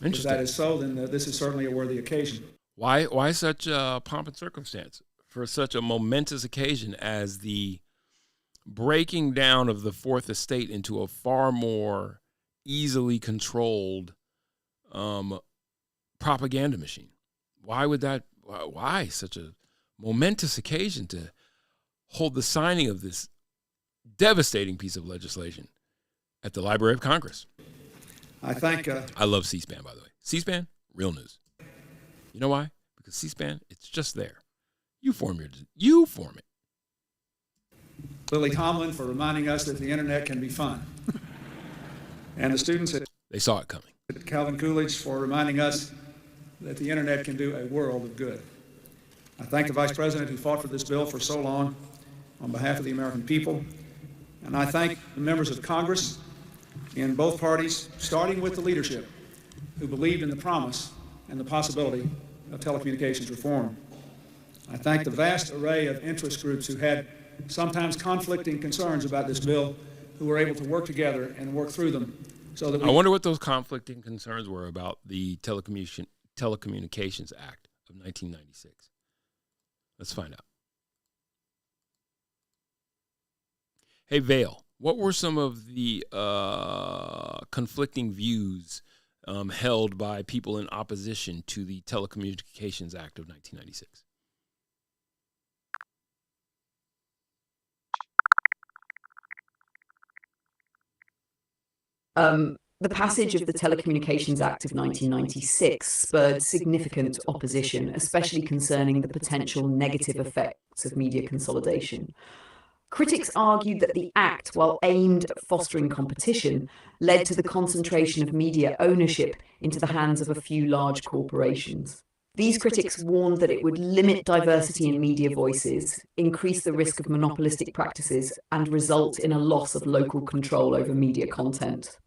If that is so, then this is certainly a worthy occasion.
Why such pomp and circumstance for such a momentous occasion as the breaking down of the Fourth Estate into a far more easily controlled propaganda machine? Why such a momentous occasion to hold the signing of this devastating piece of legislation at the Library of Congress?
I
love C-SPAN, by the way. C-SPAN, real news. You know why? Because C-SPAN, it's just there. You form it.
Lily Tomlin for reminding us that the internet can be fun. And the students
they saw it coming.
Calvin Coolidge for reminding us that the internet can do a world of good. I thank the Vice President who fought for this bill for so long on behalf of the American people. And I thank the members of Congress in both parties, starting with the leadership, who believed in the promise and the possibility of telecommunications reform. I thank the vast array of interest groups who had sometimes conflicting concerns about this bill, who were able to work together and work through them so that
I wonder what those conflicting concerns were about the Telecommunications Act of 1996. Let's find out. Hey, Vale, what were some of the conflicting views held by people in opposition to the Telecommunications Act of 1996?
The passage of the Telecommunications Act of 1996 spurred significant opposition, especially concerning the potential negative effects of media consolidation. Critics argued that the Act, while aimed at fostering competition, led to the concentration of media ownership into the hands of a few large corporations. These critics warned that it would limit diversity in media voices, increase the risk of monopolistic practices, and result in a loss of local control over media content.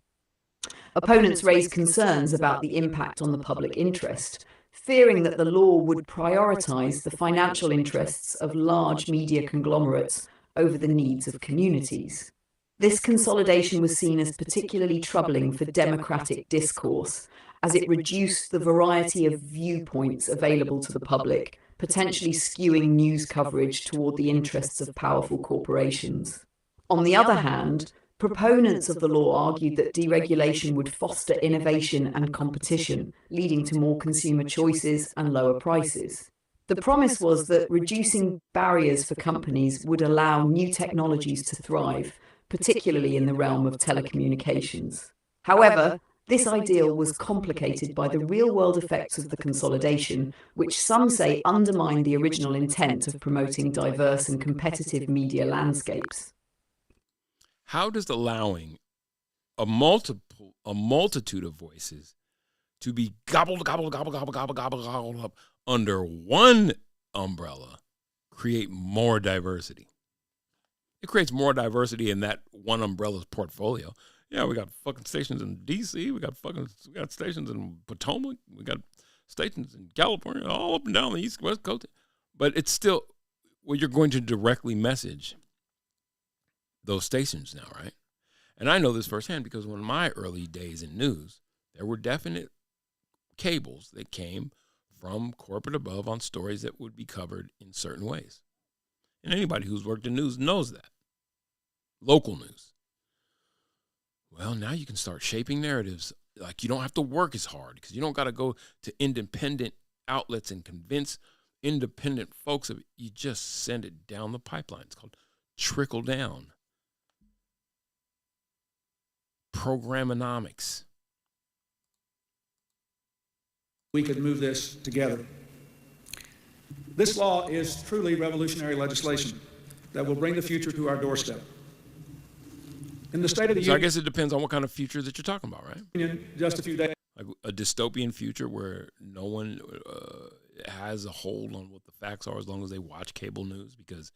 Opponents raised concerns about the impact on the public interest, fearing that the law would prioritize the financial interests of large media conglomerates over the needs of communities. This consolidation was seen as particularly troubling for democratic discourse, as it reduced the variety of viewpoints available to the public, potentially skewing news coverage toward the interests of powerful corporations. On the other hand, proponents of the law argued that deregulation would foster innovation and competition, leading to more consumer choices and lower prices. The promise was that reducing barriers for companies would allow new technologies to thrive, particularly in the realm of telecommunications. However, this ideal was complicated by the real-world effects of the consolidation, which some say undermined the original intent of promoting diverse and competitive media landscapes.
How does allowing a multitude of voices to be gobbled up under one umbrella create more diversity? It creates more diversity in that one umbrella's portfolio. Yeah, we got fucking stations in D.C., we got stations in Potomac, we got stations in California, all up and down the East West Coast. But it's still, well, you're going to directly message those stations now, right? And I know this firsthand because in my early days in news, there were definite cables that came from corporate above on stories that would be covered in certain ways. And anybody who's worked in news knows that. Local news. Well, now you can start shaping narratives. Like, you don't have to work as hard because you don't got to go to independent outlets and convince independent folks of it. You just send it down the pipeline. It's called trickle down. Programonomics.
We could move this together. This law is truly revolutionary legislation that will bring the future to our doorstep. In the State of the
So I
Union,
guess it depends on what kind of future that you're talking about, right?
just a few days.
Like a dystopian future where no one has a hold on what the facts are as long as they watch cable news because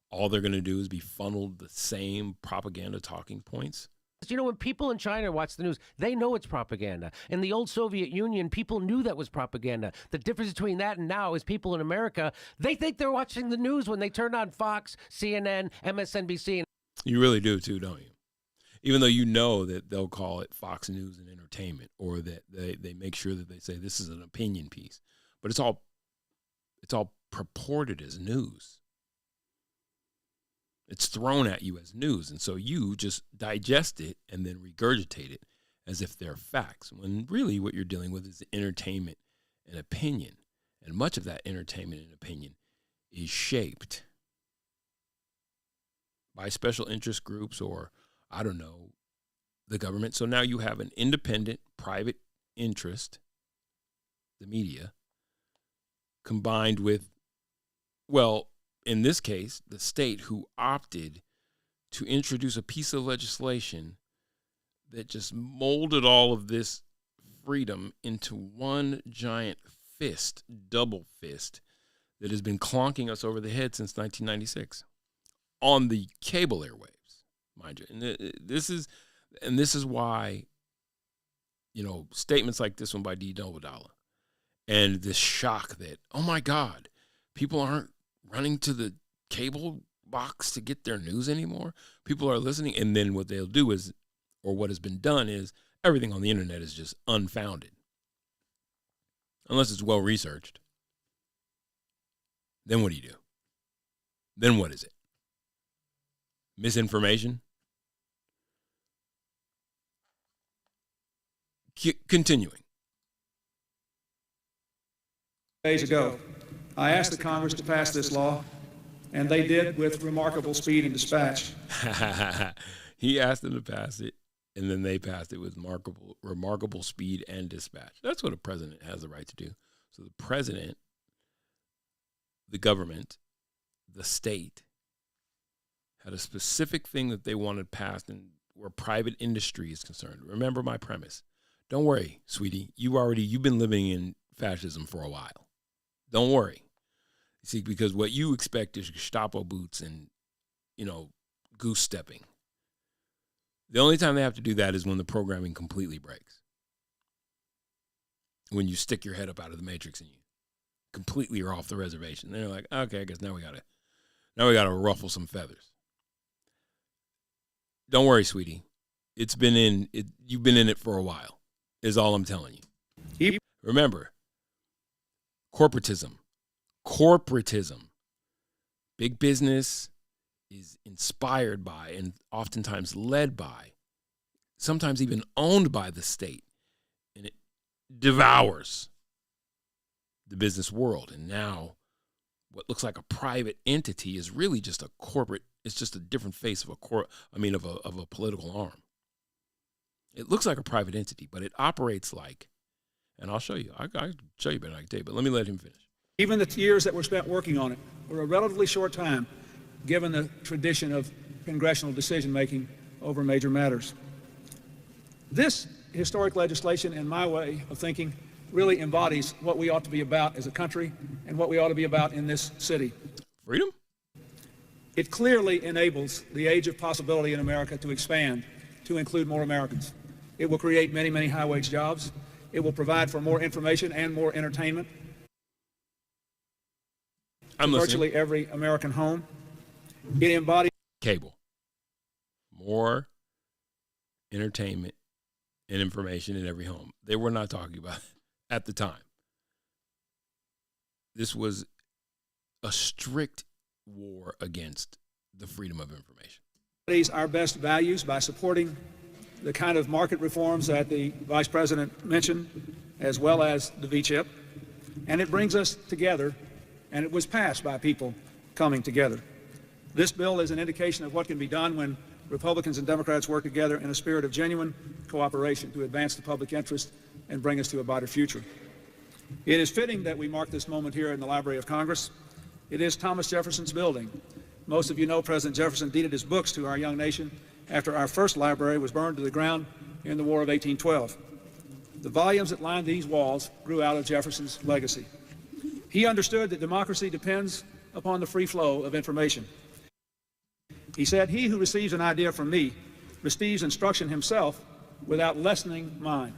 all they're going to do is be funneled the same propaganda talking points.
You know, when people in China watch the news, they know it's propaganda. In the old Soviet Union, people knew that was propaganda. The difference between that and now is people in America, they think they're watching the news when they turn on Fox, CNN, MSNBC.
You really do too, don't you? Even though you know that they'll call it Fox News and Entertainment, or that they make sure that they say this is an opinion piece. But it's all purported as news. It's thrown at you as news, and so you just digest it and then regurgitate it as if they're facts, when really what you're dealing with is entertainment and opinion. And much of that entertainment and opinion is shaped by special interest groups or, I don't know, the government. So now you have an independent private interest, the media, combined with, well, in this case, the state, who opted to introduce a piece of legislation that just molded all of this freedom into one giant fist, double fist, that has been clonking us over the head since 1996 on the cable airwaves, mind you. And this is why, you know, statements like this one by D. Novadala and this shock that, oh my God, people aren't running to the cable box to get their news anymore. People are listening. And then what they'll do is, or what has been done is, everything on the internet is just unfounded. Unless it's well researched. Then what do you do? Then what is it? Misinformation? Continuing.
Days ago, I asked the Congress to pass this law, and they did with remarkable speed and dispatch.
He asked them to pass it, and then they passed it with remarkable speed and dispatch. That's what a president has the right to do. So the president, the government, the state, had a specific thing that they wanted passed, and where private industry is concerned. Remember my premise. Don't worry, sweetie. You've been living in fascism for a while. Don't worry. See, because what you expect is Gestapo boots and, you know, goose stepping. The only time they have to do that is when the programming completely breaks. When you stick your head up out of the matrix and you completely are off the reservation. They're like, okay, I guess now we gotta ruffle some feathers. Don't worry, sweetie. You've been in it for a while, is all I'm telling you. Remember, corporatism. Big business is inspired by and oftentimes led by, sometimes even owned by the state. And it devours the business world. And now what looks like a private entity is really just a corporate, it's just a different face of a political arm. It looks like a private entity, but it operates like, and I'll show you. I'll show you better than I can tell you, but let me let him finish.
Even the years that were spent working on it were a relatively short time, given the tradition of congressional decision-making over major matters. This historic legislation, in my way of thinking, really embodies what we ought to be about as a country and what we ought to be about in this city.
Freedom?
It clearly enables the age of possibility in America to expand, to include more Americans. It will create many, many high-wage jobs. It will provide for more information and more entertainment.
I'm listening.
Virtually every American home. It embodies
cable. more entertainment and information in every home. They were not talking about it at the time. This was a strict war against the freedom of information.
These are our best values by supporting the kind of market reforms that the Vice President mentioned, as well as the V-chip. And it brings us together, and it was passed by people coming together. This bill is an indication of what can be done when Republicans and Democrats work together in a spirit of genuine cooperation to advance the public interest and bring us to a brighter future. It is fitting that we mark this moment here in the Library of Congress. It is Thomas Jefferson's building. Most of you know President Jefferson deeded his books to our young nation after our first library was burned to the ground in the War of 1812. The volumes that lined these walls grew out of Jefferson's legacy. He understood that democracy depends upon the free flow of information. He said, "He who receives an idea from me receives instruction himself without lessening mine.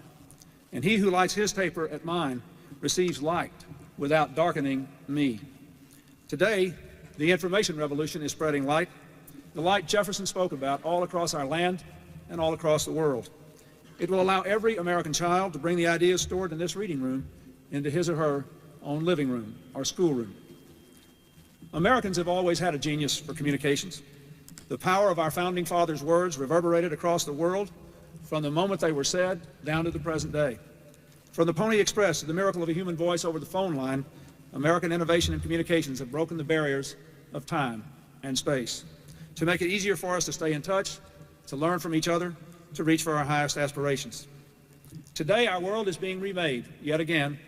And he who lights his taper at mine receives light without darkening me." Today, the information revolution is spreading light, the light Jefferson spoke about all across our land and all across the world. It will allow every American child to bring the ideas stored in this reading room into his or her own living room or schoolroom. Americans have always had a genius for communications. The power of our founding fathers' words reverberated across the world from the moment they were said down to the present day. From the Pony Express to the miracle of a human voice over the phone line, American innovation and communications have broken the barriers of time and space to make it easier for us to stay in touch, to learn from each other, to reach for our highest aspirations. Today, our world is being remade, yet again,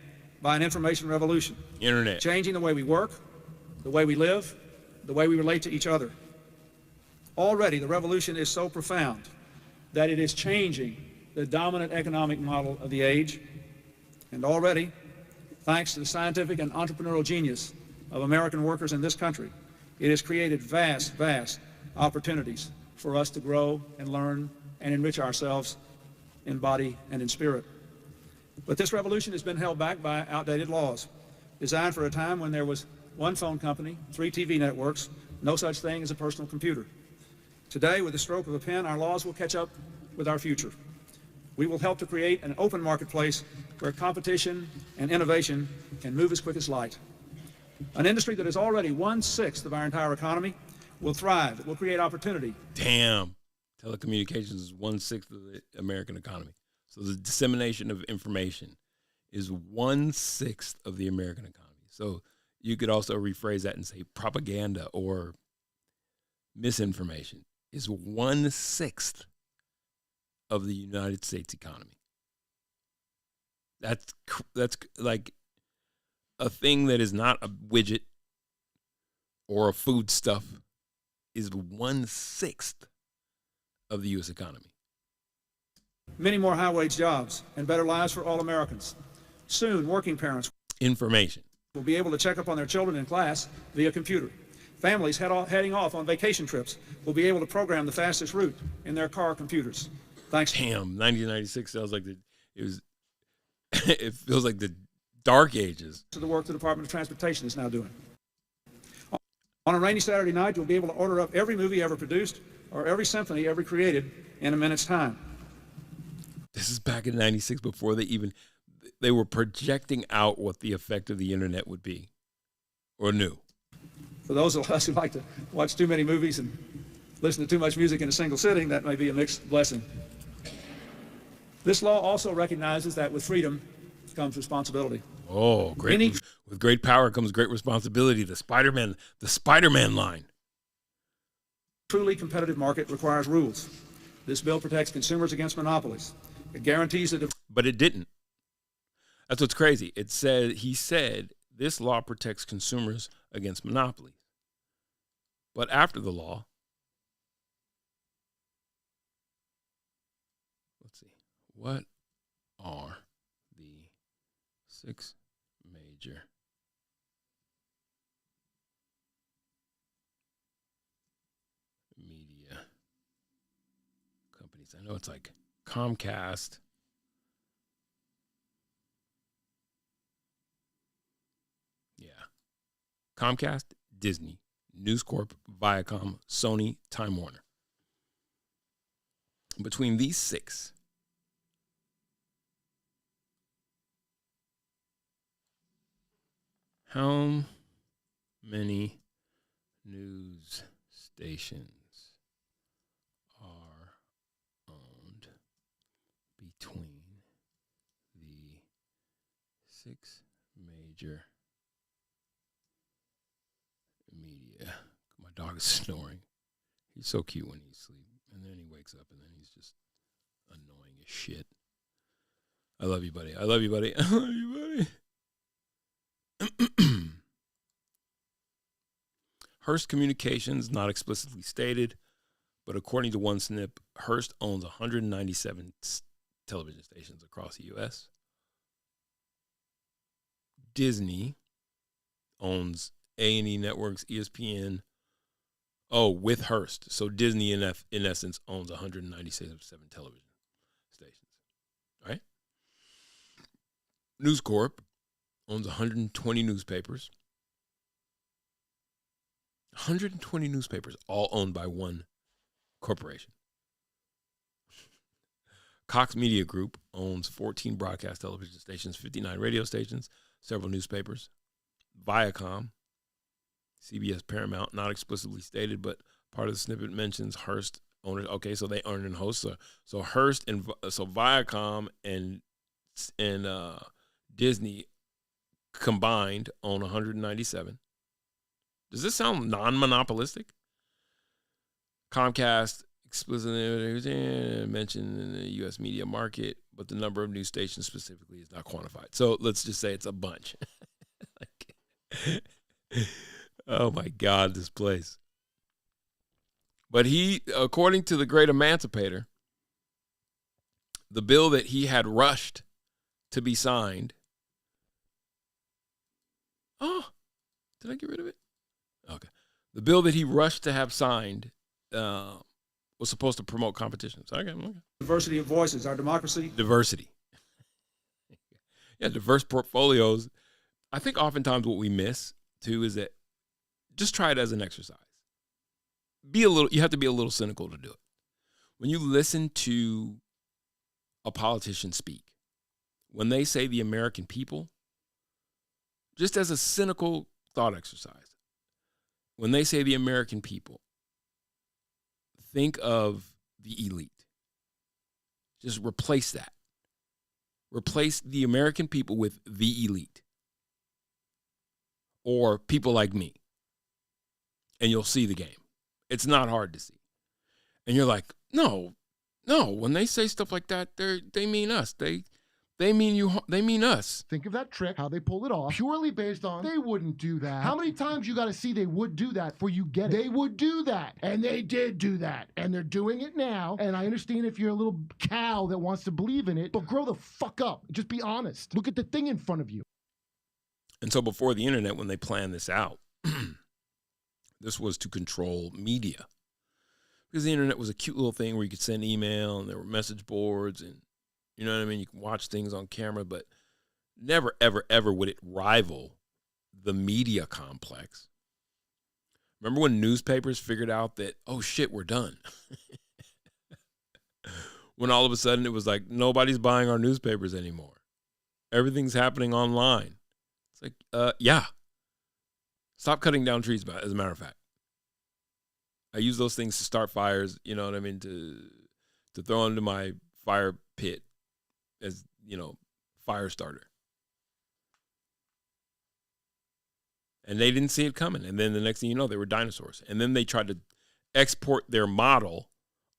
by an information revolution.
Internet.
Changing the way we work, the way we live, the way we relate to each other. Already, the revolution is so profound that it is changing the dominant economic model of the age. And already, thanks to the scientific and entrepreneurial genius of American workers in this country, it has created vast, vast opportunities for us to grow and learn and enrich ourselves in body and in spirit. But this revolution has been held back by outdated laws, designed for a time when there was one phone company, 3 TV networks, no such thing as a personal computer. Today, with the stroke of a pen, our laws will catch up with our future. We will help to create an open marketplace where competition and innovation can move as quick as light. An industry that is already 1/6 of our entire economy will thrive. It will create opportunity.
Damn. Telecommunications is 1/6 of the American economy. So the dissemination of information is 1/6 of the American economy. So you could also rephrase that and say propaganda or misinformation is 1/6 of the United States economy. That's like a thing that is not a widget or a foodstuff is 1/6 of the U.S. economy.
Many more high-wage jobs and better lives for all Americans. Soon, working parents
Information
will be able to check up on their children in class via computer. Families heading off on vacation trips will be able to program the fastest route in their car computers. Thanks.
Damn, 1996 sounds like it feels like the dark ages.
To the work the Department of Transportation is now doing. On a rainy Saturday night, you'll be able to order up every movie ever produced or every symphony ever created in a minute's time.
This is back in 96 before they were projecting out what the effect of the internet would be or knew.
For those of us who like to watch too many movies and listen to too much music in a single sitting, that may be a mixed blessing. This law also recognizes that with freedom comes responsibility.
Oh, great. With great power comes great responsibility. The Spider-Man line.
Truly competitive market requires rules. This bill protects consumers against monopolies. It guarantees that...
But it didn't. That's what's crazy. He said this law protects consumers against monopolies. But after the law, let's see, what are the 6 major media companies? I know it's like Comcast, Comcast, Disney, News Corp, Viacom, Sony, Time Warner. between these 6, how many news stations are owned between the 6 major media? My dog is snoring. He's so cute when he's asleep. And then he wakes up and then he's just annoying as shit. I love you, buddy. I love you, buddy. I love you, buddy. Hearst Communications, not explicitly stated, but according to one snip, Hearst owns 197 television stations across the U.S. Disney owns A&E Networks, ESPN. Oh, with Hearst. So Disney, in essence, owns 197 television stations. All right? News Corp owns 120 newspapers. 120 newspapers, all owned by one corporation. Cox Media Group owns 14 broadcast television stations, 59 radio stations, several newspapers. Viacom, CBS Paramount, not explicitly stated, but part of the snippet mentions Hearst owners. Okay, so they own and host. So Hearst and so Viacom and Disney combined own 197. Does this sound non-monopolistic? Comcast explicitly mentioned in the U.S. media market, but the number of news stations specifically is not quantified. So let's just say it's a bunch. Oh, my God, this place. But he, according to the Great Emancipator, the bill that he had rushed to be signed. Oh, did I get rid of it? Okay. The bill that he rushed to have signed was supposed to promote competition. So, okay.
Diversity of voices, our democracy.
Diversity. Yeah, diverse portfolios. I think oftentimes what we miss, too, is that just try it as an exercise. You have to be a little cynical to do it. When you listen to a politician speak, when they say the American people, just as a cynical thought exercise, when they say the American people, think of the elite. Just replace that. Replace the American people with the elite. Or people like me. And you'll see the game. It's not hard to see. And you're like, no, when they say stuff like that, they mean us. They mean us.
Think of that trick, how they pull it off, purely based on they wouldn't do that. How many times you got to see they would do that before you get it? They would do that. And they did do that. And they're doing it now. And I understand if you're a little cow that wants to believe in it, but grow the fuck up. Just be honest. Look at the thing in front of you.
And so before the internet, when they planned this out, this was to control media. Because the internet was a cute little thing where you could send email and there were message boards and, you know what I mean? You can watch things on camera, but never, ever, ever would it rival the media complex. Remember when newspapers figured out that, oh shit, we're done. When all of a sudden it was like, nobody's buying our newspapers anymore. Everything's happening online. It's like, yeah. Stop cutting down trees, as a matter of fact. I use those things to start fires, you know what I mean, to throw into my fire pit as, you know, fire starter. And they didn't see it coming. And then the next thing you know, they were dinosaurs. And then they tried to export their model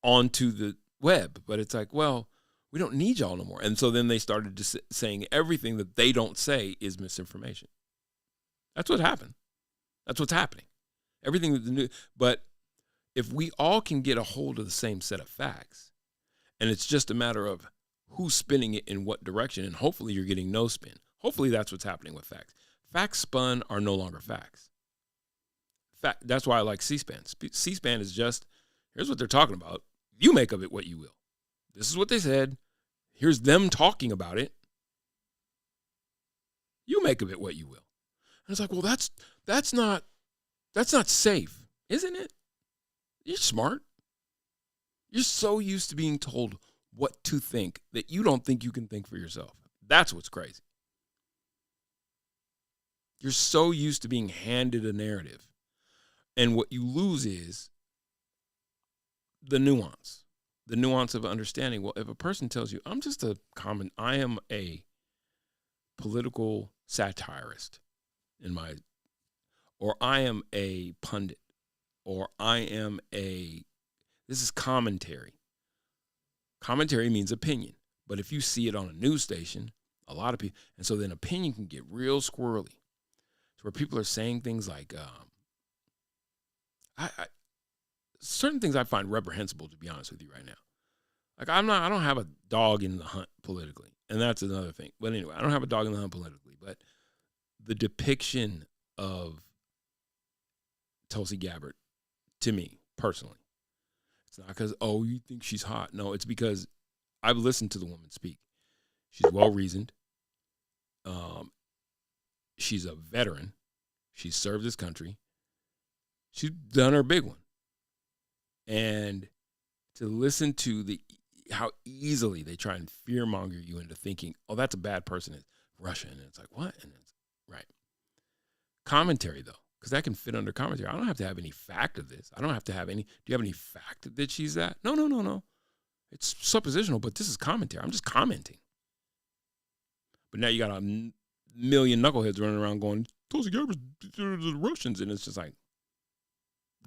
onto the web. But it's like, well, we don't need y'all no more. And so then they started just saying everything that they don't say is misinformation. That's what happened. That's what's happening. Everything that the new, but if we all can get a hold of the same set of facts, and it's just a matter of who's spinning it in what direction, and hopefully you're getting no spin. Hopefully that's what's happening with facts. Facts spun are no longer facts. That's why I like C-SPAN. C-SPAN is just, here's what they're talking about. You make of it what you will. This is what they said. Here's them talking about it. You make of it what you will. And it's like, well, that's not safe, isn't it? You're smart. You're so used to being told what to think that you don't think you can think for yourself. That's what's crazy. You're so used to being handed a narrative. And what you lose is the nuance of understanding. Well, if a person tells you, I am a political satirist or I am a pundit, or this is commentary. Commentary means opinion. But if you see it on a news station, a lot of people, and so then opinion can get real squirrely. Where people are saying things like, certain things I find reprehensible, to be honest with you right now. Like I don't have a dog in the hunt politically, and that's another thing. But anyway, I don't have a dog in the hunt politically, but the depiction of Tulsi Gabbard, to me personally, it's not because, you think she's hot. No, it's because I've listened to the woman speak. She's well-reasoned. She's a veteran. She's served this country. She's done her big one. And to listen to how easily they try and fearmonger you into thinking, that's a bad person, it's Russia. And it's like, what? And it's right. Commentary, though, because that can fit under commentary. I don't have to have any fact of this. I don't have to have any. Do you have any fact that she's that? No. It's suppositional, but this is commentary. I'm just commenting. But now you got a million knuckleheads running around going, Tulsi Gabbard's the Russians. And it's just like,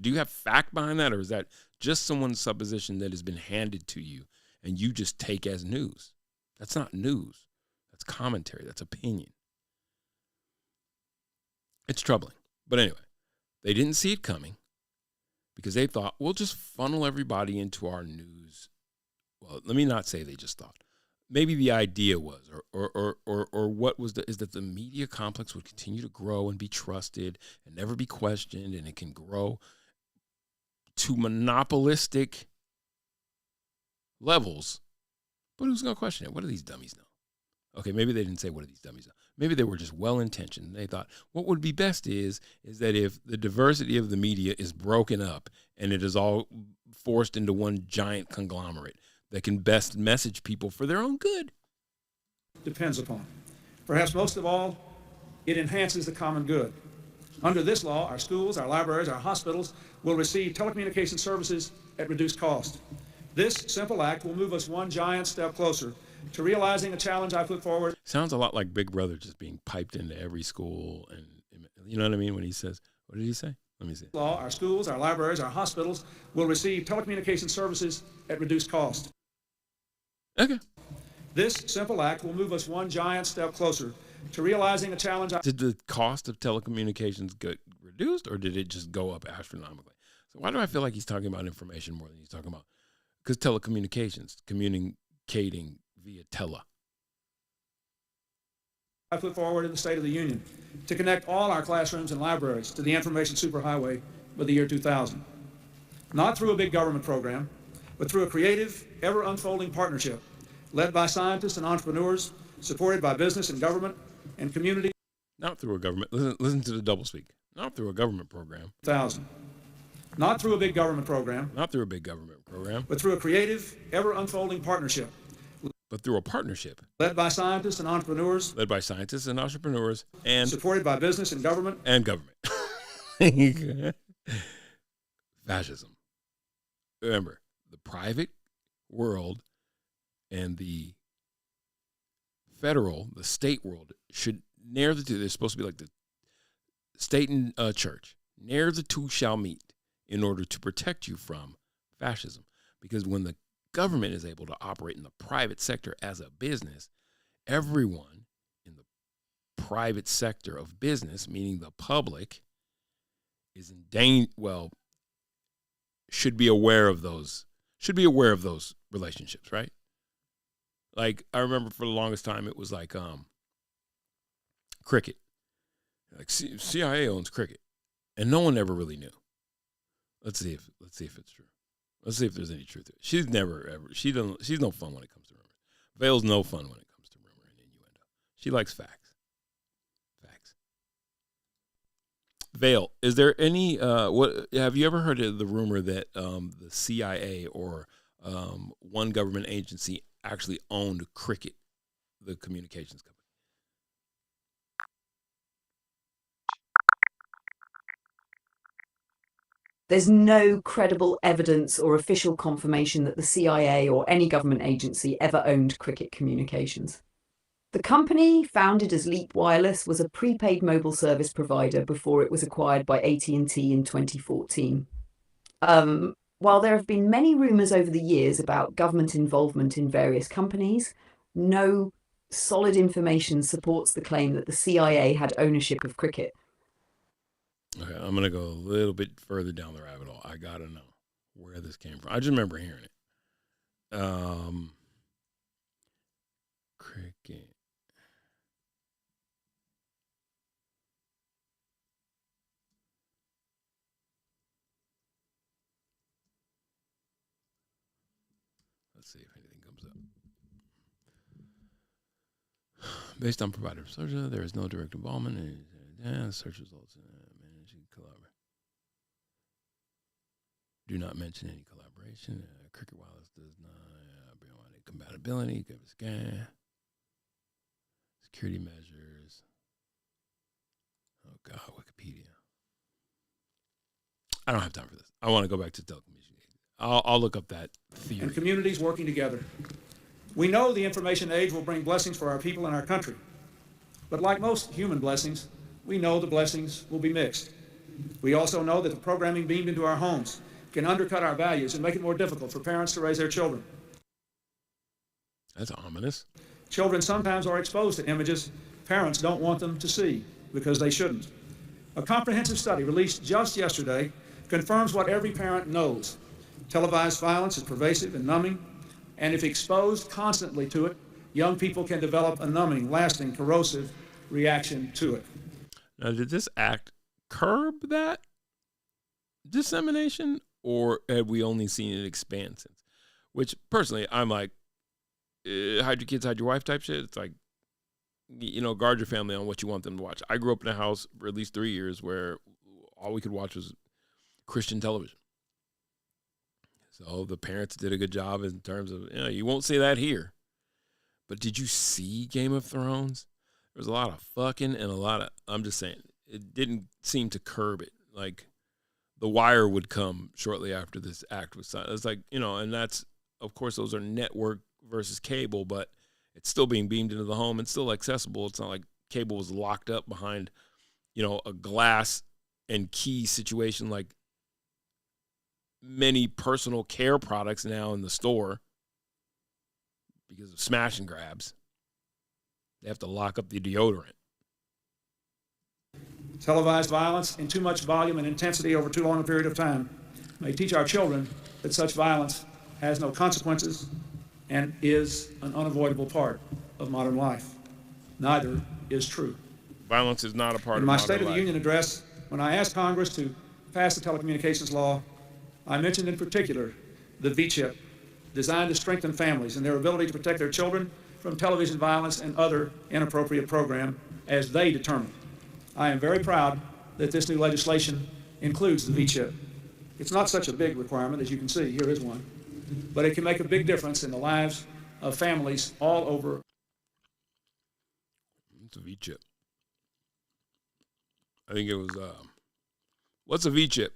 do you have fact behind that? Or is that just someone's supposition that has been handed to you and you just take as news? That's not news. That's commentary. That's opinion. It's troubling. But anyway, they didn't see it coming because they thought, we'll just funnel everybody into our news. Well, let me not say they just thought. Maybe the idea was, or what was is that the media complex would continue to grow and be trusted and never be questioned, and it can grow to monopolistic levels. But who's going to question it? What do these dummies know? Okay, maybe they didn't say what do these dummies know. Maybe they were just well-intentioned. They thought what would be best is that if the diversity of the media is broken up and it is all forced into one giant conglomerate that can best message people for their own good.
Depends upon. Perhaps most of all, it enhances the common good. Under this law, our schools, our libraries, our hospitals will receive telecommunication services at reduced cost. This simple act will move us one giant step closer to realizing a challenge I put forward.
Sounds a lot like Big Brother just being piped into every school. And you know what I mean? When he says, what did he say? Let me see.
Law, our schools, our libraries, our hospitals will receive telecommunication services at reduced cost.
Okay.
This simple act will move us one giant step closer to realizing a challenge.
Did the cost of telecommunications get reduced, or did it just go up astronomically? So why do I feel like he's talking about information more than he's talking about? Because telecommunications, communicating via tele.
I put forward in the State of the Union to connect all our classrooms and libraries to the information superhighway by the year 2000. Not through a big government program, but through a creative, ever-unfolding partnership led by scientists and entrepreneurs, supported by business and government and community.
Not through a government. Listen to the doublespeak. Not through a government program.
2000. Not through a big government program.
Not through a big government program.
But through a creative, ever-unfolding partnership.
But through a partnership.
Led by scientists and entrepreneurs.
Led by scientists and entrepreneurs. And
supported by business and government.
And government. Fascism. Remember, the private world and the federal, the state world, should ne'er the two. They're supposed to be like the state and church. Ne'er the two shall meet in order to protect you from fascism. Because when the government is able to operate in the private sector as a business, everyone in the private sector of business, meaning the public, is in danger. Well, should be aware of those relationships, right? Like, I remember for the longest time, it was like cricket. Like CIA owns cricket, and no one ever really knew. Let's see if it's true. Let's see if there's any truth to it. She's no fun when it comes to rumors. Vale's no fun when it comes to rumor and innuendo. She likes facts. Vale, is there any what have you ever heard of the rumor that the CIA or one government agency actually owned Cricket, the communications company.
There's no credible evidence or official confirmation that the CIA or any government agency ever owned Cricket Communications. The company, founded as Leap Wireless, was a prepaid mobile service provider before it was acquired by AT&T in 2014. While there have been many rumors over the years about government involvement in various companies, no solid information supports the claim that the CIA had ownership of Cricket.
Okay, I'm going to go a little bit further down the rabbit hole. I got to know where this came from. I just remember hearing it. Cricket. Let's see if anything comes up. Based on provider search, there is no direct involvement in search results. Managing collaboration. Do not mention any collaboration. Cricket Wireless does not bring on any compatibility. Give a scan. Security measures. Oh God, Wikipedia. I don't have time for this. I want to go back to telecommunications. I'll look up that theory.
And communities working together. We know the information age will bring blessings for our people and our country. But like most human blessings, we know the blessings will be mixed. We also know that the programming beamed into our homes can undercut our values and make it more difficult for parents to raise their children.
That's ominous.
Children sometimes are exposed to images parents don't want them to see because they shouldn't. A comprehensive study released just yesterday confirms what every parent knows. Televised violence is pervasive and numbing, and if exposed constantly to it, young people can develop a numbing, lasting, corrosive reaction to it.
Now, did this act curb that dissemination, or have we only seen it expand since? Which, personally, I'm like, hide your kids, hide your wife type shit. It's like, guard your family on what you want them to watch. I grew up in a house for at least 3 years where all we could watch was Christian television. So the parents did a good job in terms of, you won't see that here. But did you see Game of Thrones? There was a lot of fucking and a lot of, I'm just saying, it didn't seem to curb it. Like, The Wire would come shortly after this act was signed. It's like, and that's, of course, those are network versus cable, but it's still being beamed into the home. It's still accessible. It's not like cable was locked up behind, a glass and key situation like many personal care products now in the store because of smash and grabs. They have to lock up the deodorant.
Televised violence in too much volume and intensity over too long a period of time may teach our children that such violence has no consequences and is an unavoidable part of modern life. Neither is true.
Violence is not a part of
my
modern
State of the
life.
Union address, when I asked Congress to pass the telecommunications law, I mentioned in particular the V-chip, designed to strengthen families and their ability to protect their children from television violence and other inappropriate program as they determine. I am very proud that this new legislation includes the V-chip. It's not such a big requirement, as you can see, here is one, but it can make a big difference in the lives of families all over.
It's a V-chip. I think it was, what's a V-chip?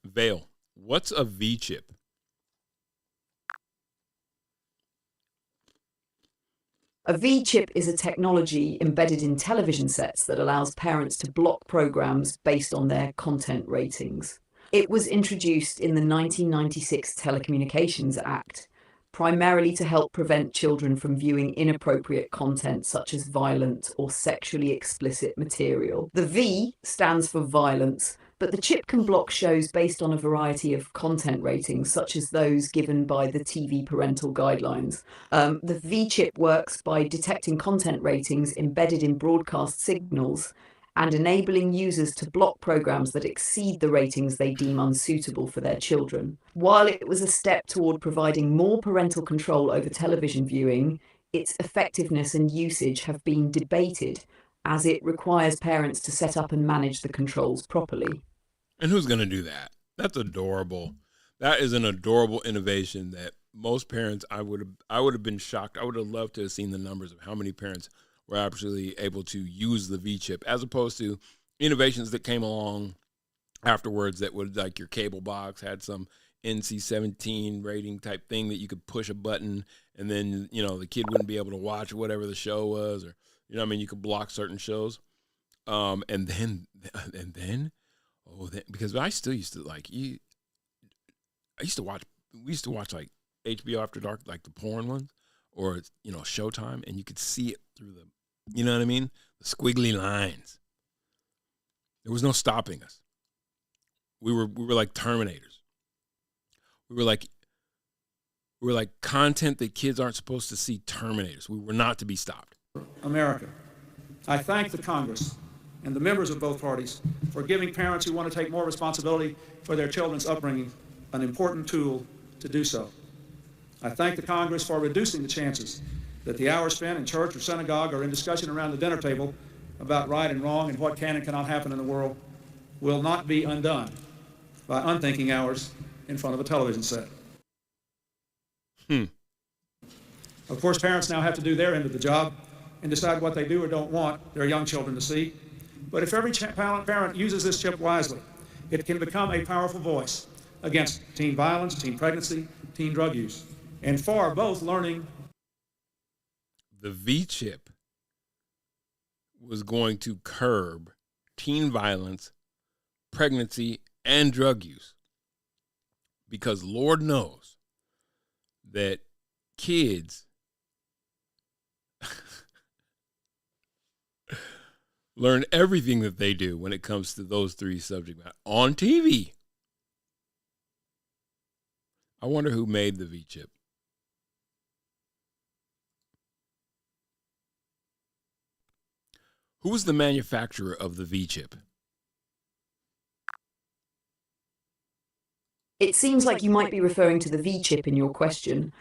Vale, what's a V-chip?
A V-chip is a technology embedded in television sets that allows parents to block programs based on their content ratings. It was introduced in the 1996 Telecommunications Act, primarily to help prevent children from viewing inappropriate content such as violent or sexually explicit material. The V stands for violence, but the chip can block shows based on a variety of content ratings, such as those given by the TV parental guidelines. The V-chip works by detecting content ratings embedded in broadcast signals and enabling users to block programs that exceed the ratings they deem unsuitable for their children. While it was a step toward providing more parental control over television viewing, its effectiveness and usage have been debated, as it requires parents to set up and manage the controls properly.
And who's going to do that? That's adorable. That is an adorable innovation that most parents, I would have been shocked. I would have loved to have seen the numbers of how many parents were actually able to use the V-chip, as opposed to innovations that came along afterwards that would, like your cable box had some NC-17 rating type thing that you could push a button and then, you know, the kid wouldn't be able to watch whatever the show was, or, you know what I mean? You could block certain shows. And then, because I still used to we used to watch like HBO After Dark, like the porn ones, or, you know, Showtime, and you could see it through the, you know what I mean? The squiggly lines. There was no stopping us. We were like Terminators. We were like content that kids aren't supposed to see. Terminators. We were not to be stopped.
America. I thank the Congress and the members of both parties for giving parents who want to take more responsibility for their children's upbringing an important tool to do so. I thank the Congress for reducing the chances that the hours spent in church or synagogue or in discussion around the dinner table about right and wrong and what can and cannot happen in the world will not be undone by unthinking hours in front of a television set. Of course, parents now have to do their end of the job and decide what they do or don't want their young children to see. But if every parent uses this chip wisely, it can become a powerful voice against teen violence, teen pregnancy, teen drug use, and for both learning.
The V-chip was going to curb teen violence, pregnancy, and drug use. Because Lord knows that kids learn everything that they do when it comes to those three subject matter on TV. I wonder who made the V-chip. Who was the manufacturer of the V-chip?
It seems like you might be referring to the V-chip in your question,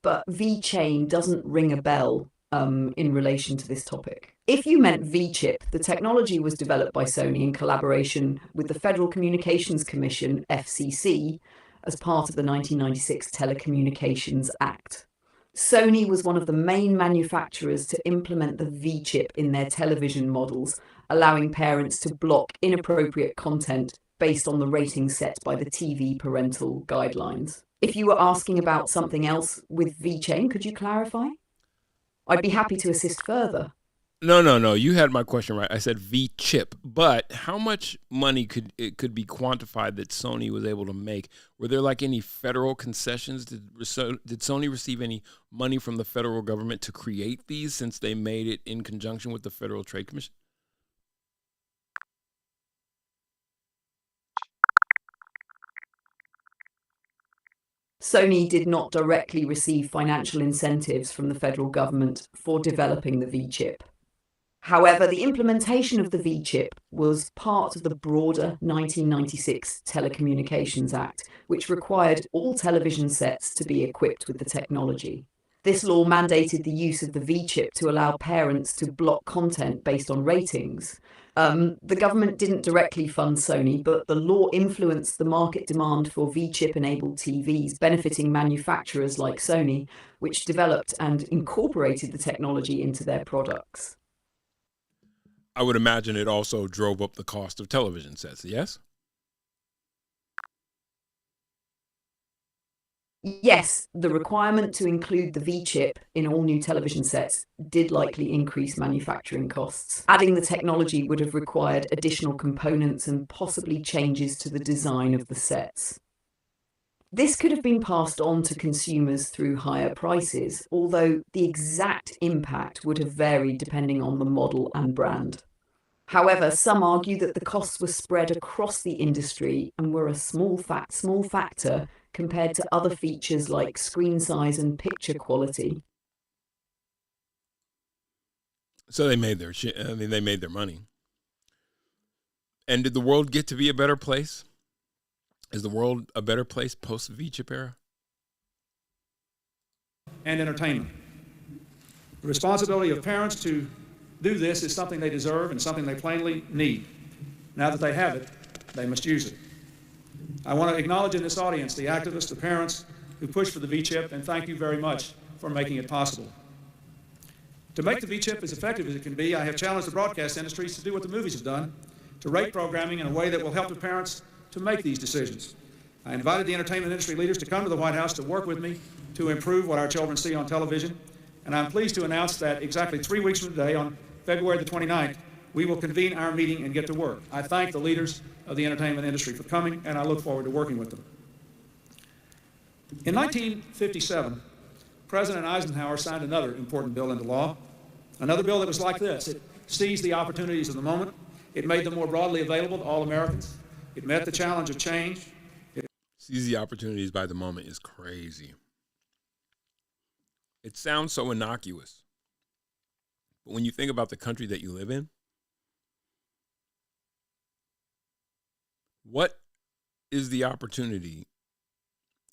but V-chain doesn't ring a bell in relation to this topic. If you meant V-chip, the technology was developed by Sony in collaboration with the Federal Communications Commission, FCC, as part of the 1996 Telecommunications Act. Sony was one of the main manufacturers to implement the V-chip in their television models, allowing parents to block inappropriate content based on the rating set by the TV parental guidelines. If you were asking about something else with V-chain, could you clarify? I'd be happy to assist further.
No. You had my question right. I said V-chip, but how much money could be quantified that Sony was able to make? Were there like any federal concessions? Did Sony receive any money from the federal government to create these, since they made it in conjunction with the Federal Trade Commission?
Sony did not directly receive financial incentives from the federal government for developing the V-chip. However, the implementation of the V-chip was part of the broader 1996 Telecommunications Act, which required all television sets to be equipped with the technology. This law mandated the use of the V-chip to allow parents to block content based on ratings. The government didn't directly fund Sony, but the law influenced the market demand for V-chip-enabled TVs, benefiting manufacturers like Sony, which developed and incorporated the technology into their products.
I would imagine it also drove up the cost of television sets, yes?
Yes, the requirement to include the V-chip in all new television sets did likely increase manufacturing costs. Adding the technology would have required additional components and possibly changes to the design of the sets. This could have been passed on to consumers through higher prices, although the exact impact would have varied depending on the model and brand. However, some argue that the costs were spread across the industry and were a small factor compared to other features like screen size and picture quality.
So they made their they made their money. And did the world get to be a better place? Is the world a better place post V-chip era?
And entertainment. The responsibility of parents to do this is something they deserve and something they plainly need. Now that they have it, they must use it. I want to acknowledge in this audience the activists, the parents who pushed for the V-chip, and thank you very much for making it possible. To make the V-chip as effective as it can be, I have challenged the broadcast industries to do what the movies have done, to rate programming in a way that will help the parents to make these decisions. I invited the entertainment industry leaders to come to the White House to work with me to improve what our children see on television, and I'm pleased to announce that exactly 3 weeks from today, on February the 29th, we will convene our meeting and get to work. I thank the leaders of the entertainment industry for coming, and I look forward to working with them. In 1957, President Eisenhower signed another important bill into law, another bill that was like this. It seized the opportunities of the moment. It made them more broadly available to all Americans. It met the challenge of change.
Seize the opportunities by the moment is crazy. It sounds so innocuous. But when you think about the country that you live in, what is the opportunity?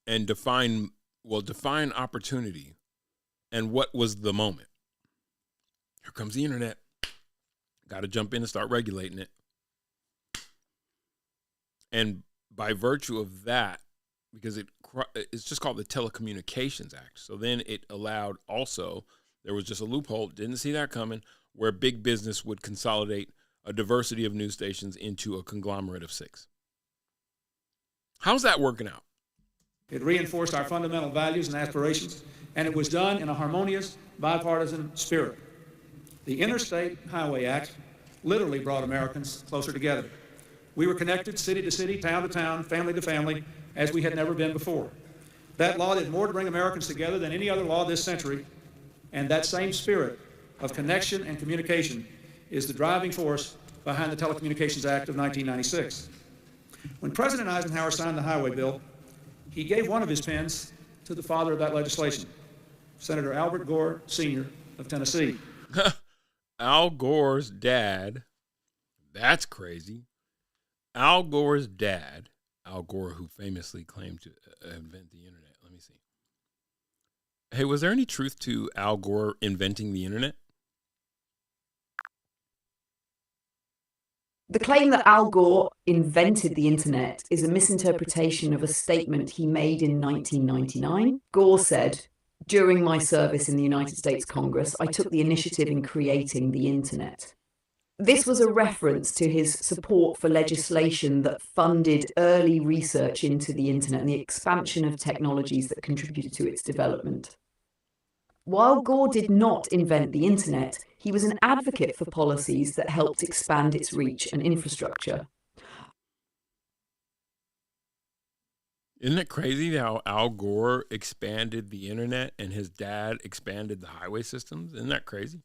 And define opportunity and what was the moment. Here comes the internet. Got to jump in and start regulating it. And by virtue of that, because it's just called the Telecommunications Act. So then it allowed also, there was just a loophole, didn't see that coming, where big business would consolidate a diversity of news stations into a conglomerate of 6. How's that working out?
It reinforced our fundamental values and aspirations, and it was done in a harmonious, bipartisan spirit. The Interstate Highway Act literally brought Americans closer together. We were connected city to city, town to town, family to family, as we had never been before. That law did more to bring Americans together than any other law this century, and that same spirit of connection and communication is the driving force behind the Telecommunications Act of 1996. When President Eisenhower signed the highway bill, he gave one of his pens to the father of that legislation, Senator Albert Gore, Sr. of Tennessee.
Al Gore's dad, that's crazy. Al Gore's dad, Al Gore, who famously claimed to invent the internet. Let me see. Hey, was there any truth to Al Gore inventing the internet?
The claim that Al Gore invented the internet is a misinterpretation of a statement he made in 1999. Gore said, "During my service in the United States Congress, I took the initiative in creating the internet." This was a reference to his support for legislation that funded early research into the internet and the expansion of technologies that contributed to its development. While Gore did not invent the internet, he was an advocate for policies that helped expand its reach and infrastructure.
Isn't it crazy how Al Gore expanded the internet and his dad expanded the highway systems? Isn't that crazy?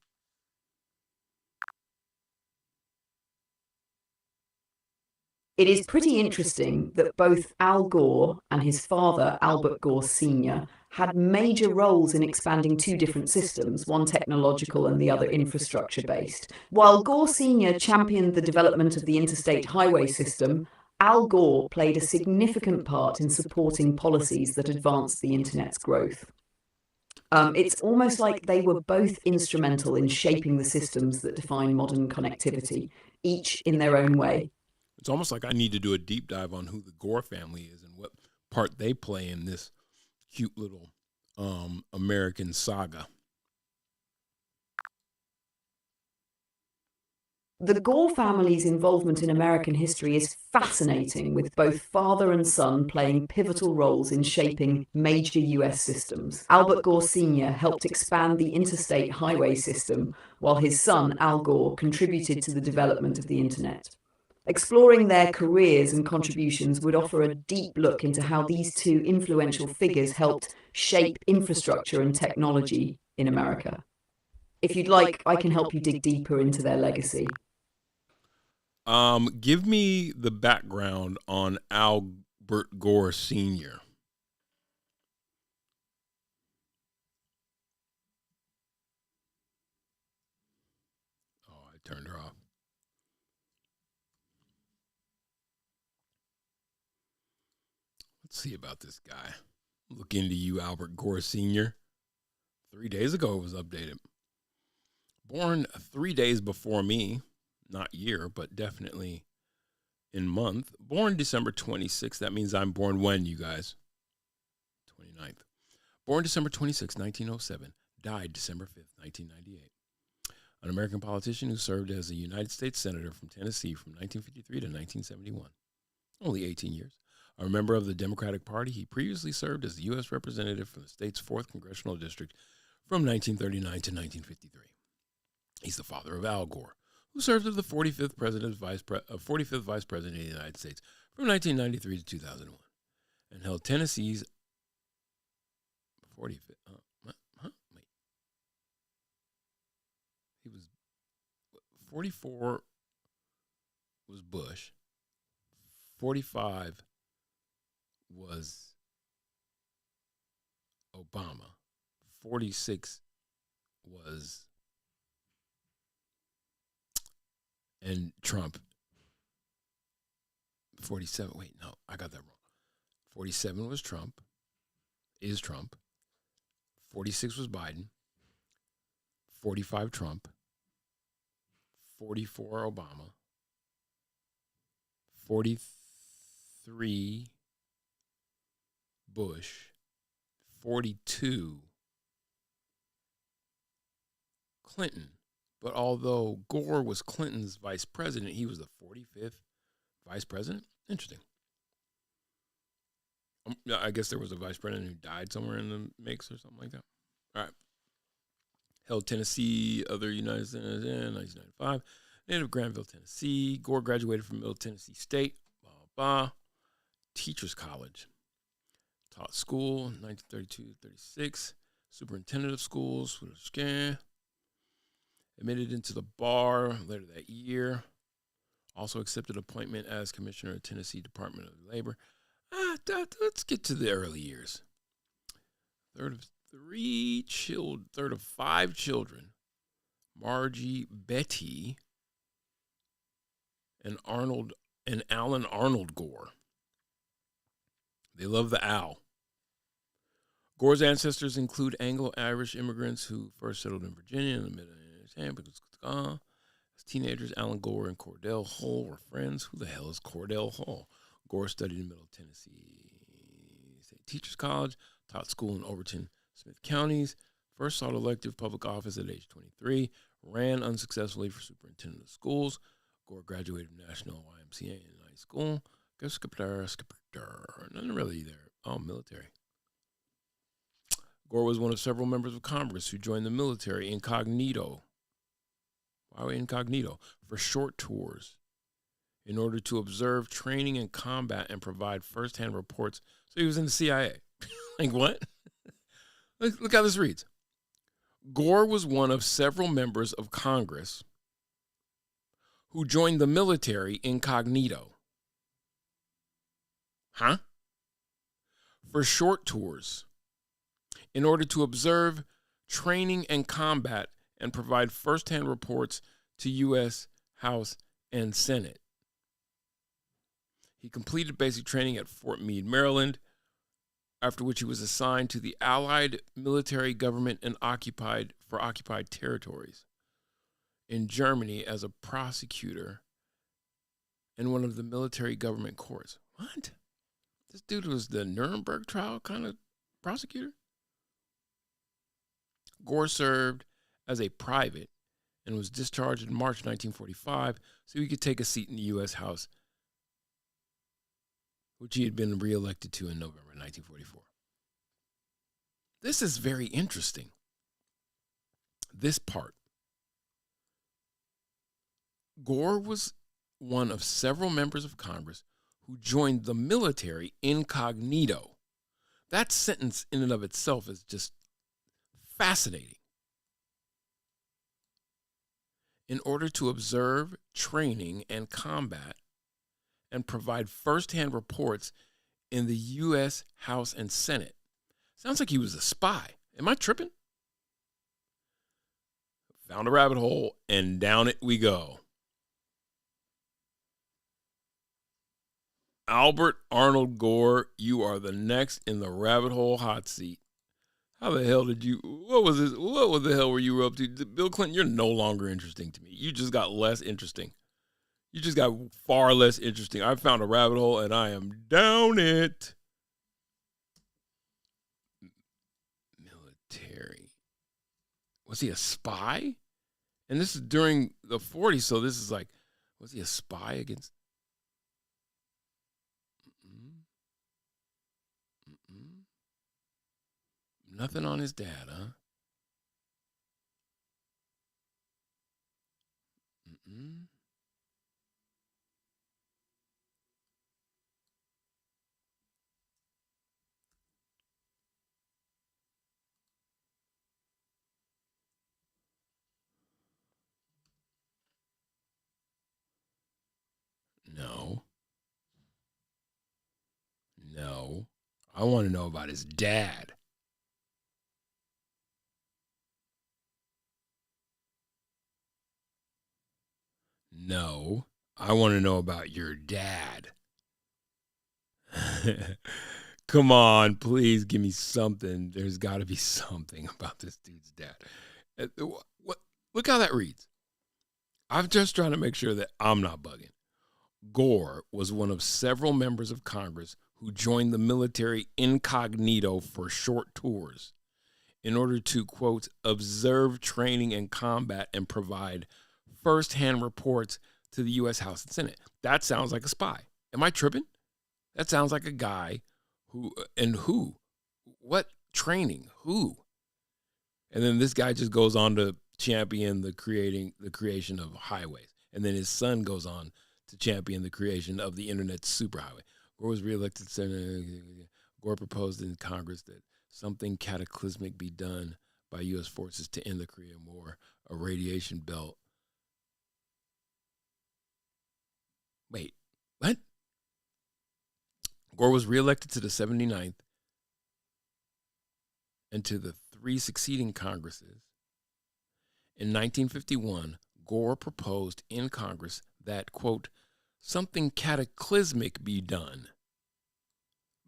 It is pretty interesting that both Al Gore and his father, Albert Gore Sr., had major roles in expanding 2 different systems, one technological and the other infrastructure-based. While Gore Sr. championed the development of the interstate highway system, Al Gore played a significant part in supporting policies that advanced the internet's growth. It's almost like they were both instrumental in shaping the systems that define modern connectivity, each in their own way.
It's almost like I need to do a deep dive on who the Gore family is and what part they play in this cute little American saga.
The Gore family's involvement in American history is fascinating, with both father and son playing pivotal roles in shaping major US systems. Albert Gore Sr. helped expand the interstate highway system, while his son, Al Gore, contributed to the development of the internet. Exploring their careers and contributions would offer a deep look into how these 2 influential figures helped shape infrastructure and technology in America. If you'd like, I can help you dig deeper into their legacy.
Give me the background on Albert Gore Sr. Oh, I turned her off. Let's see about this guy. Look into you, Albert Gore Sr. 3 days ago it was updated. Born 3 days before me, not year, but definitely in month. Born December 26th. That means I'm born when, you guys? 29th. Born December 26, 1907. Died December 5th, 1998. An American politician who served as a United States Senator from Tennessee from 1953 to 1971. Only 18 years. A member of the Democratic Party, he previously served as the U.S. Representative from the state's 4th Congressional District from 1939 to 1953. He's the father of Al Gore, who served as the 45th Vice President of the United States from 1993 to 2001, and held Tennessee's 45th. Wait. He was 44 was Bush. 45 was Obama. 46 was and Trump. 47. Wait, no, I got that wrong. 47 was Trump. Is Trump. 46 was Biden. 45 Trump. 44 Obama. 43 Bush. 42 Clinton. But although Gore was Clinton's vice president, he was the 45th vice president. Interesting. I guess there was a vice president who died somewhere in the mix or something like that. All right. Held Tennessee, other United States in 1995. Native of Granville, Tennessee. Gore graduated from Middle Tennessee State. Blah, blah. Teachers College. Taught school, 1932-36. Superintendent of schools. Admitted into the bar later that year. Also accepted appointment as Commissioner of Tennessee Department of Labor. Let's get to the early years. Third of 5 children. Margie Betty and Alan Arnold Gore. They love the Al. Gore's ancestors include Anglo-Irish immigrants who first settled in Virginia in the mid-1800s. As teenagers, Alan Gore and Cordell Hull were friends. Who the hell is Cordell Hull? Gore studied in Middle Tennessee State Teachers College, taught school in Overton, Smith counties, first sought elective public office at age 23, ran unsuccessfully for superintendent of schools. Gore graduated from National YMCA in high school. Nothing really there. Oh, military. Gore was one of several members of Congress who joined the military incognito. Why incognito? For short tours in order to observe training and combat and provide firsthand reports. So he was in the CIA. Like what? Look how this reads. Gore was one of several members of Congress who joined the military incognito. Huh? For short tours in order to observe training and combat and provide firsthand reports to U.S. House and Senate. He completed basic training at Fort Meade, Maryland, after which he was assigned to the Allied military government and occupied territories in Germany as a prosecutor in one of the military government courts. What? This dude was the Nuremberg trial kind of prosecutor? Gore served as a private and was discharged in March 1945 so he could take a seat in the U.S. House, which he had been reelected to in November 1944. This is very interesting. This part. Gore was one of several members of Congress who joined the military incognito. That sentence in and of itself is just fascinating. In order to observe training and combat and provide firsthand reports in the U.S. House and Senate. Sounds like he was a spy. Am I tripping? Found a rabbit hole, and down it we go. Albert Arnold Gore, you are the next in the rabbit hole hot seat. How the hell did you, what was this? What the hell were you up to? Bill Clinton, you're no longer interesting to me. You just got less interesting. You just got far less interesting. I found a rabbit hole and I am down it. Military. Was he a spy? And this is during the 40s, so this is like, was he a spy against? Nothing on his dad, huh? No. No. I want to know about his dad. No. I want to know about your dad. Come on, please give me something. There's got to be something about this dude's dad. Look how that reads. I'm just trying to make sure that I'm not bugging. Gore was one of several members of Congress who joined the military incognito for short tours in order to, quote, observe training and combat and provide firsthand reports to the U.S. House and Senate. That sounds like a spy. Am I tripping? That sounds like a guy who, what training, who? And then this guy just goes on to champion the creation of highways. And then his son goes on to champion the creation of the internet superhighway. Gore was reelected senator. Gore proposed in Congress that something cataclysmic be done by U.S. forces to end the Korean War, a radiation belt. Wait, what? Gore was reelected to the 79th and to the 3 succeeding Congresses. In 1951, Gore proposed in Congress that, quote, something cataclysmic be done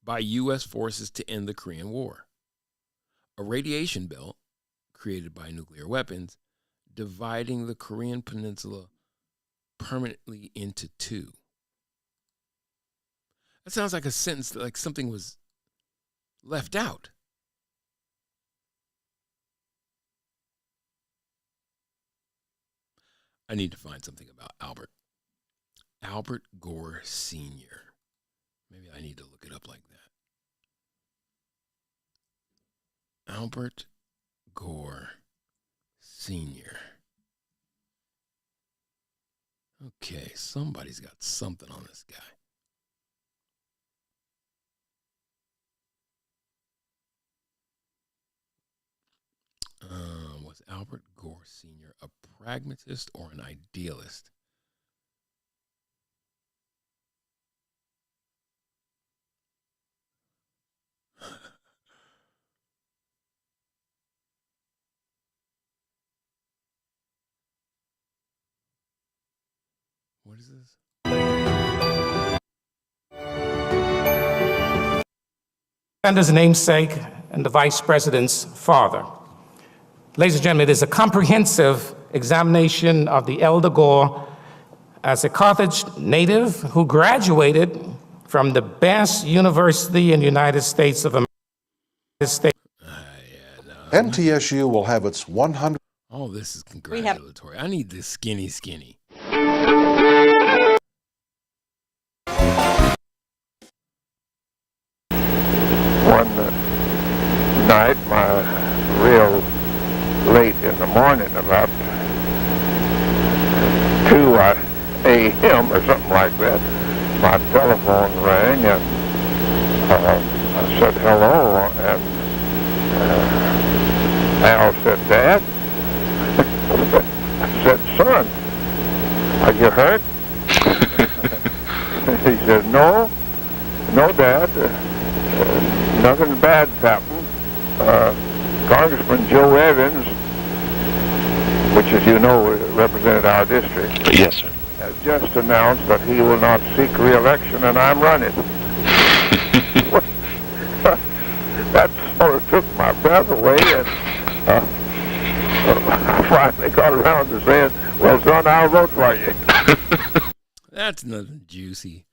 by U.S. forces to end the Korean War, a radiation belt created by nuclear weapons, dividing the Korean peninsula permanently into two. That sounds like a sentence like something was left out. I need to find something about Albert Gore Sr. Maybe I need to look it up like that. Albert Gore Sr. Okay, somebody's got something on this guy. Was Albert Gore Sr. a pragmatist or an idealist? What is this?
President's namesake and the Vice President's father. Ladies and gentlemen, it is a comprehensive examination of the elder Gore as a Carthage native who graduated from the best university in the United States of America.
NTSU will have its 100.
Oh, this is congratulatory. I need this skinny.
One night, real late in the morning, about 2 a.m. or something like that, my telephone rang and I said hello, and Al said, Dad? I said, son, are you hurt? He said, no, Dad, nothing bad's happened. Congressman Joe Evans, which, as you know, represented our district. Yes, sir. has just announced that he will not seek re-election, and I'm running. That sort of took my breath away, and I finally got around to saying, well, son, I'll vote for you.
That's nothing juicy.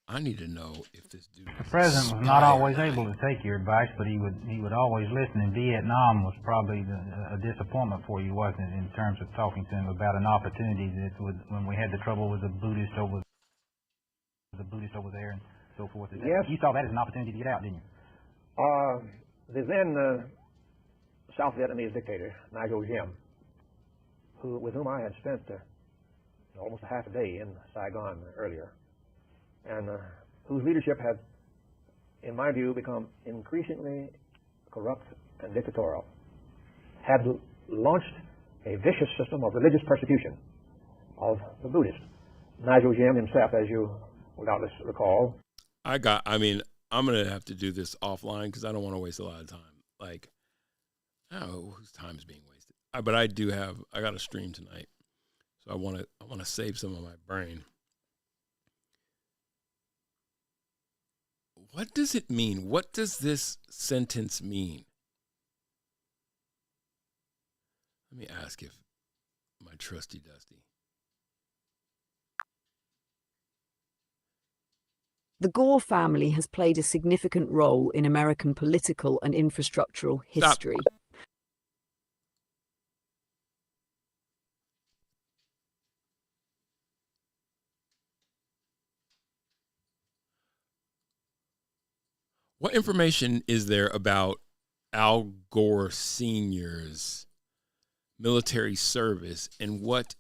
I need to know if this dude.
The president was not always able to take your advice, but he would always listen. And Vietnam was probably a disappointment for you, wasn't it, in terms of talking to him about an opportunity that when we had the trouble with the Buddhist over there and so forth.
Yes.
You saw that as an opportunity to get out, didn't you?
The then South Vietnamese dictator, Nigel Diem, with whom I had spent almost a half a day in Saigon earlier, and whose leadership had, in my view, become increasingly corrupt and dictatorial, had launched a vicious system of religious persecution of the Buddhists. Nigel Diem himself, as you will doubtless recall.
I'm going to have to do this offline because I don't want to waste a lot of time. Like, oh, whose time is being wasted? But I got a stream tonight. So I want to save some of my brain. What does it mean? What does this sentence mean? Let me ask if my trusty Dusty.
The Gore family has played a significant role in American political and infrastructural history.
Stop. What information is there about Al Gore Sr.'s military service and what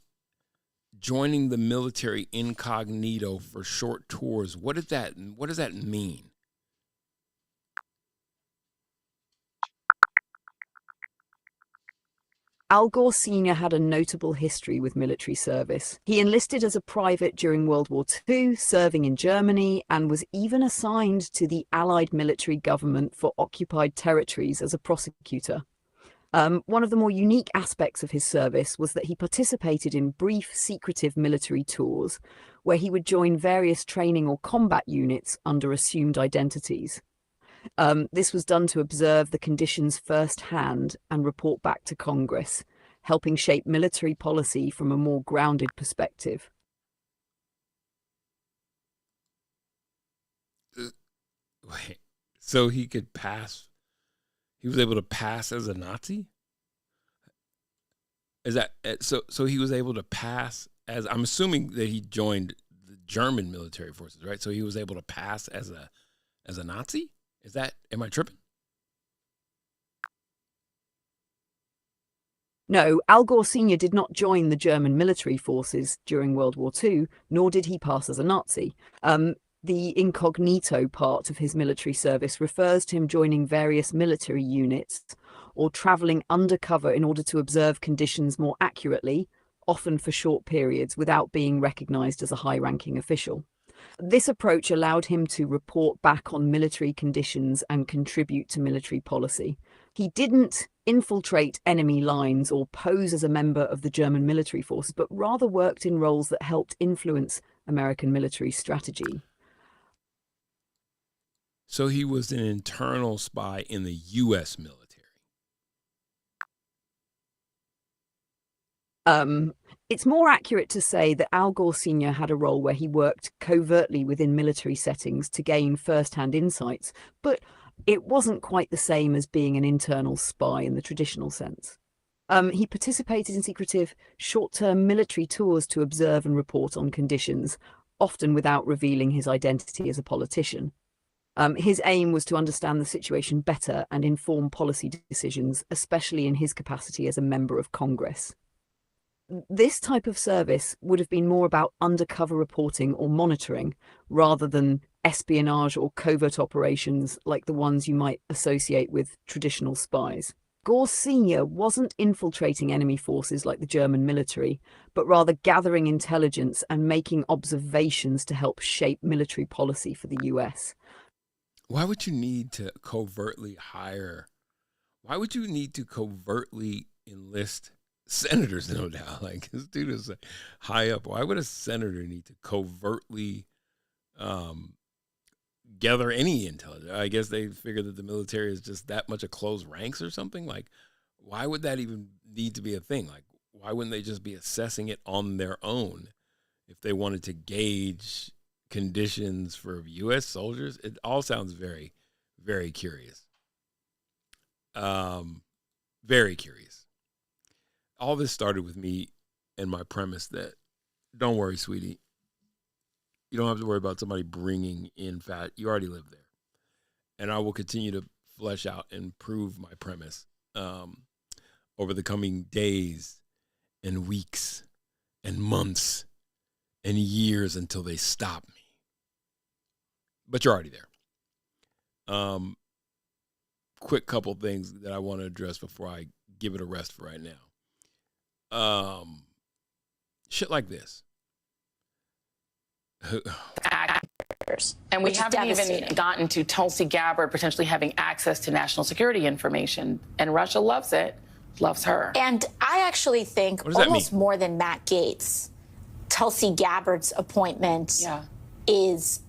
joining the military incognito for short tours, what does that mean?
Al Gore Sr. had a notable history with military service. He enlisted as a private during World War II, serving in Germany, and was even assigned to the Allied military government for occupied territories as a prosecutor. One of the more unique aspects of his service was that he participated in brief, secretive military tours, where he would join various training or combat units under assumed identities. This was done to observe the conditions firsthand and report back to Congress, helping shape military policy from a more grounded perspective.
Wait, so he could pass? He was able to pass as a Nazi? Is that so? He was able to pass as, I'm assuming that he joined the German military forces, right? So he was able to pass as a Nazi? Am I tripping?
No, Al Gore Sr. did not join the German military forces during World War II, nor did he pass as a Nazi. The incognito part of his military service refers to him joining various military units or traveling undercover in order to observe conditions more accurately, often for short periods, without being recognized as a high-ranking official. This approach allowed him to report back on military conditions and contribute to military policy. He didn't infiltrate enemy lines or pose as a member of the German military forces, but rather worked in roles that helped influence American military strategy.
So he was an internal spy in the U.S. military.
It's more accurate to say that Al Gore Sr. had a role where he worked covertly within military settings to gain first-hand insights, but it wasn't quite the same as being an internal spy in the traditional sense. He participated in secretive, short-term military tours to observe and report on conditions, often without revealing his identity as a politician. His aim was to understand the situation better and inform policy decisions, especially in his capacity as a member of Congress. This type of service would have been more about undercover reporting or monitoring, rather than espionage or covert operations like the ones you might associate with traditional spies. Gore Sr. wasn't infiltrating enemy forces like the German military, but rather gathering intelligence and making observations to help shape military policy for the US.
Why would you need to covertly enlist senators, no doubt. Like, this dude is high up. Why would a senator need to covertly gather any intelligence? I guess they figure that the military is just that much of closed ranks or something. Like, why would that even need to be a thing? Like, why wouldn't they just be assessing it on their own if they wanted to gauge conditions for U.S. soldiers? It all sounds very, very curious. Very curious. All this started with me and my premise that, don't worry, sweetie, you don't have to worry about somebody bringing in fat. You already live there. And I will continue to flesh out and prove my premise over the coming days and weeks and months and years until they stop me. But you're already there. Quick couple things that I want to address before I give it a rest for right now. Shit like this.
Actors. And we haven't even gotten to Tulsi Gabbard potentially having access to national security information. And Russia loves it, loves her.
And I actually think almost more than Matt Gaetz, Tulsi Gabbard's appointment is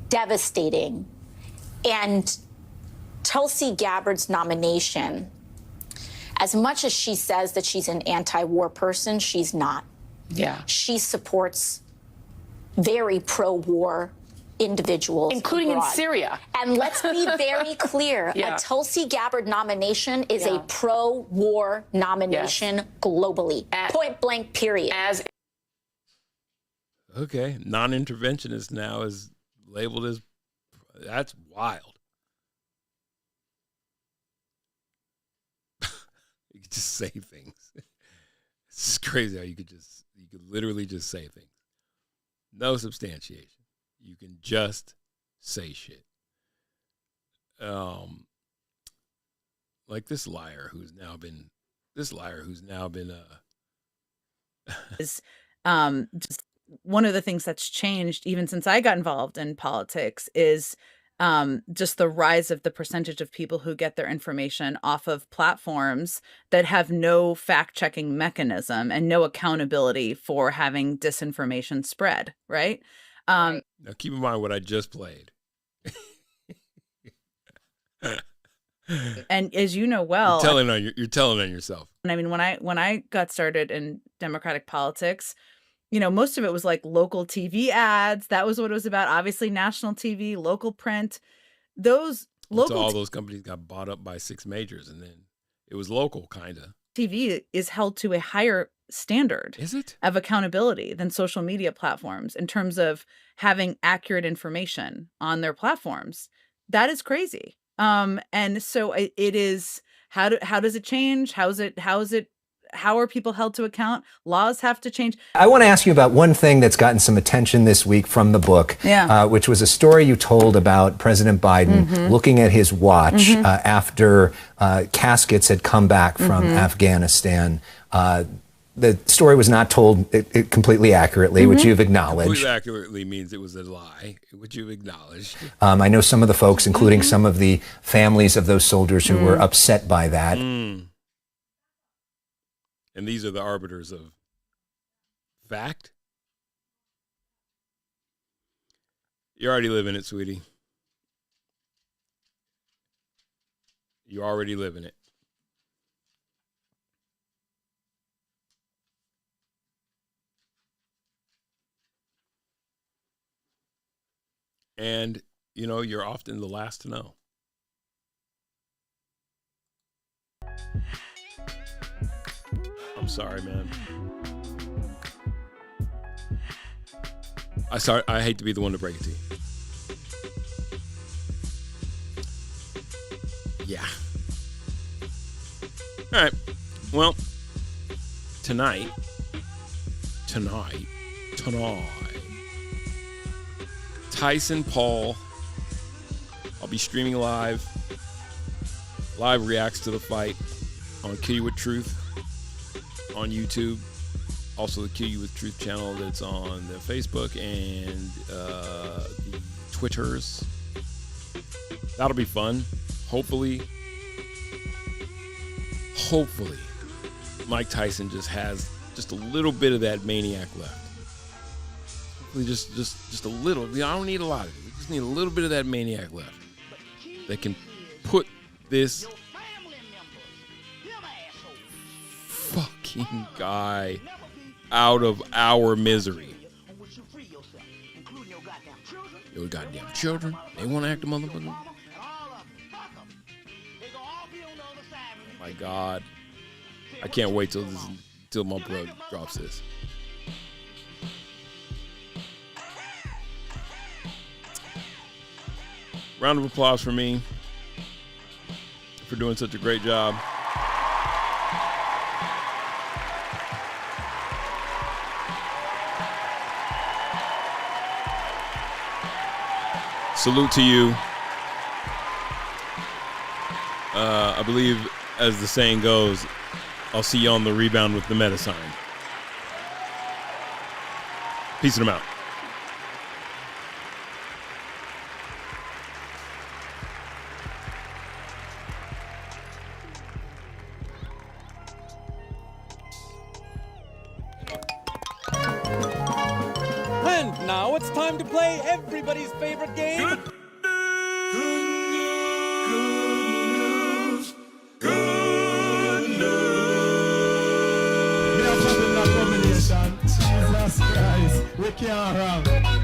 devastating. And Tulsi Gabbard's nomination, as much as she says that she's an anti-war person, she's not.
Yeah.
She supports very pro-war individuals.
Including
abroad.
in Syria.
And let's be very clear, a Tulsi Gabbard nomination is a pro-war nomination globally. Point blank, period.
Okay, non-interventionist now is labeled as, that's wild. You could just say things. It's just crazy how you could literally just say things. No substantiation. You can just say shit. Like this liar who's now been just
just one of the things that's changed even since I got involved in politics is just the rise of the percentage of people who get their information off of platforms that have no fact-checking mechanism and no accountability for having disinformation spread, right?
Now keep in mind what I just played.
And as you know well,
you're telling on yourself.
And I mean, when I got started in Democratic politics, you know, most of it was like local TV ads. That was what it was about. Obviously, national TV, local print. Those local
all those companies got bought up by 6 majors, and then it was local, kind of.
TV is held to a higher standard,
is it,
of accountability than social media platforms in terms of having accurate information on their platforms. That is crazy. And so it is. How does it change? How are people held to account? Laws have to change.
I want to ask you about one thing that's gotten some attention this week from the book, which was a story you told about President Biden looking at his watch after caskets had come back from Afghanistan. The story was not told completely accurately, which you've acknowledged.
Completely accurately means it was a lie, which you've acknowledged.
I know some of the folks, including some of the families of those soldiers who were upset by that.
And these are the arbiters of fact. You already live in it, sweetie. You already live in it. And, you know, you're often the last to know. I'm sorry, man. I hate to be the one to break it to you. Yeah. All right. Well, tonight, Tyson Paul. I'll be streaming live reacts to the fight on Kill You With Truth on YouTube. Also the Kill You With Truth channel that's on the Facebook and the Twitters. That'll be fun. Hopefully Mike Tyson just has just a little bit of that maniac left. Just a little. I don't need a lot of it. We just need a little bit of that maniac left that can put this fucking guy out of our misery. Your goddamn children, they want to act a motherfucker. My God, I can't wait till my brother drops this. Round of applause for me for doing such a great job. Salute to you. I believe, as the saying goes, I'll see you on the rebound with the meta sign. Peace and I'm out.
And now it's time to play everybody's favorite game.
Jesus Christ, we can't run.